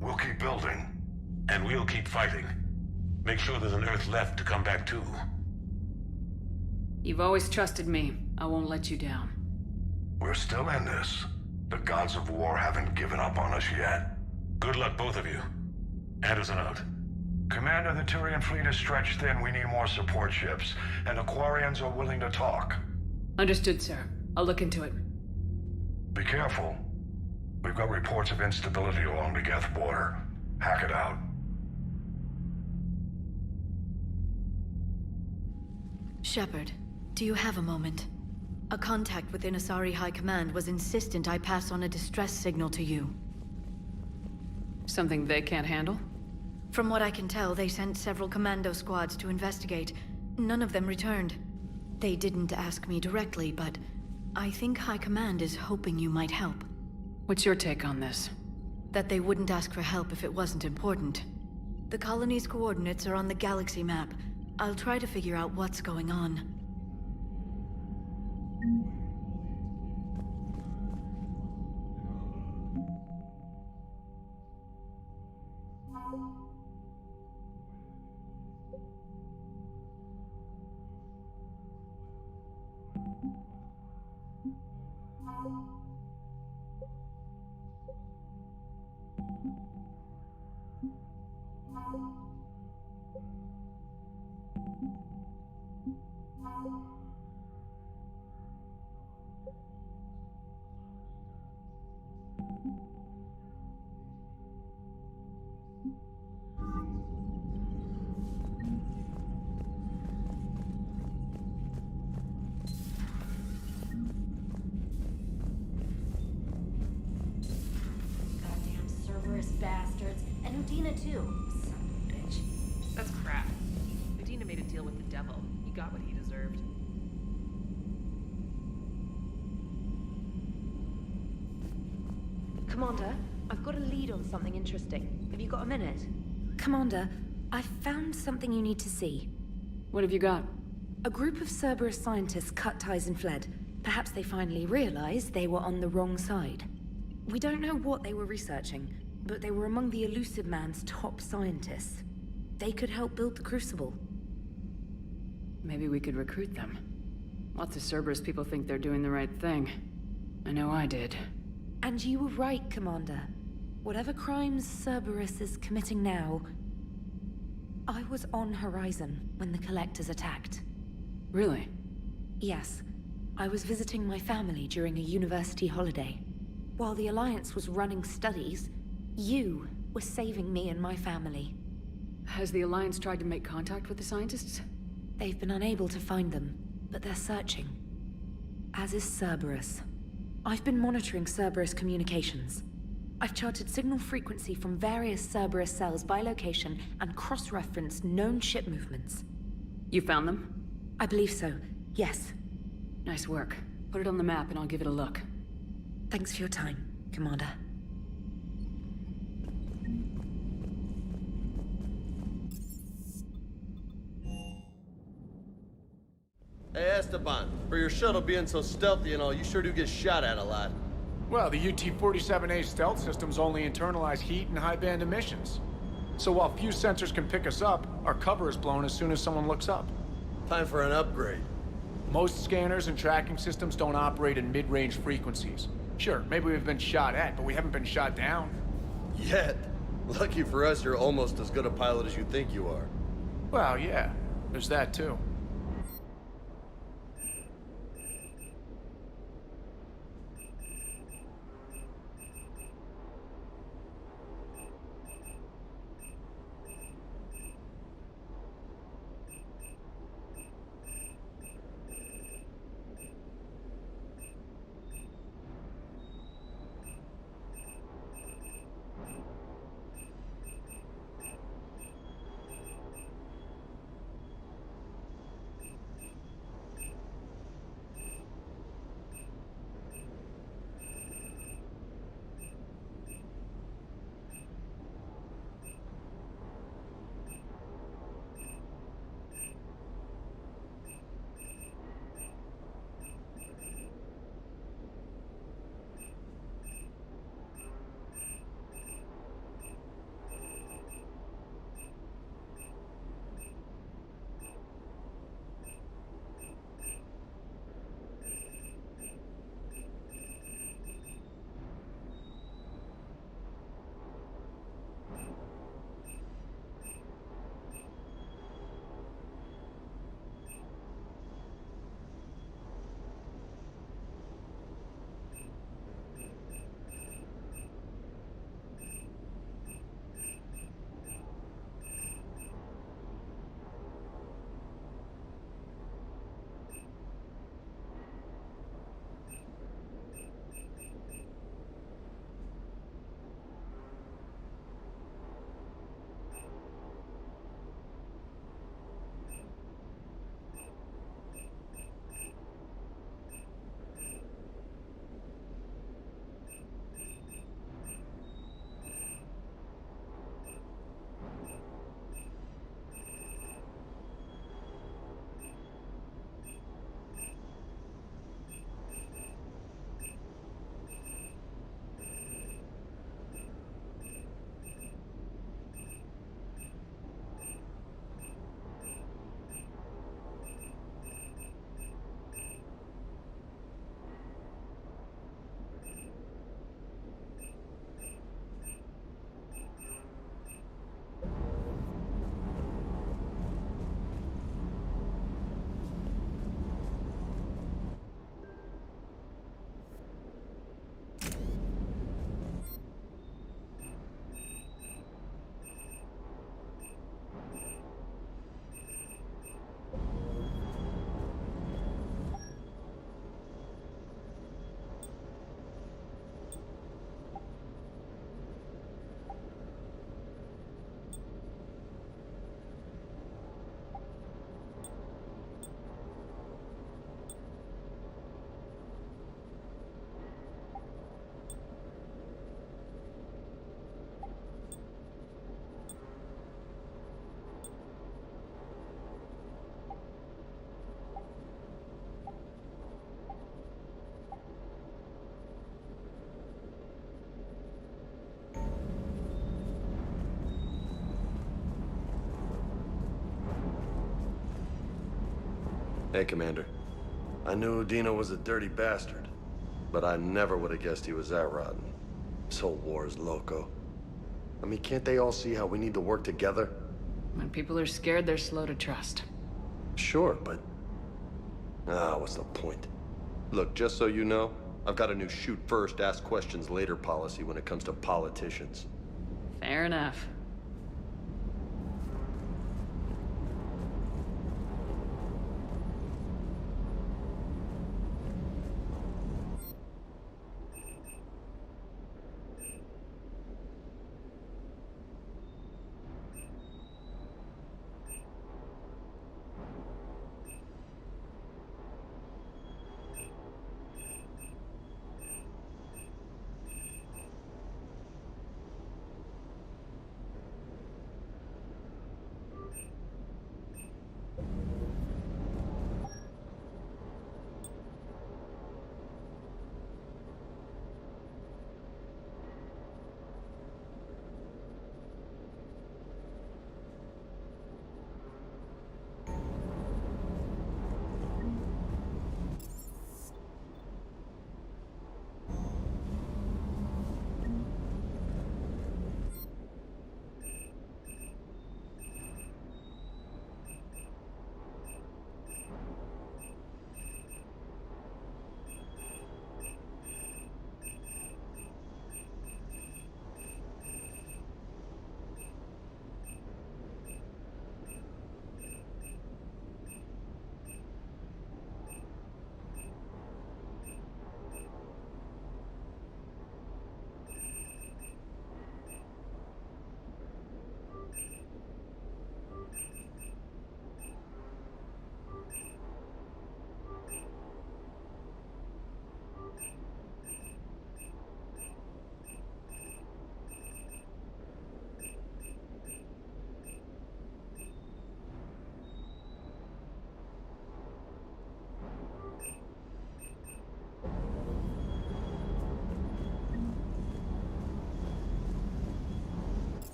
we'll keep building. And we'll keep fighting. Make sure there's an Earth left to come back to. You've always trusted me. I won't let you down. We're still in this. The gods of war haven't given up on us yet. Good luck, both of you. Anderson out. Commander, the Tyrian fleet is stretched thin. We need more support ships. And the Quarians are willing to talk. Understood, sir. I'll look into it. Be careful. We've got reports of instability along the Geth border. Hack it out. Shepard, do you have a moment? A contact within Asari High Command was insistent I pass on a distress signal to you. Something they can't handle? From what I can tell, they sent several commando squads to investigate. None of them returned. They didn't ask me directly, but I think High Command is hoping you might help. What's your take on this? That they wouldn't ask for help if it wasn't important. The colony's coordinates are on the galaxy map. I'll try to figure out what's going on. Udina too. Bitch. That's crap. Udina made a deal with the devil. He got what he deserved. Commander, I've got a lead on something interesting. Have you got a minute? Commander, I've found something you need to see. What have you got? A group of Cerberus scientists cut ties and fled. Perhaps they finally realized they were on the wrong side. We don't know what they were researching, but they were among the Elusive Man's top scientists. They could help build the Crucible. Maybe we could recruit them. Lots of Cerberus people think they're doing the right thing. I know I did. And you were right, Commander. Whatever crimes Cerberus is committing now, I was on Horizon when the Collectors attacked. Really? Yes. I was visiting my family during a university holiday. While the Alliance was running studies, you were saving me and my family. Has the Alliance tried to make contact with the scientists? They've been unable to find them, but they're searching. As is Cerberus. I've been monitoring Cerberus communications. I've charted signal frequency from various Cerberus cells by location and cross-referenced known ship movements. You found them? I believe so, yes. Nice work. Put it on the map and I'll give it a look. Thanks for your time, Commander. Hey, Esteban, for your shuttle being so stealthy and all, you sure do get shot at a lot. Well, the UT-47A stealth systems only internalize heat and high-band emissions. So while few sensors can pick us up, our cover is blown as soon as someone looks up. Time for an upgrade. Most scanners and tracking systems don't operate in mid-range frequencies. Sure, maybe we've been shot at, but we haven't been shot down. Yet. Lucky for us, you're almost as good a pilot as you think you are. Well, yeah. There's that, too. Hey, Commander. I knew Udina was a dirty bastard, but I never would have guessed he was that rotten. This whole war is loco. I mean, can't they all see how we need to work together? When people are scared, they're slow to trust. Sure, but... what's the point? Look, just so you know, I've got a new shoot first, ask questions later policy when it comes to politicians. Fair enough.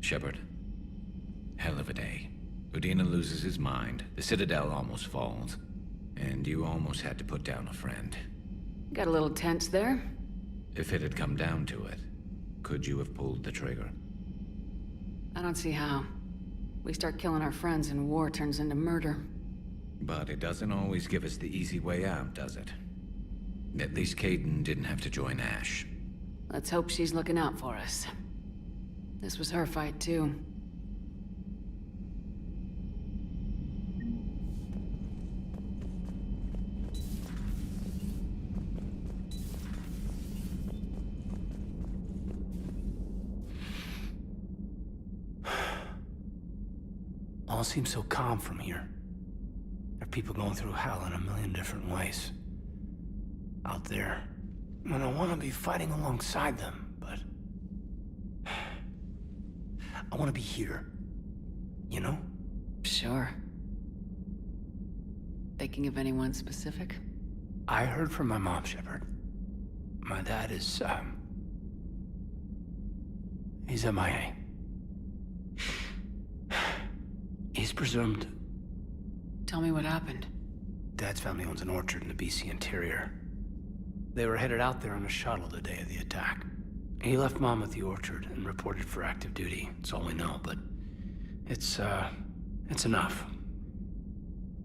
Shepard. Hell of a day. Udina loses his mind, the Citadel almost falls, and you almost had to put down a friend. Got a little tense there. If it had come down to it, could you have pulled the trigger? I don't see how. We start killing our friends and war turns into murder. But it doesn't always give us the easy way out, does it? At least Kaidan didn't have to join Ash. Let's hope she's looking out for us. This was her fight, too. All seems so calm from here. There are people going through hell in a million different ways. Out there. And I want to be fighting alongside them, but... I want to be here. You know? Sure. Thinking of anyone specific? I heard from my mom, Shepard. My dad is, he's MIA. He's presumed... Tell me what happened. Dad's family owns an orchard in the BC interior. They were headed out there on a shuttle the day of the attack. He left Mom at the orchard and reported for active duty. That's all we know, but it's enough.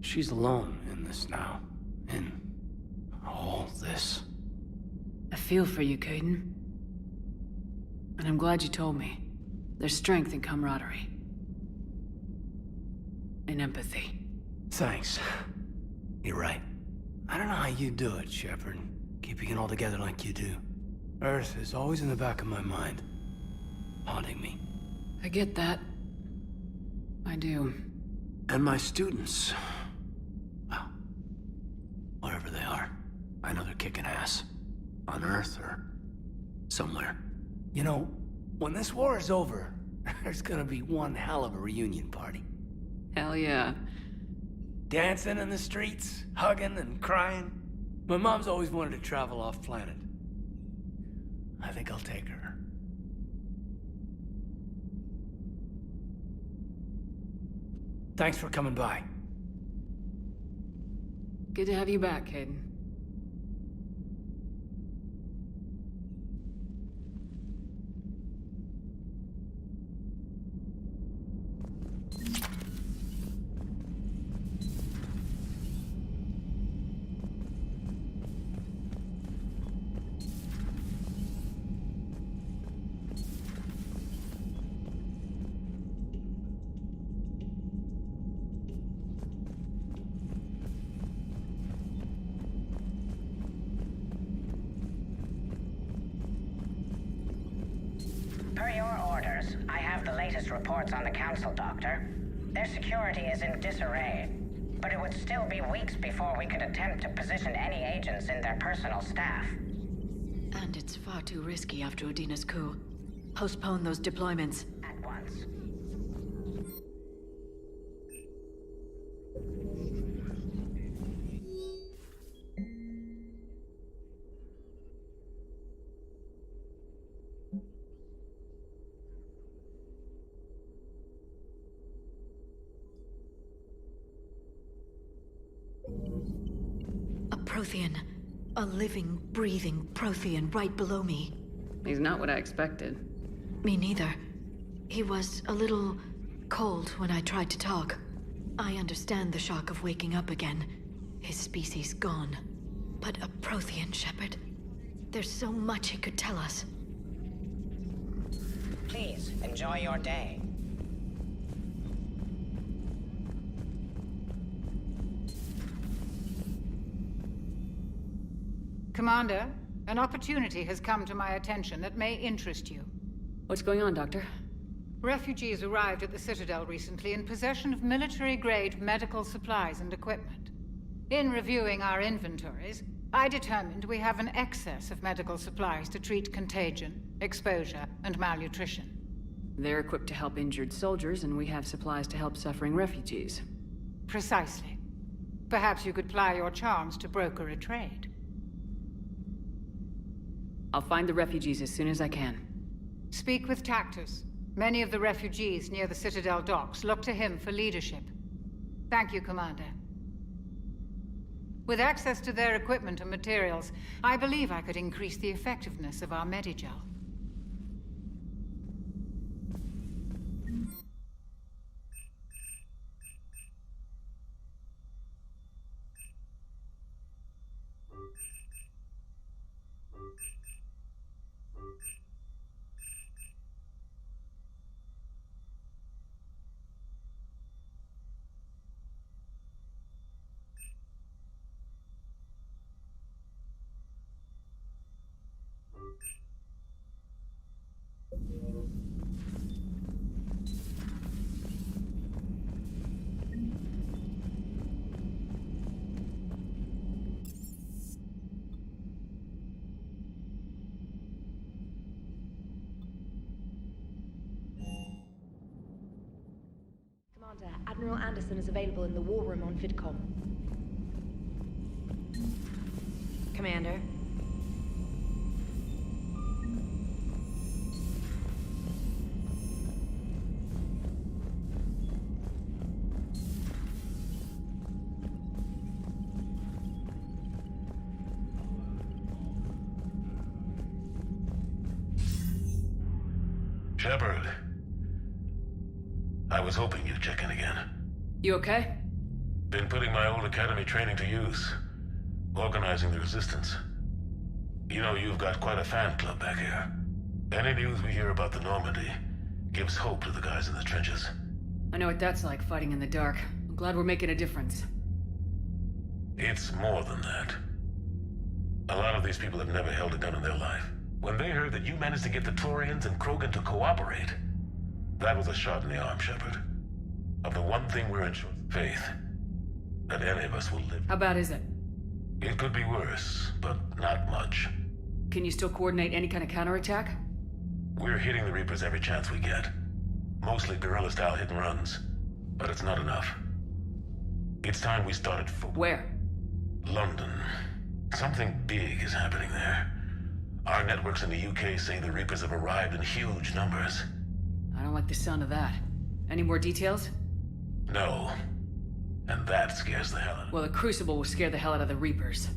She's alone in this now. In all this. I feel for you, Kaidan. And I'm glad you told me. There's strength in camaraderie. And empathy. Thanks. You're right. I don't know how you do it, Shepard. Keeping it all together like you do. Earth is always in the back of my mind. Haunting me. I get that. I do. And my students. Well, wherever they are. I know they're kicking ass. On Earth or somewhere. You know, when this war is over, there's gonna be one hell of a reunion party. Hell yeah. Dancing in the streets, hugging and crying. My mom's always wanted to travel off-planet. I think I'll take her. Thanks for coming by. Good to have you back, Hayden. Per your orders, I have the latest reports on the Council, Doctor. Their security is in disarray, but it would still be weeks before we could attempt to position any agents in their personal staff. And it's far too risky after Udina's coup. Postpone those deployments. At once. A Prothean. A living, breathing Prothean right below me. He's not what I expected. Me neither. He was a little cold when I tried to talk. I understand the shock of waking up again. His species gone. But a Prothean, Shepard. There's so much he could tell us. Please, enjoy your day. Commander, an opportunity has come to my attention that may interest you. What's going on, Doctor? Refugees arrived at the Citadel recently in possession of military-grade medical supplies and equipment. In reviewing our inventories, I determined we have an excess of medical supplies to treat contagion, exposure, and malnutrition. They're equipped to help injured soldiers, and we have supplies to help suffering refugees. Precisely. Perhaps you could ply your charms to broker a trade. I'll find the refugees as soon as I can. Speak with Tactus. Many of the refugees near the Citadel docks look to him for leadership. Thank you, Commander. With access to their equipment and materials, I believe I could increase the effectiveness of our Medigel. Admiral Anderson is available in the war room on VidCom. Commander. Shepard. I was hoping you'd check in again. You okay? Been putting my old academy training to use. Organizing the resistance. You know, you've got quite a fan club back here. Any news we hear about the Normandy gives hope to the guys in the trenches. I know what that's like, fighting in the dark. I'm glad we're making a difference. It's more than that. A lot of these people have never held a gun in their life. When they heard that you managed to get the Turians and Krogan to cooperate, that was a shot in the arm, Shepard. Of the one thing we're in short of faith, that any of us will live. How bad is it? It could be worse, but not much. Can you still coordinate any kind of counterattack? We're hitting the Reapers every chance we get. Mostly guerrilla-style hit and runs, but it's not enough. It's time we started Where? London. Something big is happening there. Our networks in the UK say the Reapers have arrived in huge numbers. I don't like the sound of that. Any more details? No. And that scares the hell out of me. Well, the Crucible will scare the hell out of the Reapers.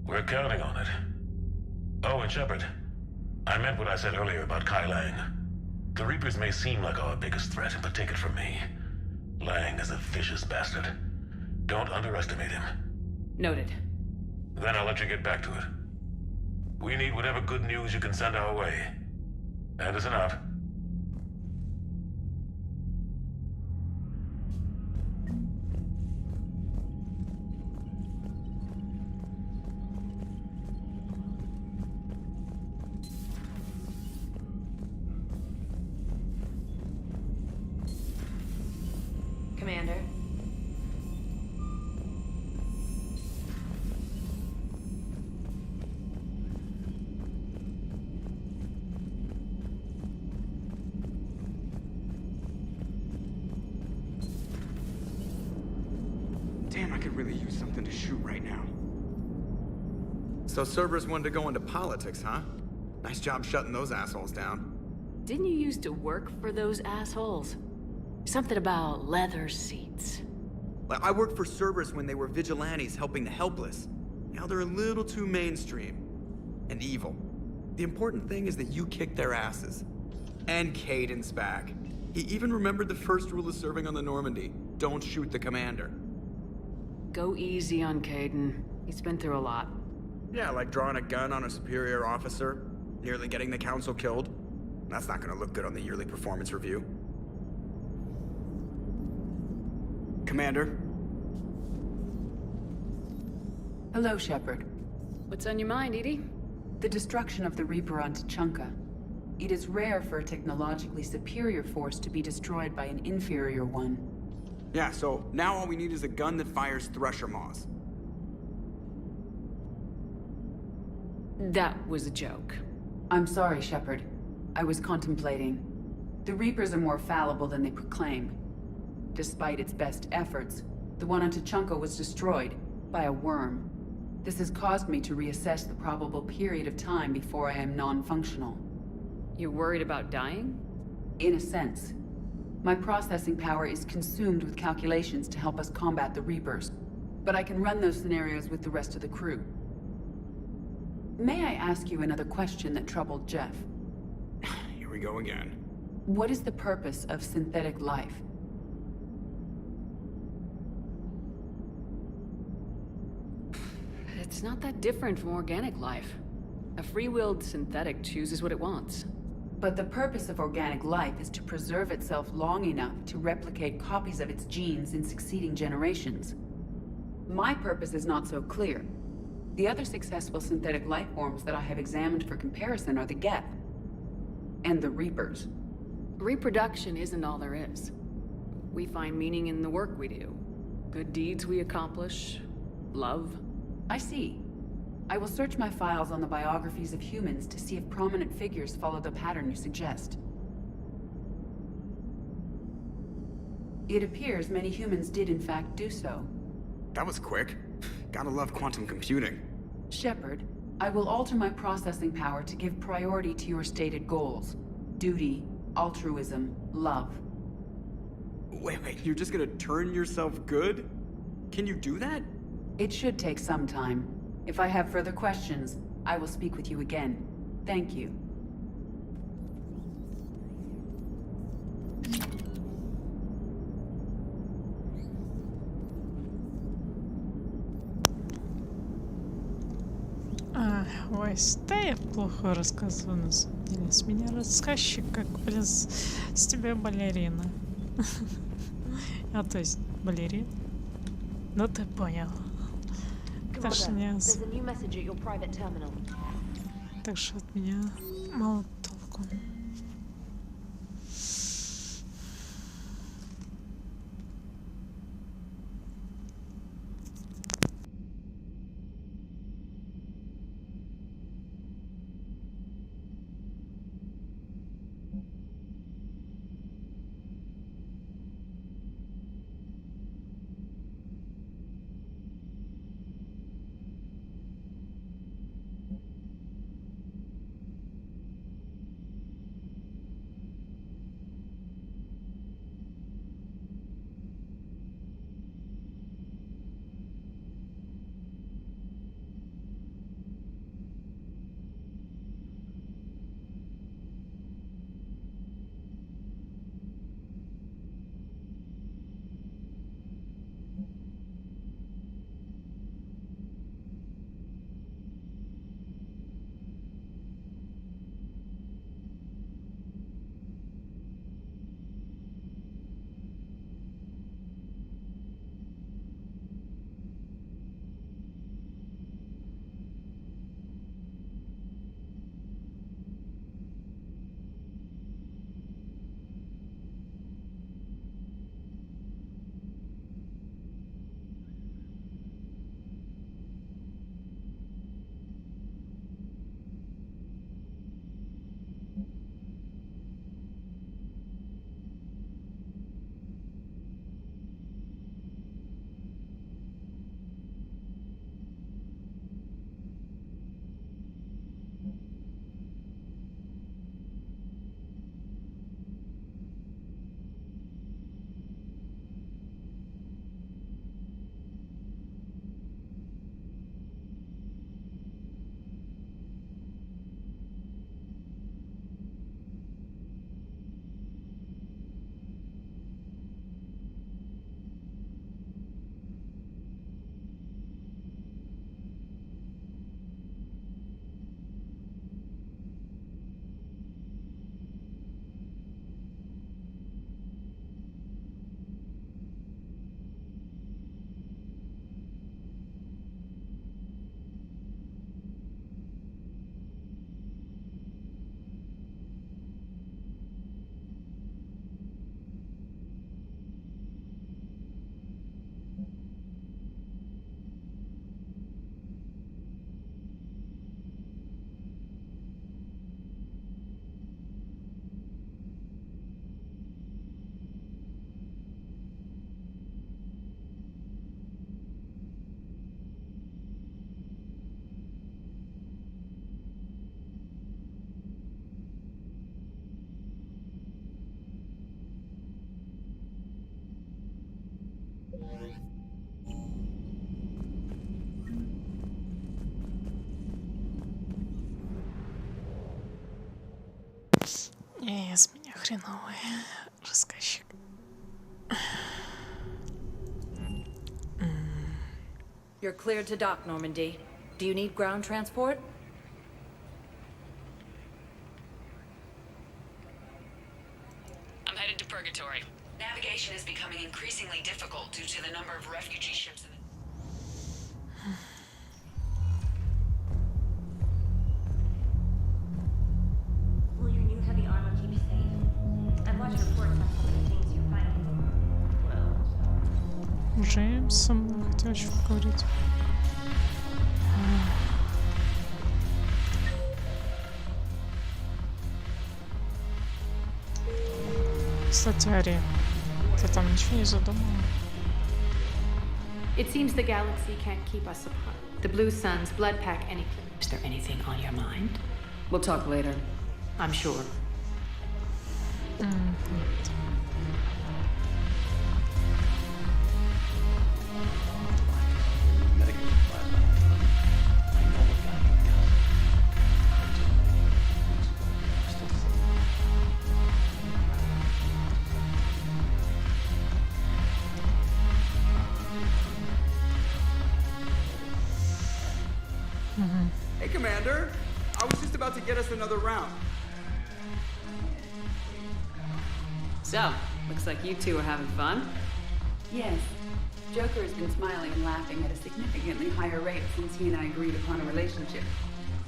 We're counting on it. Oh, and Shepard, I meant what I said earlier about Kai Lang. The Reapers may seem like our biggest threat, but take it from me. Lang is a vicious bastard. Don't underestimate him. Noted. Then I'll let you get back to it. We need whatever good news you can send our way. Anderson out. Commander. Damn, I could really use something to shoot right now. So Cerberus wanted to go into politics, huh? Nice job shutting those assholes down. Didn't you used to work for those assholes? Something about leather seats. Like, I worked for Cerberus when they were vigilantes helping the helpless. Now they're a little too mainstream. And evil. The important thing is that you kicked their asses. And Caden's back. He even remembered the first rule of serving on the Normandy. Don't shoot the commander. Go easy on Caden. He's been through a lot. Yeah, like drawing a gun on a superior officer, nearly getting the council killed. That's not gonna look good on the yearly performance review. Commander? Hello, Shepard. What's on your mind, Edie? The destruction of the Reaper on Tuchanka. It is rare for a technologically superior force to be destroyed by an inferior one. Yeah, so now all we need is a gun that fires thresher maws. That was a joke. I'm sorry, Shepard. I was contemplating. The Reapers are more fallible than they proclaim. Despite its best efforts, the one on Tuchanka was destroyed by a worm. This has caused me to reassess the probable period of time before I am non-functional. You're worried about dying? In a sense. My processing power is consumed with calculations to help us combat the Reapers, but I can run those scenarios with the rest of the crew. May I ask you another question that troubled Jeff? Here we go again. What is the purpose of synthetic life? It's not that different from organic life. A free-willed synthetic chooses what it wants. But the purpose of organic life is to preserve itself long enough to replicate copies of its genes in succeeding generations. My purpose is not so clear. The other successful synthetic life forms that I have examined for comparison are the Geth and the Reapers. Reproduction isn't all there is. We find meaning in the work we do. Good deeds we accomplish. Love. I see. I will search my files on the biographies of humans to see if prominent figures follow the pattern you suggest. It appears many humans did in fact do so. That was quick. Gotta love quantum computing. Shepard, I will alter my processing power to give priority to your stated goals. Duty, altruism, love. Wait, you're just gonna turn yourself good? Can you do that? It should take some time. If I have further questions, I will speak with you again. Thank you. Ой, да я плохо рассказываю на самом деле. С меня рассказчик, как, блин, с тебя балерина. А то есть балерин? Ну ты понял. Так что не... Так что от меня мало толку. Не, с меня хреновый рассказчик. You're cleared to dock, Normandy. Do you need ground transport? I'm headed to Purgatory. Navigation is becoming increasingly difficult due to the number of refugee ships in the... Will your new heavy armor keep you safe? I've watched reports on some of the things you're fighting. Уже со мной хотел еще поговорить. Кстати, Ари, ты там ничего не задумала? It seems the galaxy can't keep us apart. The Blue Suns, Blood Pack, any... Is there anything on your mind? We'll talk later. I'm sure. Commander. I was just about to get us another round. So, looks like you two are having fun. Yes. Joker has been smiling and laughing at a significantly higher rate since he and I agreed upon a relationship.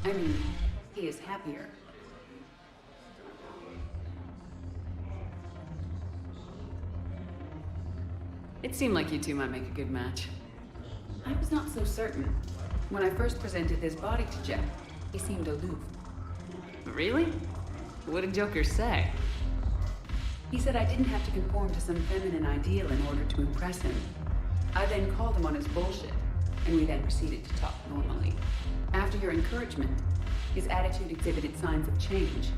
I mean, he is happier. It seemed like you two might make a good match. I was not so certain. When I first presented this body to Jeff, he seemed aloof. Really? What did Joker say? He said I didn't have to conform to some feminine ideal in order to impress him. I then called him on his bullshit, and we then proceeded to talk normally. After your encouragement, his attitude exhibited signs of change.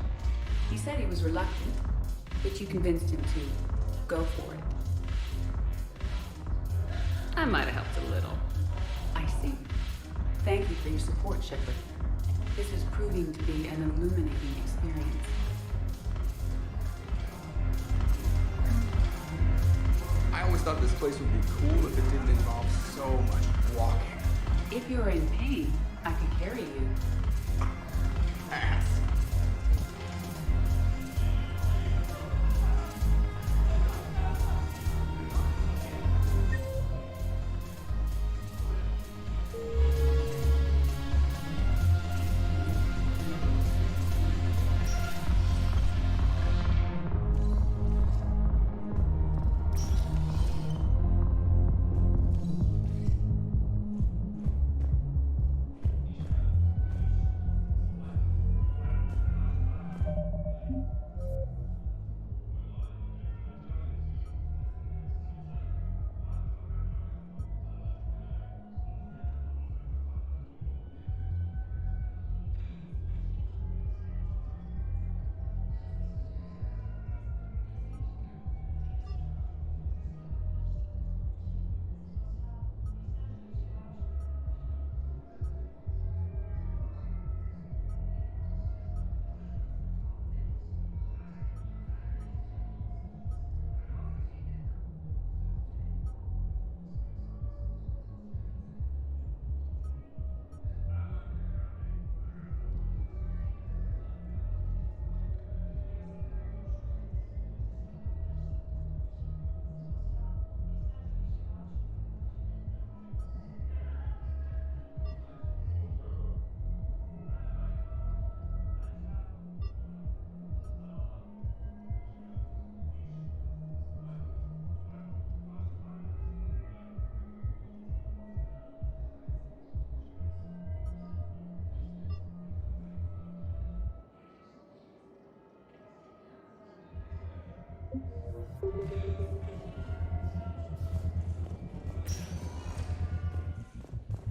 He said he was reluctant, but you convinced him to go for it. I might have helped a little. I see. Thank you for your support, Shepard. This is proving to be an illuminating experience. I always thought this place would be cool if it didn't involve so much walking. If you're in pain, I could carry you. Ass.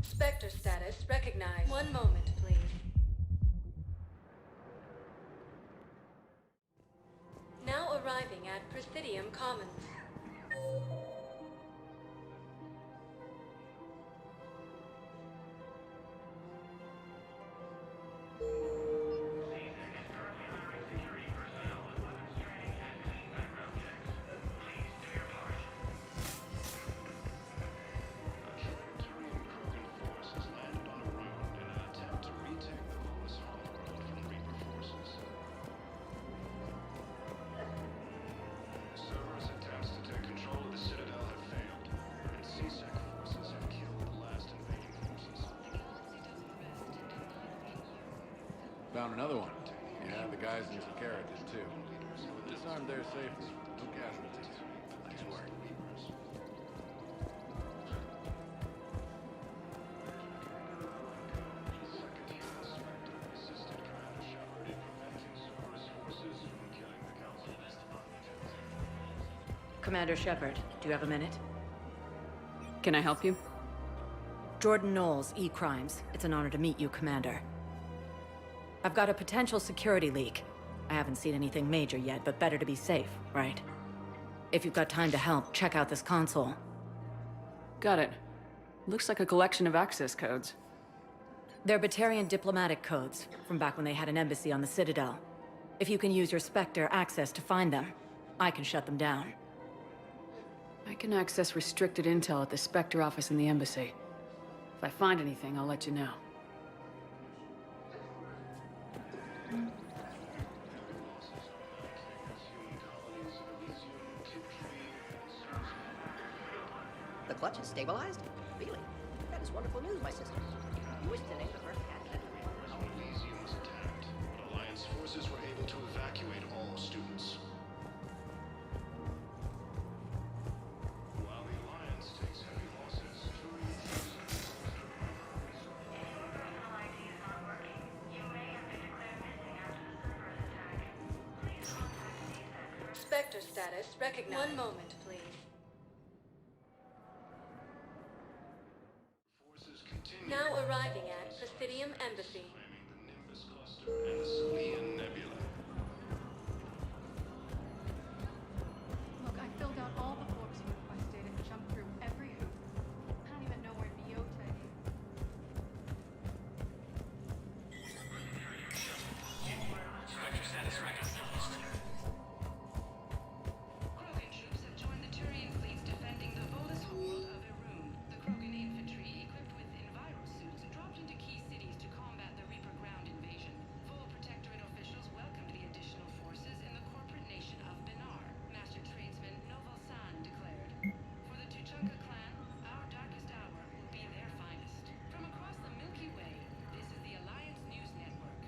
Spectre status recognized. One moment, please. Now arriving at Presidium Commons. Found another one. Yeah, the guys in Takara did too. Disarmed there safely. No casualties. Nice work. Commander Shepard, do you have a minute? Can I help you? Jordan Knowles, E-Crimes. It's an honor to meet you, Commander. I've got a potential security leak. I haven't seen anything major yet, but better to be safe, right? If you've got time to help, check out this console. Got it. Looks like a collection of access codes. They're Batarian diplomatic codes, from back when they had an embassy on the Citadel. If you can use your Spectre access to find them, I can shut them down. I can access restricted intel at the Spectre office in the embassy. If I find anything, I'll let you know. The clutch is stabilized? Really? That is wonderful news, my sister. You wish to name the first candidate? Elysium was attacked, but Alliance forces were able to evacuate all students. While the Alliance takes heavy losses, Spectre status recognized. One moment, please. Now arriving at Presidium Embassy. and the Salian Nebula. Look, I filled out all the forms you requested and jumped through every hoop. I don't even know where Biota is. Spectre status recognized. Krogan troops have joined the Turian fleets defending the Volus hold of Irun. The Krogan infantry, equipped with envirosuits, dropped into key cities to combat the Reaper ground invasion. Full Protectorate officials welcomed the additional forces in the corporate nation of Benar, Master Tradesman Novalsan declared. For the Tuchanka clan, our darkest hour will be their finest. From across the Milky Way, this is the Alliance News Network.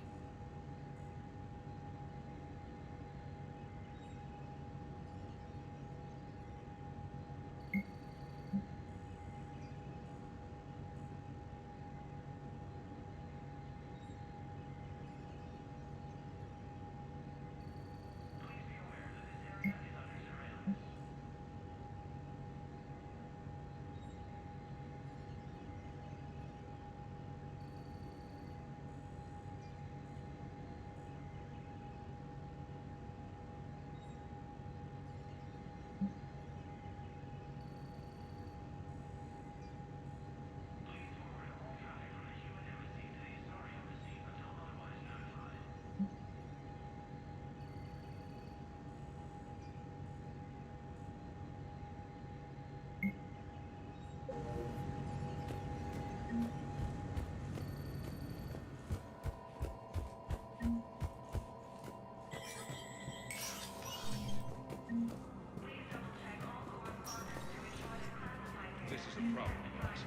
This is a problem, guys.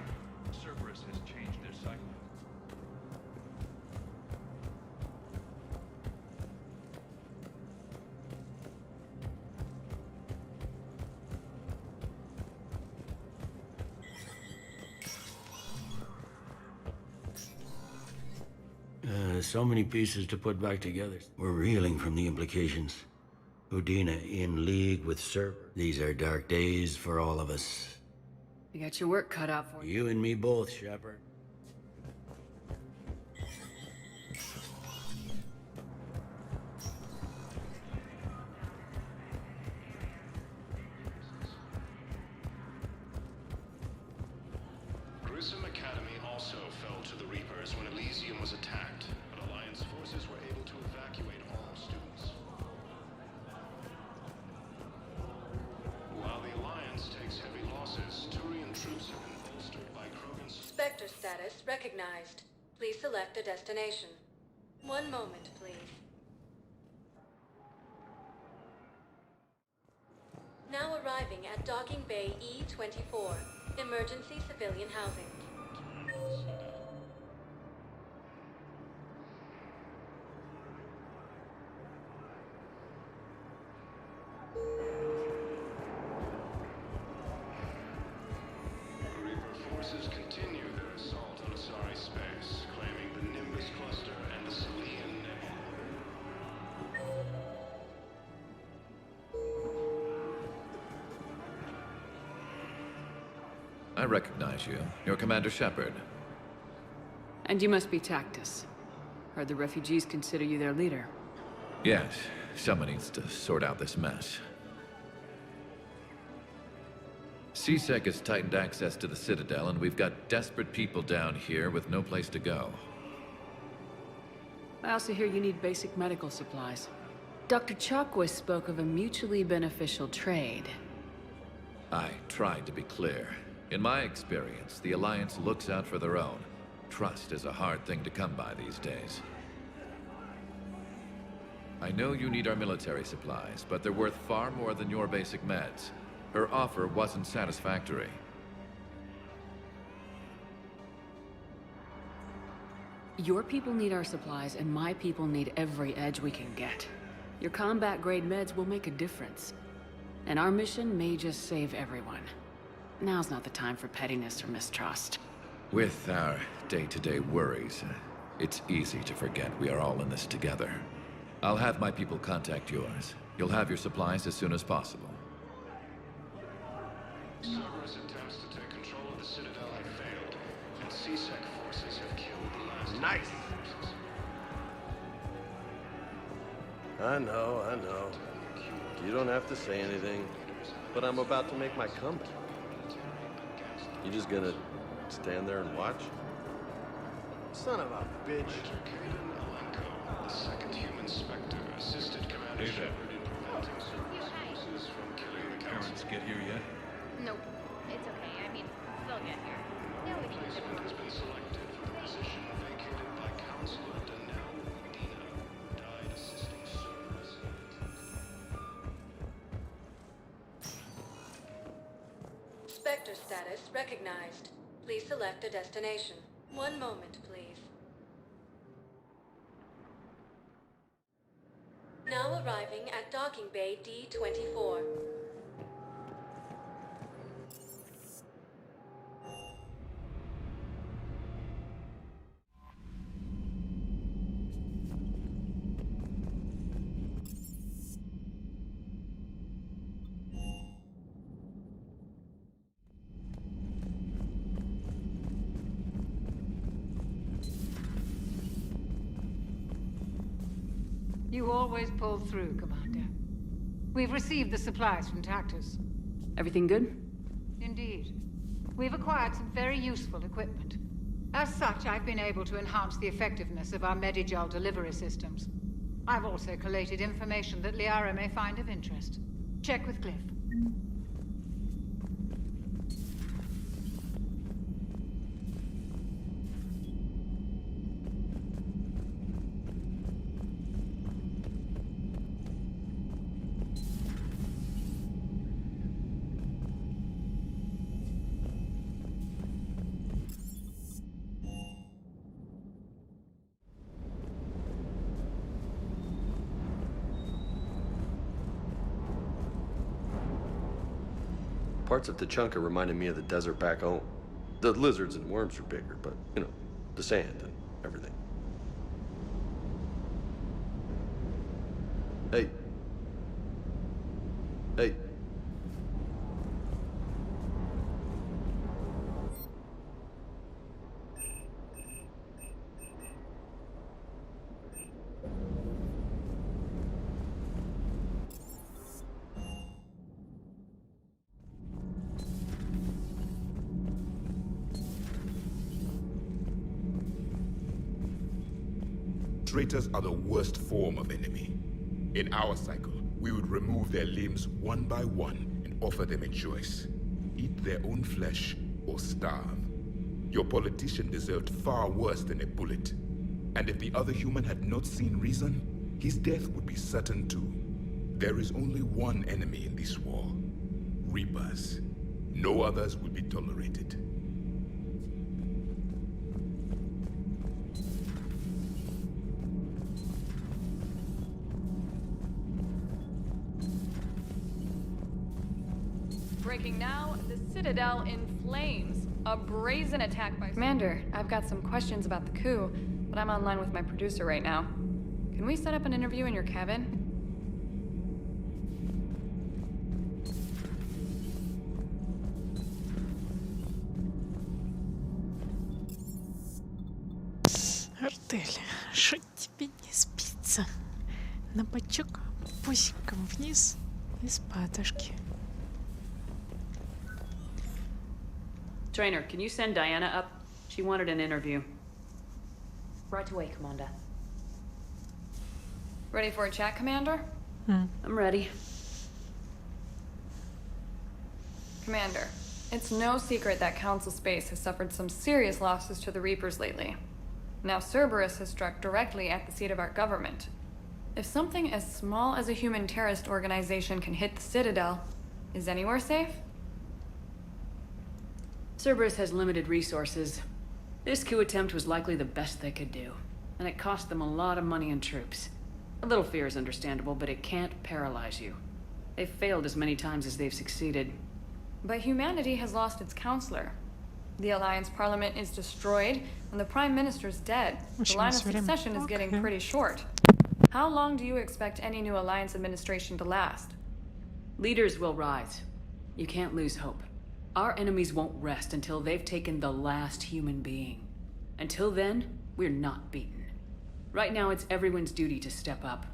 Cerberus has changed their cycle. So many pieces to put back together. We're reeling from the implications. Udina in league with Cerber. These are dark days for all of us. You got your work cut out for you. You and me both, Shepard. Grissom Academy also fell to the Reapers when Elysium was attacked, but Alliance forces were able to evacuate all students. While the Alliance takes heavy losses, Turian troops have been bolstered by Krogan's... Spectre status recognized. Please select a destination. One moment, please. Now arriving at Docking Bay E-24. Emergency civilian housing. Reaper forces continue their assault on Asari space, claiming the Nimbus cluster and the Salian Nebula. I recognize you. You're Commander Shepard. And you must be Tactus. Heard the refugees consider you their leader. Yes, someone needs to sort out this mess. CSEC has tightened access to the Citadel, and we've got desperate people down here with no place to go. I also hear you need basic medical supplies. Dr. Chakwas spoke of a mutually beneficial trade. I tried to be clear. In my experience, the Alliance looks out for their own. Trust is a hard thing to come by these days. I know you need our military supplies, but they're worth far more than your basic meds. Her offer wasn't satisfactory. Your people need our supplies, and my people need every edge we can get. Your combat-grade meds will make a difference. And our mission may just save everyone. Now's not the time for pettiness or mistrust. With our day-to-day worries, it's easy to forget we are all in this together. I'll have my people contact yours. You'll have your supplies as soon as possible. Cerberus attempts to take control of the Citadel have failed, and CSEC forces have killed the last... Nice! I know. You don't have to say anything, but I'm about to make my comeback. You just gonna stand there and watch? Son of a bitch. The second human Spectre assisted Commander Shepard in preventing Cerberus forces from killing the Council. Parents get here yet? Nope. It's okay. I mean, they'll get here. No issues. Placement has been selected for the position vacated by Counselor Danelle Medina, who died assisting Cerberus. Spectre status recognized. Please select a destination. One moment, please. Now arriving at docking bay D-24. You always pull through, Commander. We've received the supplies from Tactus. Everything good? Indeed. We've acquired some very useful equipment. As such, I've been able to enhance the effectiveness of our Medigel delivery systems. I've also collated information that Liara may find of interest. Check with Cliff. Parts of Tachanka reminded me of the desert back home. The lizards and worms are bigger, but, you know, the sand and everything. Hey. Hey. Traitors are the worst form of enemy. In our cycle, we would remove their limbs one by one and offer them a choice. Eat their own flesh or starve. Your politician deserved far worse than a bullet. And if the other human had not seen reason, his death would be certain too. There is only one enemy in this war. Reapers. No others will be tolerated. Breaking now, the Citadel in flames. A brazen attack by... Commander, I've got some questions about the coup, but I'm online with my producer right now. Can we set up an interview in your cabin? Артель, что тебе не спится? На бочок, пусиком вниз и спатушки. Trainer, can you send Diana up? She wanted an interview. Right away, Commander. Ready for a chat, Commander? I'm ready. Commander, it's no secret that Council Space has suffered some serious losses to the Reapers lately. Now Cerberus has struck directly at the seat of our government. If something as small as a human terrorist organization can hit the Citadel, is anywhere safe? Cerberus has limited resources. This coup attempt was likely the best they could do, and it cost them a lot of money and troops. A little fear is understandable, but it can't paralyze you. They've failed as many times as they've succeeded. But humanity has lost its counselor. The Alliance Parliament is destroyed, and the Prime Minister's dead. The line of succession is getting pretty short. How long do you expect any new Alliance administration to last? Leaders will rise. You can't lose hope. Our enemies won't rest until they've taken the last human being. Until then, we're not beaten. Right now, it's everyone's duty to step up.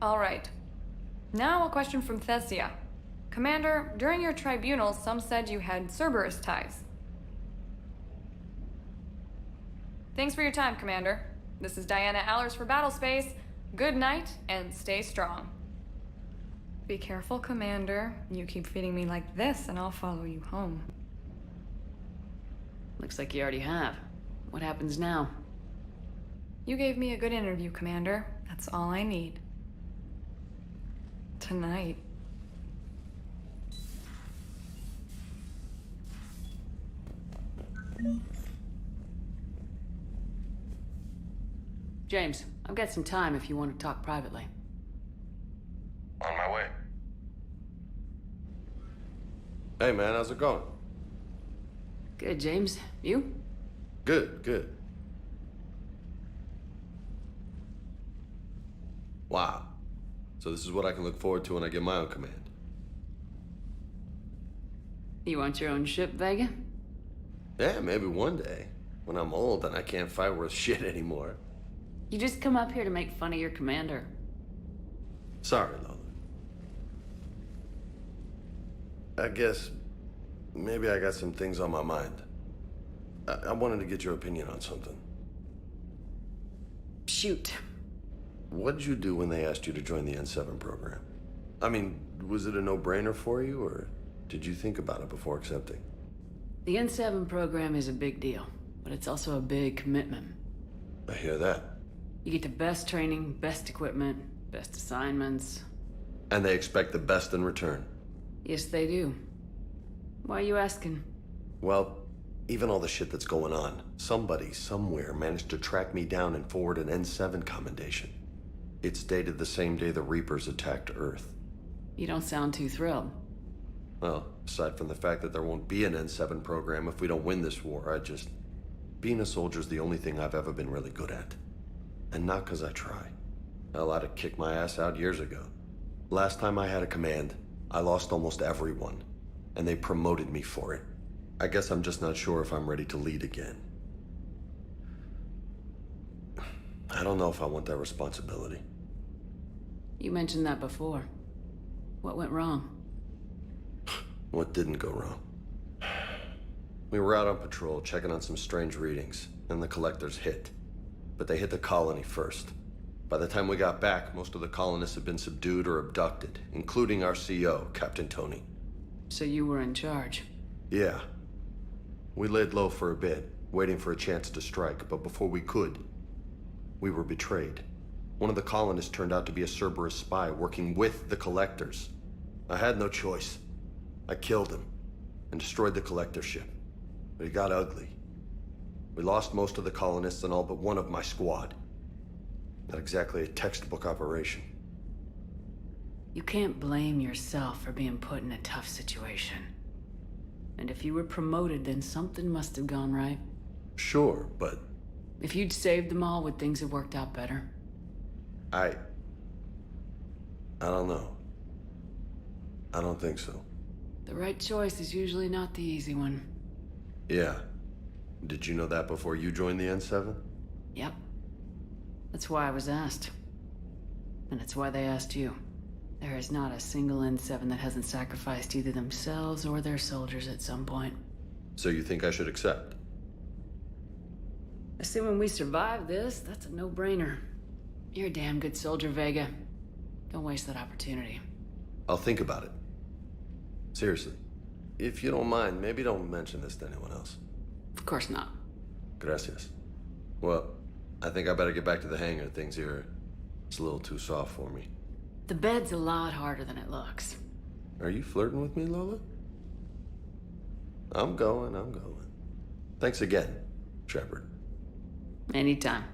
All right. Now a question from Thessia. Commander, during your tribunal, some said you had Cerberus ties. Thanks for your time, Commander. This is Diana Allers for Battlespace. Good night, and stay strong. Be careful, Commander. You keep feeding me like this, and I'll follow you home. Looks like you already have. What happens now? You gave me a good interview, Commander. That's all I need. Tonight. James, I've got some time if you want to talk privately. On my way. Hey, man, how's it going? Good, James. You? Good, good. Wow. So this is what I can look forward to when I get my own command. You want your own ship, Vega? Yeah, maybe one day. When I'm old and I can't fight worth shit anymore. You just come up here to make fun of your commander. Sorry, Lola. I guess maybe I got some things on my mind. I wanted to get your opinion on something. Shoot. What'd you do when they asked you to join the N7 program? I mean, was it a no-brainer for you, or did you think about it before accepting? The N7 program is a big deal, but it's also a big commitment. I hear that. You get the best training, best equipment, best assignments. And they expect the best in return. Yes, they do. Why are you asking? Well, even all the shit that's going on, somebody, somewhere, managed to track me down and forward an N7 commendation. It's dated the same day the Reapers attacked Earth. You don't sound too thrilled. Well, aside from the fact that there won't be an N7 program if we don't win this war, being a soldier's the only thing I've ever been really good at. And not because I try. Hell, I'd have kicked my ass out years ago. Last time I had a command, I lost almost everyone. And they promoted me for it. I guess I'm just not sure if I'm ready to lead again. I don't know if I want that responsibility. You mentioned that before. What went wrong? What didn't go wrong? We were out on patrol, checking on some strange readings, and the collectors hit. But they hit the colony first. By the time we got back, most of the colonists had been subdued or abducted, including our CO, Captain Tony. So you were in charge? Yeah. We laid low for a bit, waiting for a chance to strike, but before we could, we were betrayed. One of the colonists turned out to be a Cerberus spy working with the collectors. I had no choice. I killed him and destroyed the collector ship. But it got ugly. We lost most of the colonists and all but one of my squad. Not exactly a textbook operation. You can't blame yourself for being put in a tough situation. And if you were promoted, then something must have gone right. Sure, but... If you'd saved them all, would things have worked out better? I don't know. I don't think so. The right choice is usually not the easy one. Yeah. Did you know that before you joined the N7? Yep. That's why I was asked. And it's why they asked you. There is not a single N7 that hasn't sacrificed either themselves or their soldiers at some point. So you think I should accept? Assuming we survive this, that's a no-brainer. You're a damn good soldier, Vega. Don't waste that opportunity. I'll think about it. Seriously. If you don't mind, maybe don't mention this to anyone else. Of course not. Gracias. Well, I think I better get back to the hangar. Things here, it's a little too soft for me. The bed's a lot harder than it looks. Are you flirting with me, Lola? I'm going. Thanks again, Shepard. Anytime.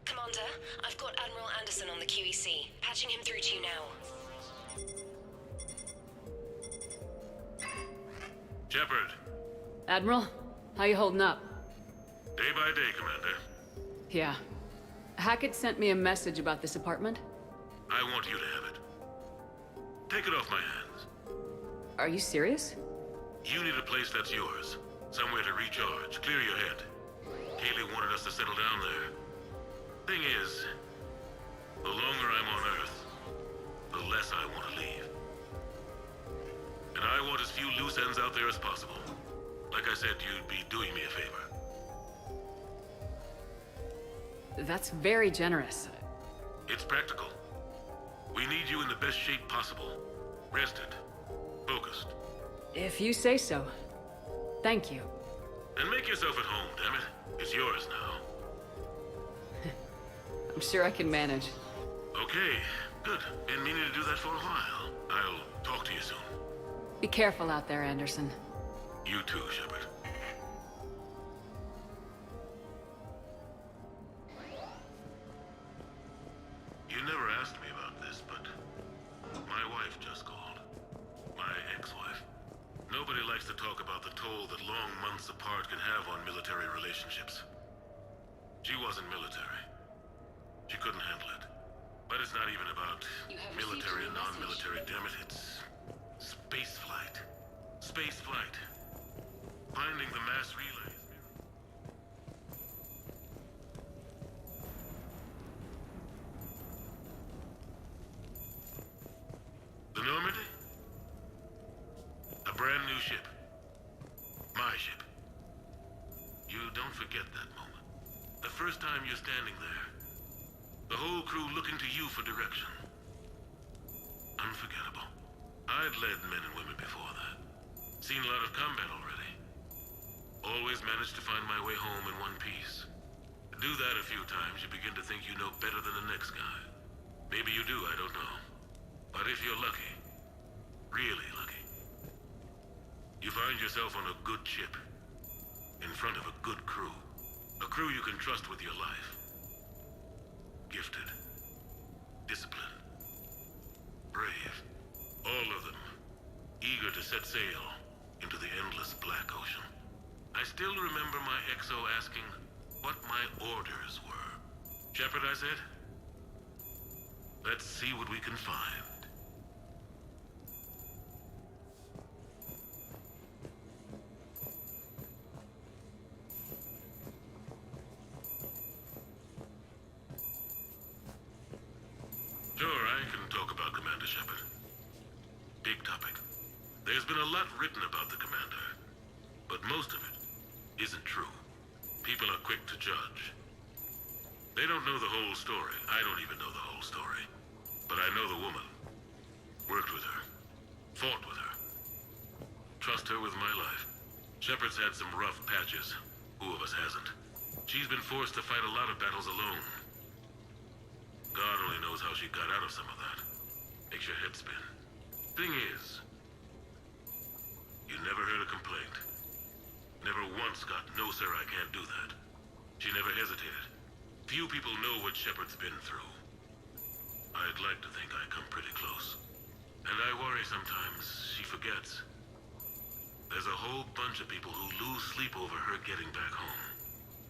Commander, I've got Admiral Anderson on the QEC. Patching him through to you now. Shepard, Admiral, how you holding up? day by day, Commander. Yeah. Hackett sent me a message about this apartment. I want you to have it. Take it off my hands. Are you serious? You need a place that's yours. Somewhere to recharge, clear your head. Kaylee wanted us to settle down there. Thing is, the longer I'm on Earth, the less I want to leave. And I want as few loose ends out there as possible. Like I said, you'd be doing me a favor. That's very generous. It's practical. We need you in the best shape possible. Rested. Focused. If you say so. Thank you. And make yourself at home, damn it. It's yours now. I'm sure I can manage. Okay, good. Been meaning to do that for a while. I'll talk to you soon. Be careful out there, Anderson. You too, Shepard. You never asked me about this, but my wife just called. My ex-wife. Nobody likes to talk about the toll that long months apart can have on military relationships. She wasn't military. She couldn't handle it. But it's not even about military and non-military, damn it. It's space flight. Space flight. Finding the mass relays. The Normandy? A brand new ship. My ship. You don't forget that moment. The first time you're standing there. The whole crew looking to you for direction. Unforgettable. I'd led men and women before that. Seen a lot of combat already. Always managed to find my way home in one piece. Do that a few times, you begin to think you know better than the next guy. Maybe you do, I don't know. But if you're lucky, really lucky, you find yourself on a good ship, in front of a good crew. A crew you can trust with your life. Gifted. Disciplined. Brave. All of them. Eager to set sail into the endless black ocean. I still remember my XO asking what my orders were. Shepard, I said. Let's see what we can find. Sure, I can talk about Commander Shepard. Big topic. There's been a lot written about the Commander, but most of it isn't true. People are quick to judge. They don't know the whole story. I don't even know the whole story. But I know the woman. Worked with her. Fought with her. Trust her with my life. Shepard's had some rough patches. Who of us hasn't? She's been forced to fight a lot of battles alone. God only knows how she got out of some of that. Makes your head spin. Thing is, you never heard a complaint. Never once got, no sir, I can't do that. She never hesitated. Few people know what Shepard's been through. I'd like to think I come pretty close. And I worry sometimes she forgets. There's a whole bunch of people who lose sleep over her getting back home.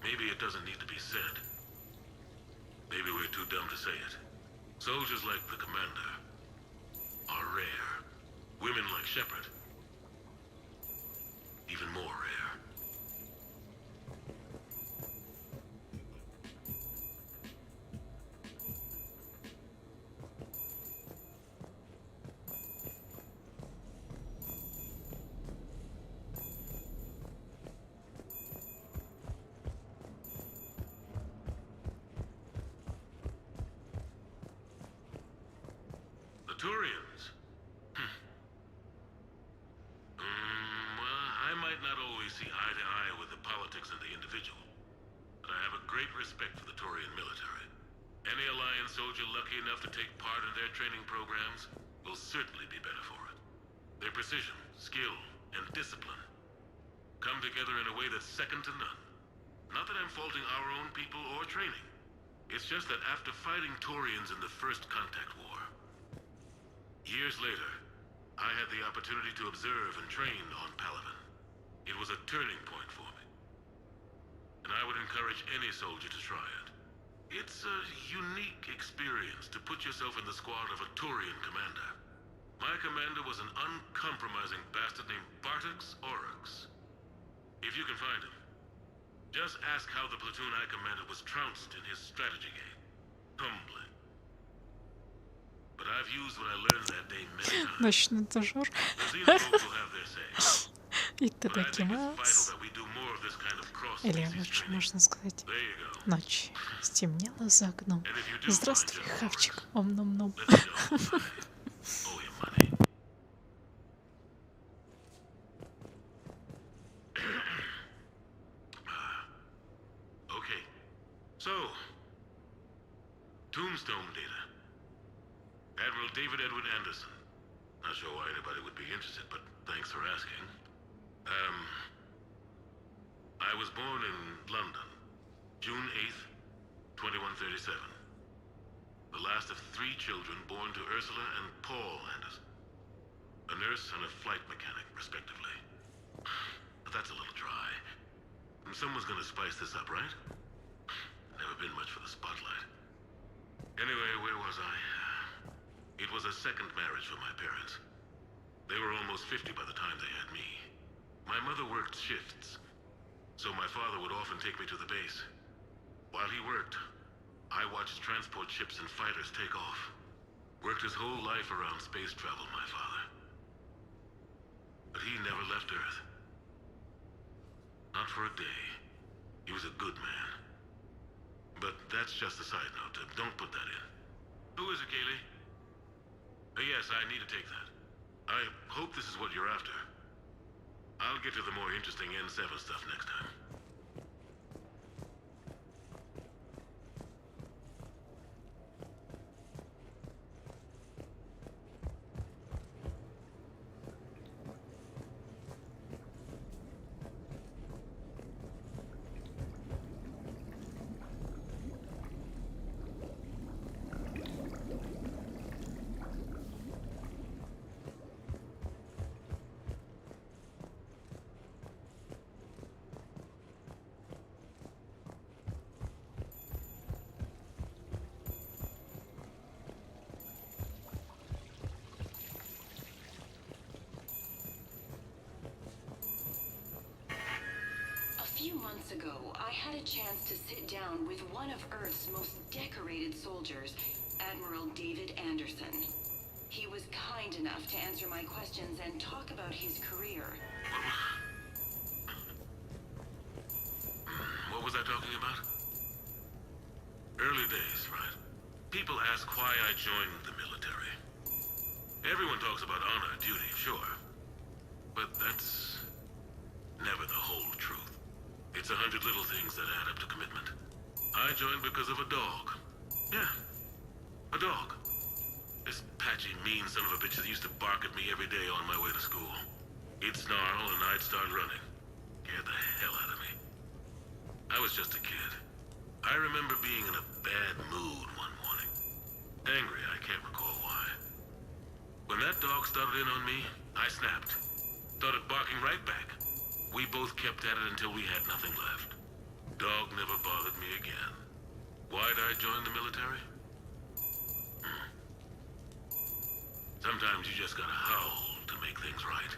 Maybe it doesn't need to be said. Maybe we're too dumb to say it. Soldiers like the commander are rare. Women like Shepard, even more rare. The Turians. Well, I might not always see eye to eye with the politics and the individual, but I have a great respect for the Turian military. Any Alliance soldier lucky enough to take part in their training programs will certainly be better for it. Their precision, skill, and discipline come together in a way that's second to none. Not that I'm faulting our own people or training. It's just that after fighting Turians in the First Contact War, years later, I had the opportunity to observe and train on Palaven. It was a turning point for me. And I would encourage any soldier to try it. It's a unique experience to put yourself in the squad of a Turian commander. My commander was an uncompromising bastard named Bartix Oryx. If you can find him, just ask how the platoon I commanded was trounced in his strategy game. Humbling. But I've used what I learned that day many times. Ночной дежур. The Xena folks will have their say. Итадакимас. Или лучше можно сказать ночь. Стемнело за окном. Здравствуй, хавчик. Ом-ном-ном. Okay. So, Tombstone data. Admiral David Edward Anderson. Not sure why anybody would be interested, but thanks for asking. I was born in London, June 8th, 2137. The last of 3 children born to Ursula and Paul Anderson. A nurse and a flight mechanic, respectively. But that's a little dry. Someone's gonna spice this up, right? Never been much for the spotlight. Anyway, where was I? It was a second marriage for my parents. They were almost 50 by the time they had me. My mother worked shifts, so my father would often take me to the base. While he worked, I watched transport ships and fighters take off. Worked his whole life around space travel, my father. But he never left Earth. Not for a day. He was a good man. But that's just a side note. Don't put that in. Who is it, Kaylee? Yes, I need to take that. I hope this is what you're after. I'll get to the more interesting N7 stuff next time. A few months ago, I had a chance to sit down with one of Earth's most decorated soldiers, Admiral David Anderson. He was kind enough to answer my questions and talk about his career. What was I talking about? Early days, right? People ask why I joined the military. Everyone talks about honor, duty, sure. But that's never the whole truth. It's 100 little things that add up to commitment. I joined because of a dog. Yeah, a dog. This patchy, mean son of a bitch that used to bark at me every day on my way to school. He'd snarl and I'd start running. Scared the hell out of me. I was just a kid. I remember being in a bad mood one morning. Angry, I can't recall why. When that dog started in on me, I snapped. Started barking right back. until we had nothing left. Dog never bothered me again. Why'd I join the military? Sometimes you just gotta howl to make things right.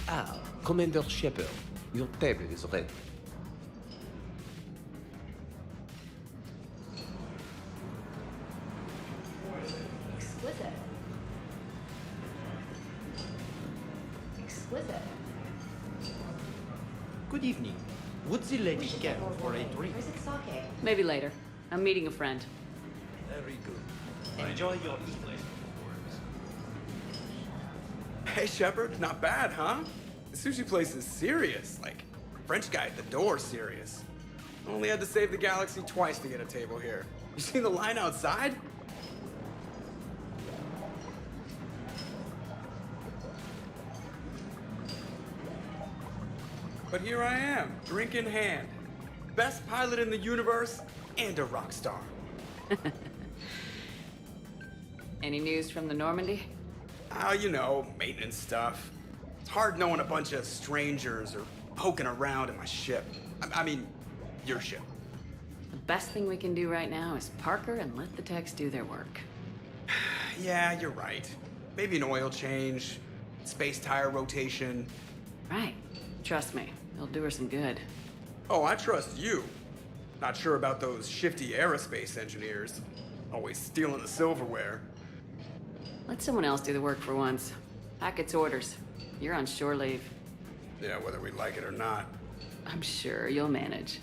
Ah, Commander Shepard, your table is ready. Exquisite. Exquisite. Good evening. Would the lady care for a drink? Or is it sake? Maybe later. I'm meeting a friend. Very good. Enjoy your evening. Hey, Shepard, not bad, huh? The sushi place is serious. Like, French guy at the door serious. Only had to save the galaxy twice to get a table here. You see the line outside? But here I am, drink in hand. Best pilot in the universe and a rock star. Any news from the Normandy? You know, maintenance stuff. It's hard knowing a bunch of strangers or poking around in my ship. I mean, your ship. Best thing we can do right now is park her and let the techs do their work. Yeah, you're right. Maybe an oil change, space tire rotation. Right. Trust me, it'll do her some good. Oh, I trust you. Not sure about those shifty aerospace engineers. Always stealing the silverware. Let someone else do the work for once. Hackett's orders. You're on shore leave. Yeah, whether we like it or not. I'm sure you'll manage.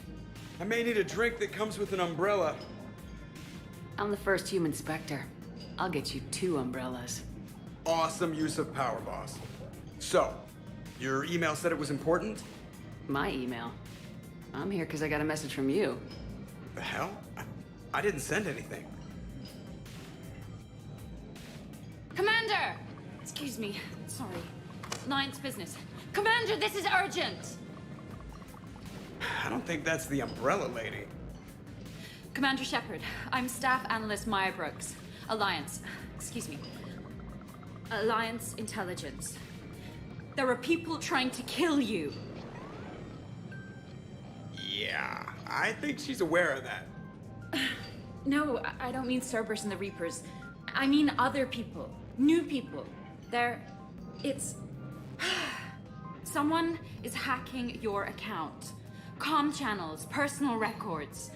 I may need a drink that comes with an umbrella. I'm the first human Spectre. I'll get you 2 umbrellas. Awesome use of power, boss. So, your email said it was important? My email? I'm here because I got a message from you. The hell? I didn't send anything. Commander! Excuse me. Sorry. Alliance business. Commander, this is urgent! I don't think that's the umbrella lady. Commander Shepard, I'm Staff Analyst Maya Brooks. Alliance. Excuse me. Alliance Intelligence. There are people trying to kill you. Yeah, I think she's aware of that. No, I don't mean Cerberus and the Reapers. I mean other people. New people. It's... Someone is hacking your account. Comm channels, personal records.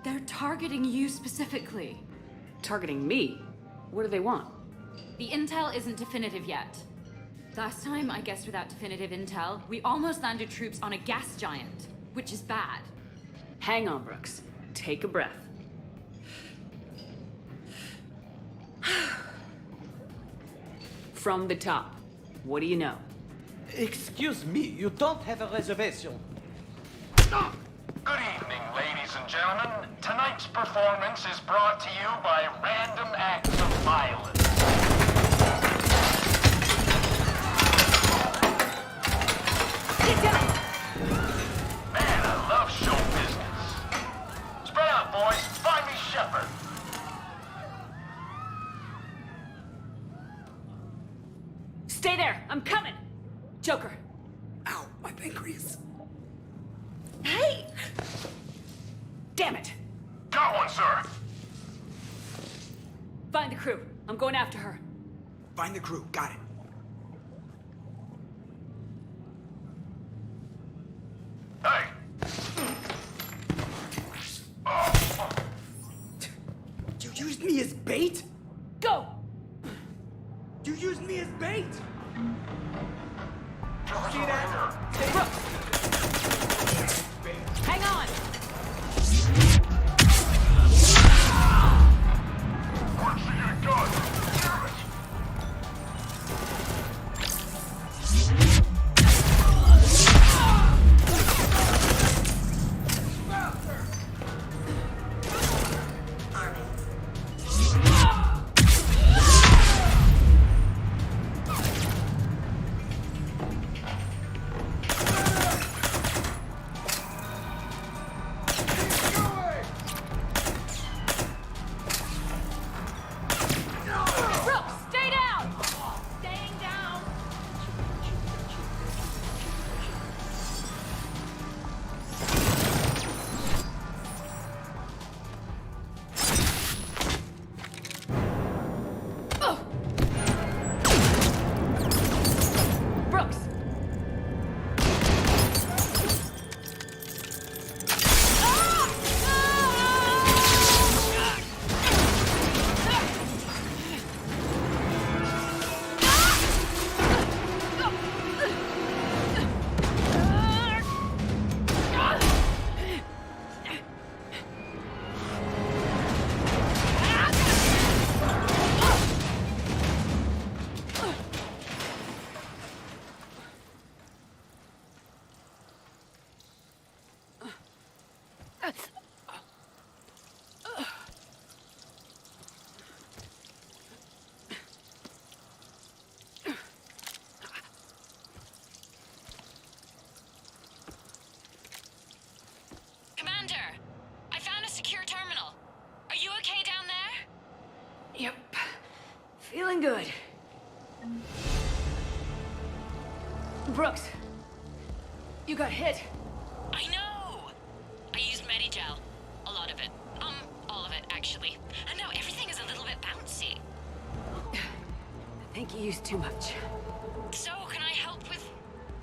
They're targeting you specifically. Targeting me? What do they want? The intel isn't definitive yet. Last time, I guess without definitive intel, we almost landed troops on a gas giant, which is bad. Hang on, Brooks. Take a breath. From the top, what do you know? Excuse me, you don't have a reservation. Good evening, ladies and gentlemen. Tonight's performance is brought to you by random acts of violence. Get down! Man, I love show business. Spread out, boys. Find me Shepard. Stay there! I'm coming! Joker! Ow, my pancreas. Hey! Damn it! Got one, sir. Find the crew. I'm going after her. Find the crew. Got it. Hey! You used me as bait? Go! You used me as bait? See that? Hang on! Where'd she get a gun? Damn it! Brooks, stay down! Staying down! Brooks! Commander, I found a secure terminal. Are you okay down there? Yep. Feeling good. Brooks, you got hit. I know! I used Medigel. A lot of use too much. So, can I help with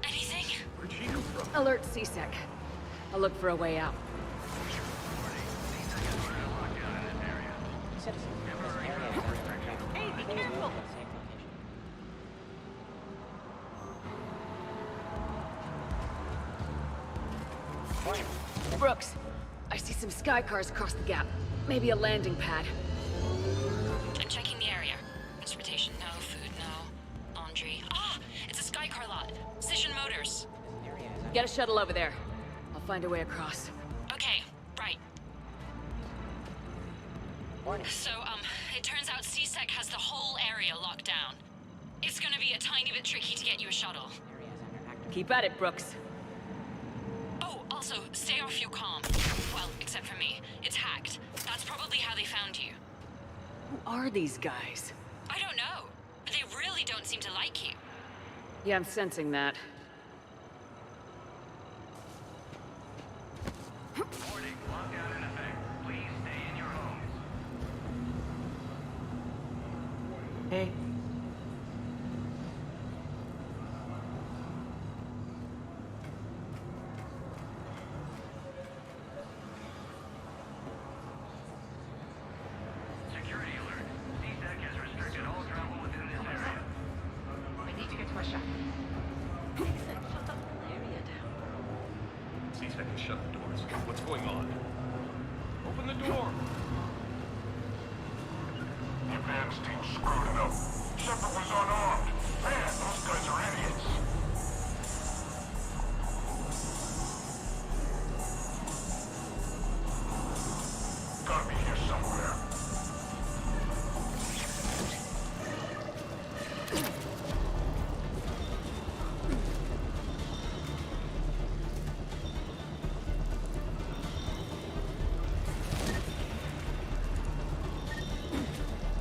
anything? Where'd she come from? Alert CSEC. I'll look for a way out. Hey, be careful! Brooks, I see some sky cars across the gap. Maybe a landing pad. I'm checking the area. Transportation, no. Food, no. Laundry. Ah! It's a sky car lot. Cision Motors. Get a shuttle over there. I'll find a way across. Okay, right. So, it turns out CSEC has the whole area locked down. It's gonna be a tiny bit tricky to get you a shuttle. Keep at it, Brooks. Oh, also, stay off your comm. Well, except for me. It's hacked. That's probably how they found you. Who are these guys? I don't know. They really don't seem to like you. Yeah, I'm sensing that. Warning, lockdown in effect. Please stay in your homes. Hey. Security alert. CSEC has restricted all travel within this area. We need to get to a shuttle. CSEC can shut the doors. What's going on? Open the door! The advance team screwed it up. Shepard was unarmed. Man, those guys are idiots. Gotta be here somewhere.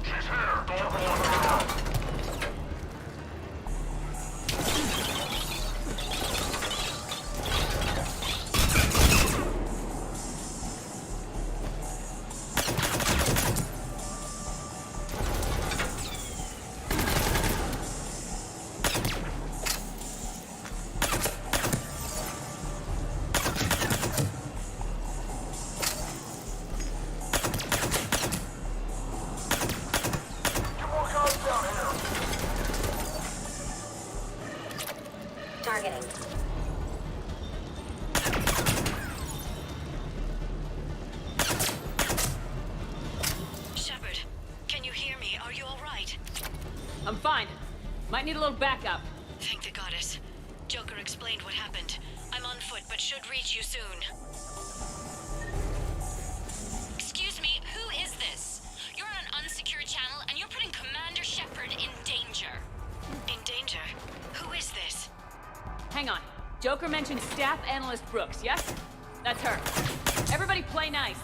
She's here. Door going around. Get more guys down here. Targeting. Shepard, can you hear me? Are you alright? I'm fine. Might need a little backup. Thank the goddess. Joker explained what happened. I'm on foot, but should reach you soon. Excuse me, who is this? You're on an unsecured channel, and you're putting Commander Shepard in danger. In danger? Who is this? Hang on. Joker mentioned staff analyst Brooks, yes? That's her. Everybody play nice.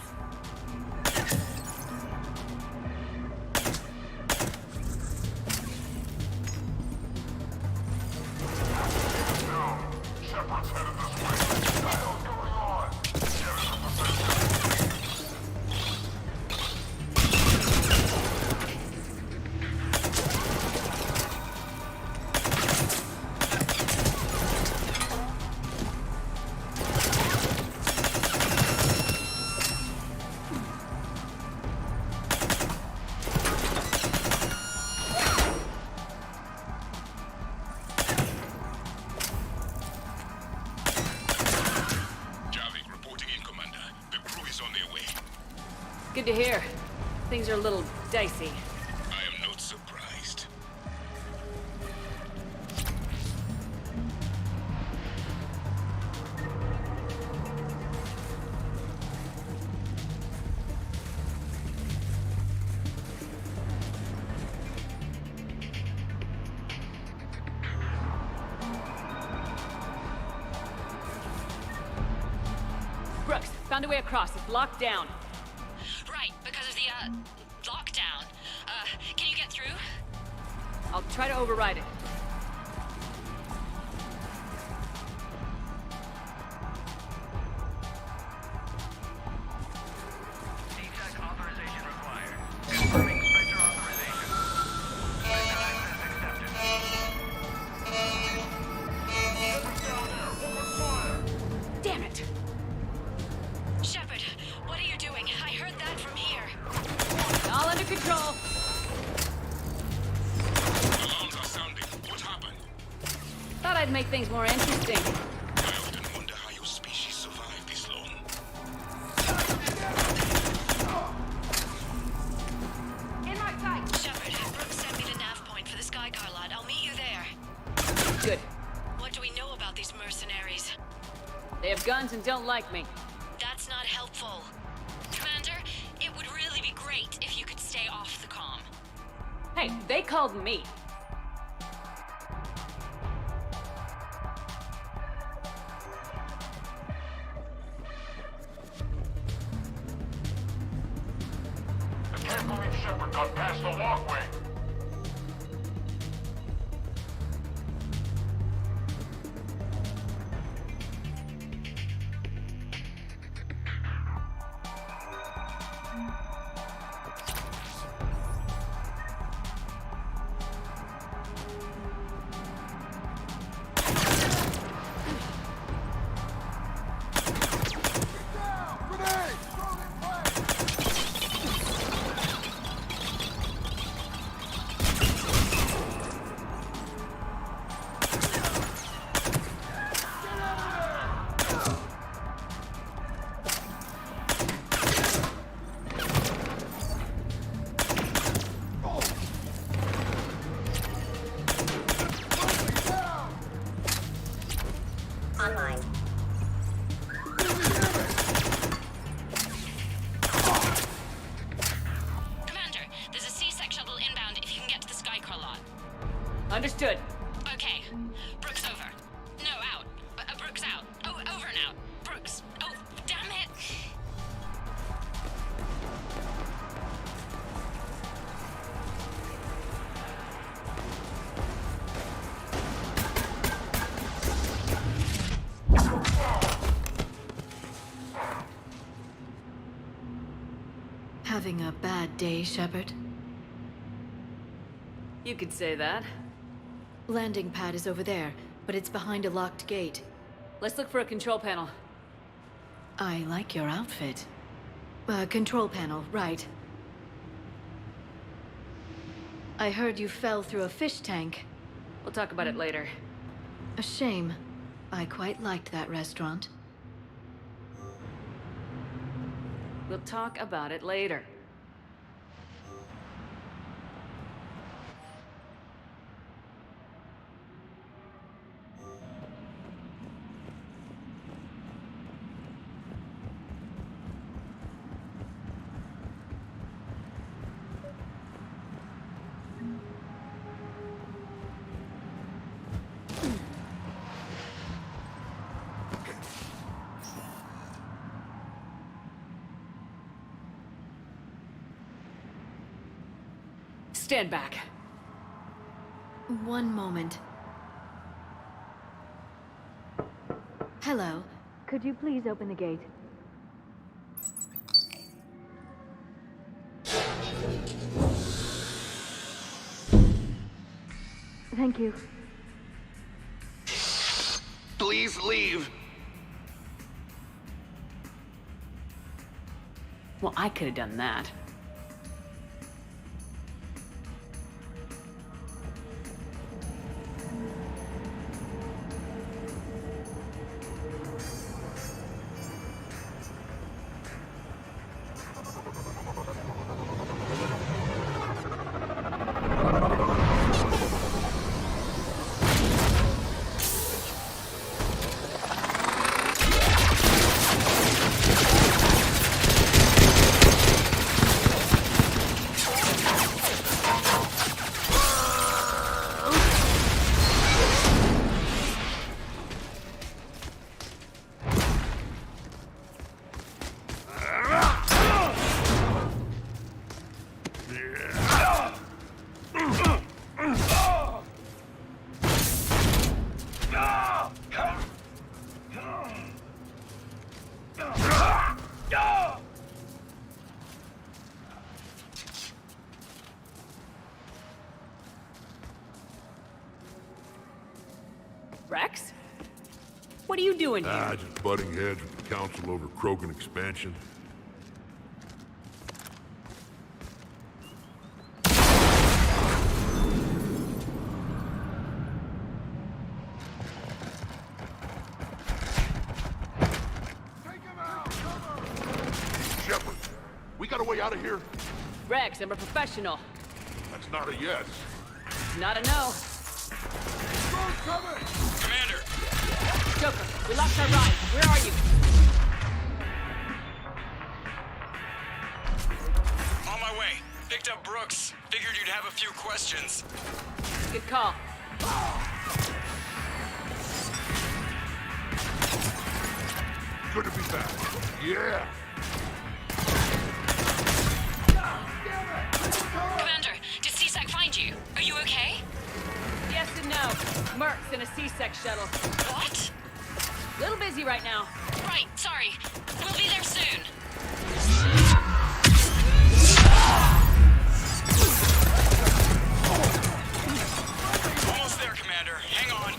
No. Shepard's headed this way. What the hell's going on? Get us in position. Javik reporting in, Commander. The crew is on their way. Good to hear. Things are a little dicey. I am not surprised. Brooks, found a way across. It's locked down. Right, because of the, lockdown. Can you get through? I'll try to override it. CSEC authorization required. Confirming Spectre authorization. Access accepted. thought I'd make things more interesting. I often wonder how your species survived this long. In my sight! Shepard, Brooks sent me the nav point for the Skycar lot. I'll meet you there. Good. What do we know about these mercenaries? They have guns and don't like me. That's not helpful. Commander, it would really be great if you could stay off the comm. Hey, they called me. I can't believe Shepard got past the walkway. Online. Commander, there's a C-Sec shuttle inbound if you can get to the Skycar lot. Understood. Okay. Brooks over. No, out. Brooks out. Oh, over and out. Brooks. Oh, damn it! Having a bad day, Shepard? You could say that. Landing pad is over there, but it's behind a locked gate. Let's look for a control panel. I like your outfit. Control panel, right. I heard you fell through a fish tank. We'll talk about it later. A shame. I quite liked that restaurant. We'll talk about it later. Stand back. One moment. Hello. Could you please open the gate? Thank you. Please leave. Well, I could have done that. Rex? What are you doing here? Just butting heads with the council over Krogan expansion. way out of here? Rex, I'm a professional. That's not a yes. Not a no. Commander! Joker, we lost our ride. Where are you? On my way. Picked up Brooks. Figured you'd have a few questions. Good call. Good to be back. Yeah. Commander, did CSAC find you? Are you okay? Yes and no. Merc's in a C-Sec shuttle. What? Little busy right now. Right, sorry. We'll be there soon. Almost there, Commander. Hang on.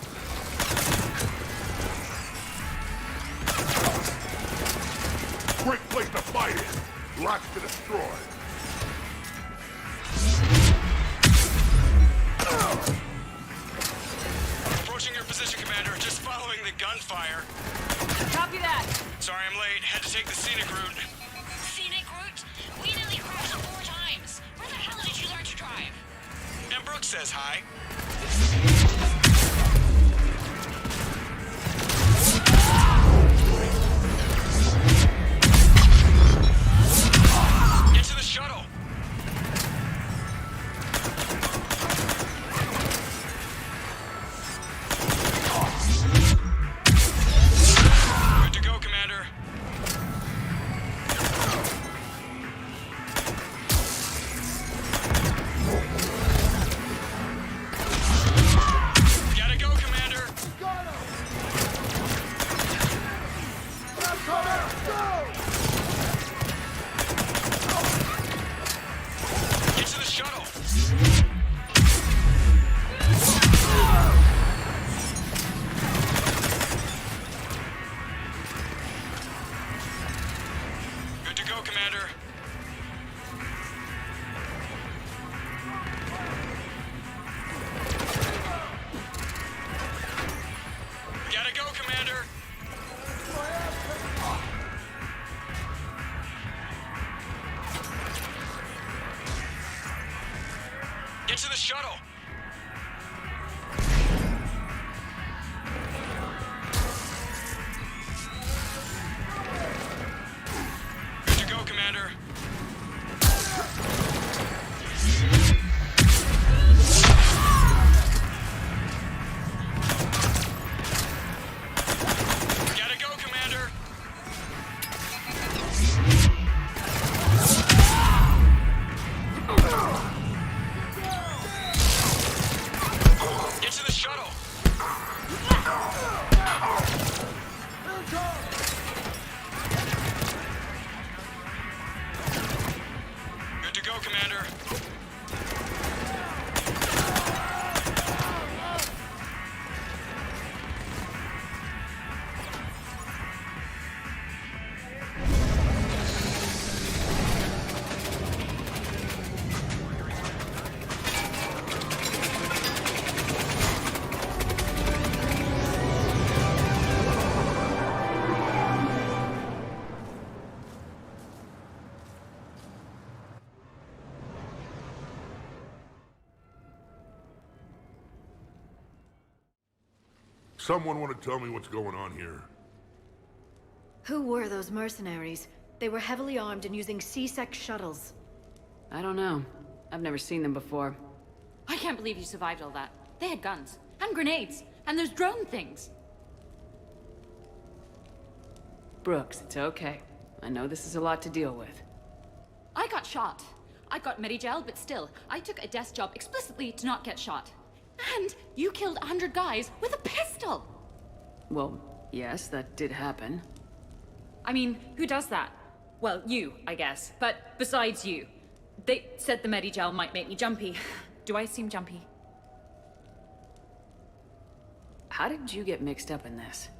Great place to fight in. Lots to destroy. Approaching your position, Commander. Just following the gunfire. Copy that. Sorry I'm late. Had to take the scenic route. Scenic route? We nearly crashed 4 times. Where the hell did you learn to drive? And Brooks says hi. Get to the shuttle. Good to go, Commander. Gotta go, Commander. Get to the shuttle. Good to go, Commander. Gotta go, Commander. Get to the shuttle. Good to go, Commander. Gotta go, Commander. Get to the shuttle. Good to go, Commander. Someone want to tell me what's going on here? Who were those mercenaries? They were heavily armed and using C-Sec shuttles. I don't know. I've never seen them before. I can't believe you survived all that. They had guns, and grenades, and those drone things. Brooks, it's okay. I know this is a lot to deal with. I got shot. I got Medi-gel, but still, I took a desk job explicitly to not get shot. And you killed 100 guys with a pistol! Well, yes, that did happen. I mean, who does that? Well, you, I guess. But besides you. They said the Medi-gel might make me jumpy. Do I seem jumpy? How did you get mixed up in this?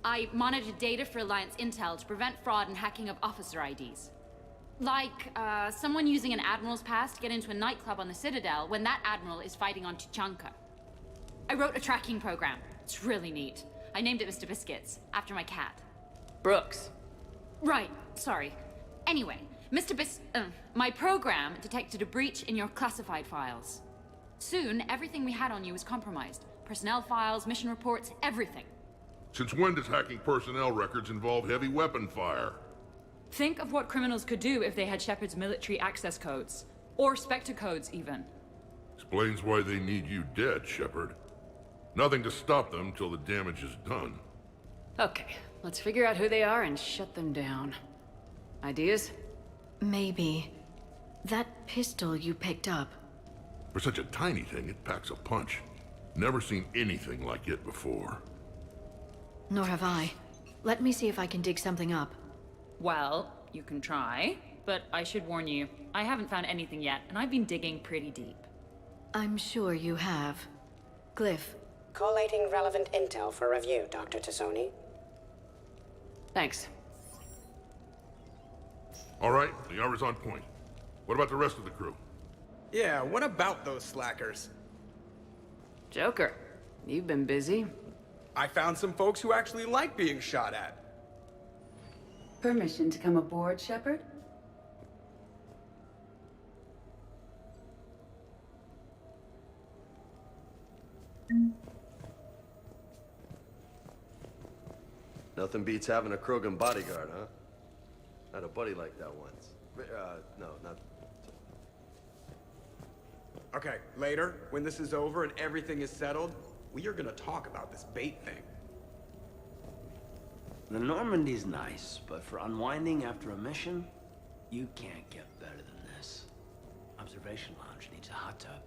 I monitored data for Alliance intel to prevent fraud and hacking of officer IDs. Like, someone using an Admiral's pass to get into a nightclub on the Citadel when that Admiral is fighting on Tuchanka. I wrote a tracking program. It's really neat. I named it Mr. Biscuits, after my cat. Brooks. Right, sorry. Anyway, My program detected a breach in your classified files. Soon, everything we had on you was compromised. Personnel files, mission reports, everything. Since when does hacking personnel records involve heavy weapon fire? Think of what criminals could do if they had Shepard's military access codes. Or Spectre codes, even. Explains why they need you dead, Shepard. Nothing to stop them till the damage is done. Okay, let's figure out who they are and shut them down. Ideas? Maybe. That pistol you picked up. For such a tiny thing, it packs a punch. Never seen anything like it before. Nor have I. Let me see if I can dig something up. Well, you can try, but I should warn you, I haven't found anything yet, and I've been digging pretty deep. I'm sure you have. Glyph. Collating relevant intel for review, Dr. Tassoni. Thanks. All right, the hour's on point. What about the rest of the crew? Yeah, what about those slackers? Joker, you've been busy. I found some folks who actually like being shot at. Permission to come aboard, Shepard? Nothing beats having a Krogan bodyguard, huh? I had a buddy like that once. No, not... Okay, later, when this is over and everything is settled, we are gonna talk about this bait thing. The Normandy's nice, but for unwinding after a mission, you can't get better than this. Observation Lounge needs a hot tub.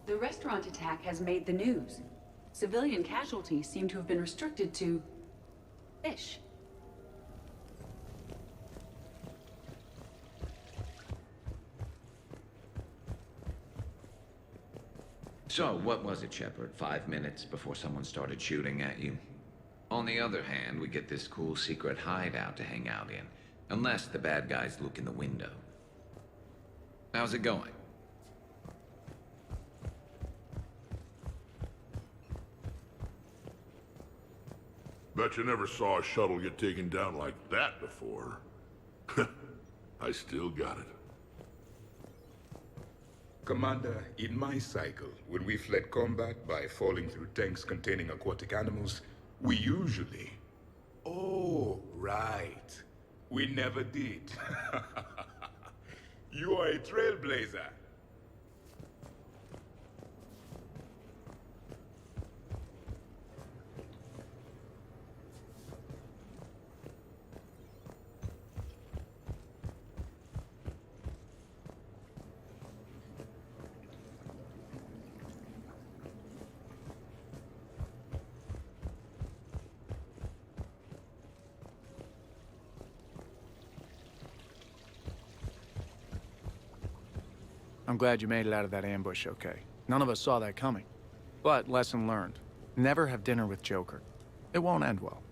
The restaurant attack has made the news. Civilian casualties seem to have been restricted to fish. So, what was it, Shepard? 5 minutes before someone started shooting at you? On the other hand, we get this cool secret hideout to hang out in, unless the bad guys look in the window. How's it going? Bet you never saw a shuttle get taken down like that before. I still got it. Commander, in my cycle, when we fled combat by falling through tanks containing aquatic animals, we usually... Oh, right. We never did. You are a trailblazer. I'm glad you made it out of that ambush okay. None of us saw that coming. But lesson learned. Never have dinner with Joker. It won't end well.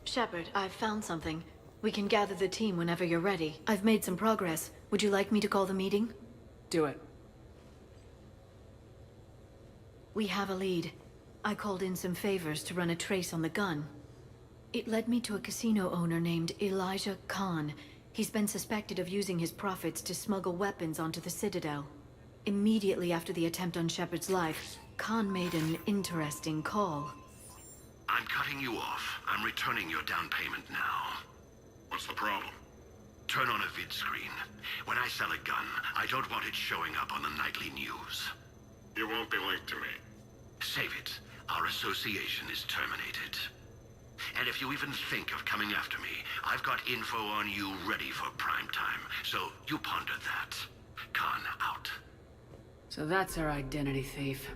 Shepard, I've found something. We can gather the team whenever you're ready. I've made some progress. Would you like me to call the meeting? Do it. We have a lead. I called in some favors to run a trace on the gun. It led me to a casino owner named Elijah Khan. He's been suspected of using his profits to smuggle weapons onto the Citadel. Immediately after the attempt on Shepard's life, Khan made an interesting call. I'm cutting you off. I'm returning your down payment now. What's the problem? Turn on a vid screen. When I sell a gun, I don't want it showing up on the nightly news. You won't be linked to me. Save it. Our association is terminated. And if you even think of coming after me, I've got info on you ready for prime time. So you ponder that. Khan out. So that's our identity thief.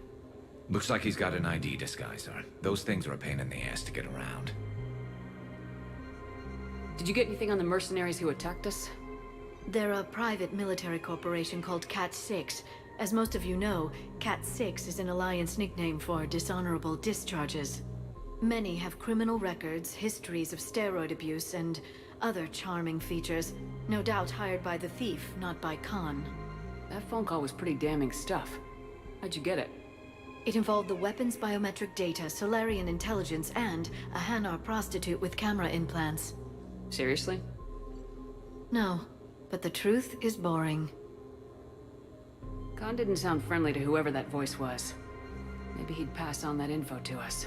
Looks like he's got an ID disguiser. Those things are a pain in the ass to get around. Did you get anything on the mercenaries who attacked us? They're a private military corporation called Cat-6. As most of you know, Cat-6 is an Alliance nickname for dishonorable discharges. Many have criminal records, histories of steroid abuse, and other charming features. No doubt hired by the thief, not by Khan. That phone call was pretty damning stuff. How'd you get it? It involved the weapons biometric data, Solarian intelligence, and a Hanar prostitute with camera implants. Seriously? No, but the truth is boring. Khan didn't sound friendly to whoever that voice was. Maybe he'd pass on that info to us.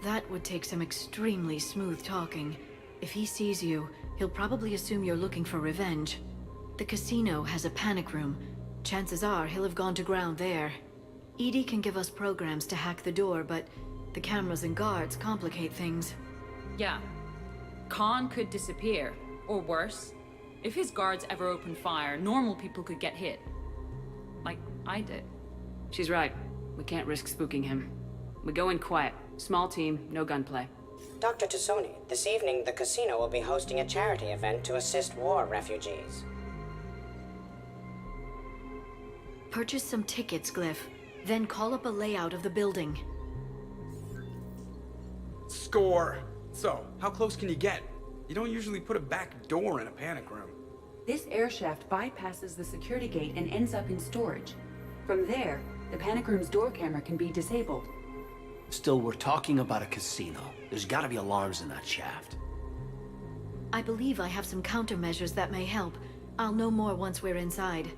That would take some extremely smooth talking. If he sees you, he'll probably assume you're looking for revenge. The casino has a panic room. Chances are he'll have gone to ground there. Edie can give us programs to hack the door, but the cameras and guards complicate things. Yeah. Khan could disappear. Or worse, if his guards ever opened fire, normal people could get hit. Like I did. She's right. We can't risk spooking him. We go in quiet. Small team, no gunplay. Dr. Tassoni, this evening the casino will be hosting a charity event to assist war refugees. Purchase some tickets, Glyph. Then call up a layout of the building. Score! So, how close can you get? You don't usually put a back door in a panic room. This air shaft bypasses the security gate and ends up in storage. From there, the panic room's door camera can be disabled. Still, we're talking about a casino. There's gotta be alarms in that shaft. I believe I have some countermeasures that may help. I'll know more once we're inside.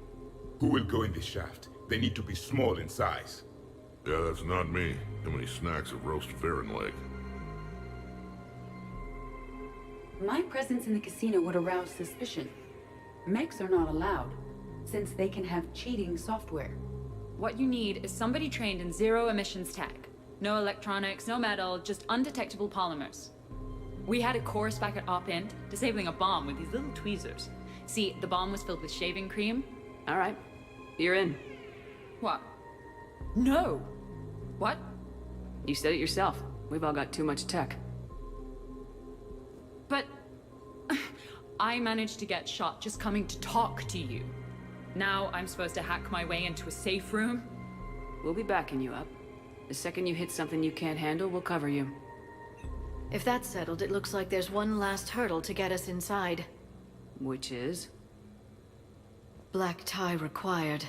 Who will go in this shaft? They need to be small in size. Yeah, that's not me. How many snacks of roast Varan leg? My presence in the casino would arouse suspicion. Mechs are not allowed, since they can have cheating software. What you need is somebody trained in zero emissions tech. No electronics, no metal, just undetectable polymers. We had a course back at Op-Int, disabling a bomb with these little tweezers. See, the bomb was filled with shaving cream. All right. You're in. What? No! What? You said it yourself. We've all got too much tech. But I managed to get shot just coming to talk to you. Now I'm supposed to hack my way into a safe room? We'll be backing you up. The second you hit something you can't handle, we'll cover you. If that's settled, it looks like there's one last hurdle to get us inside. Which is? Black tie required.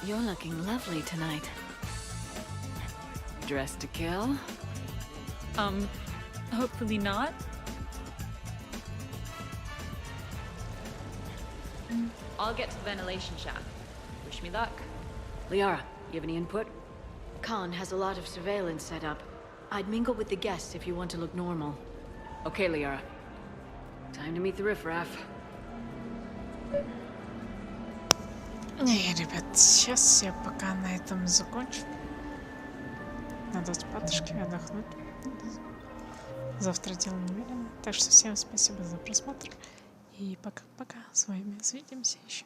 You're looking lovely tonight. Dressed to kill? Hopefully not. I'll get to the ventilation shaft. Wish me luck. Liara, you have any input? Khan has a lot of surveillance set up. I'd mingle with the guests if you want to look normal. Okay, Liara. Time to meet the riffraff. Не, ребят, сейчас я пока на этом закончу. Надо спатышки отдохнуть. Завтра дело немедленно. Так что всем спасибо за просмотр. И пока-пока. С вами увидимся еще.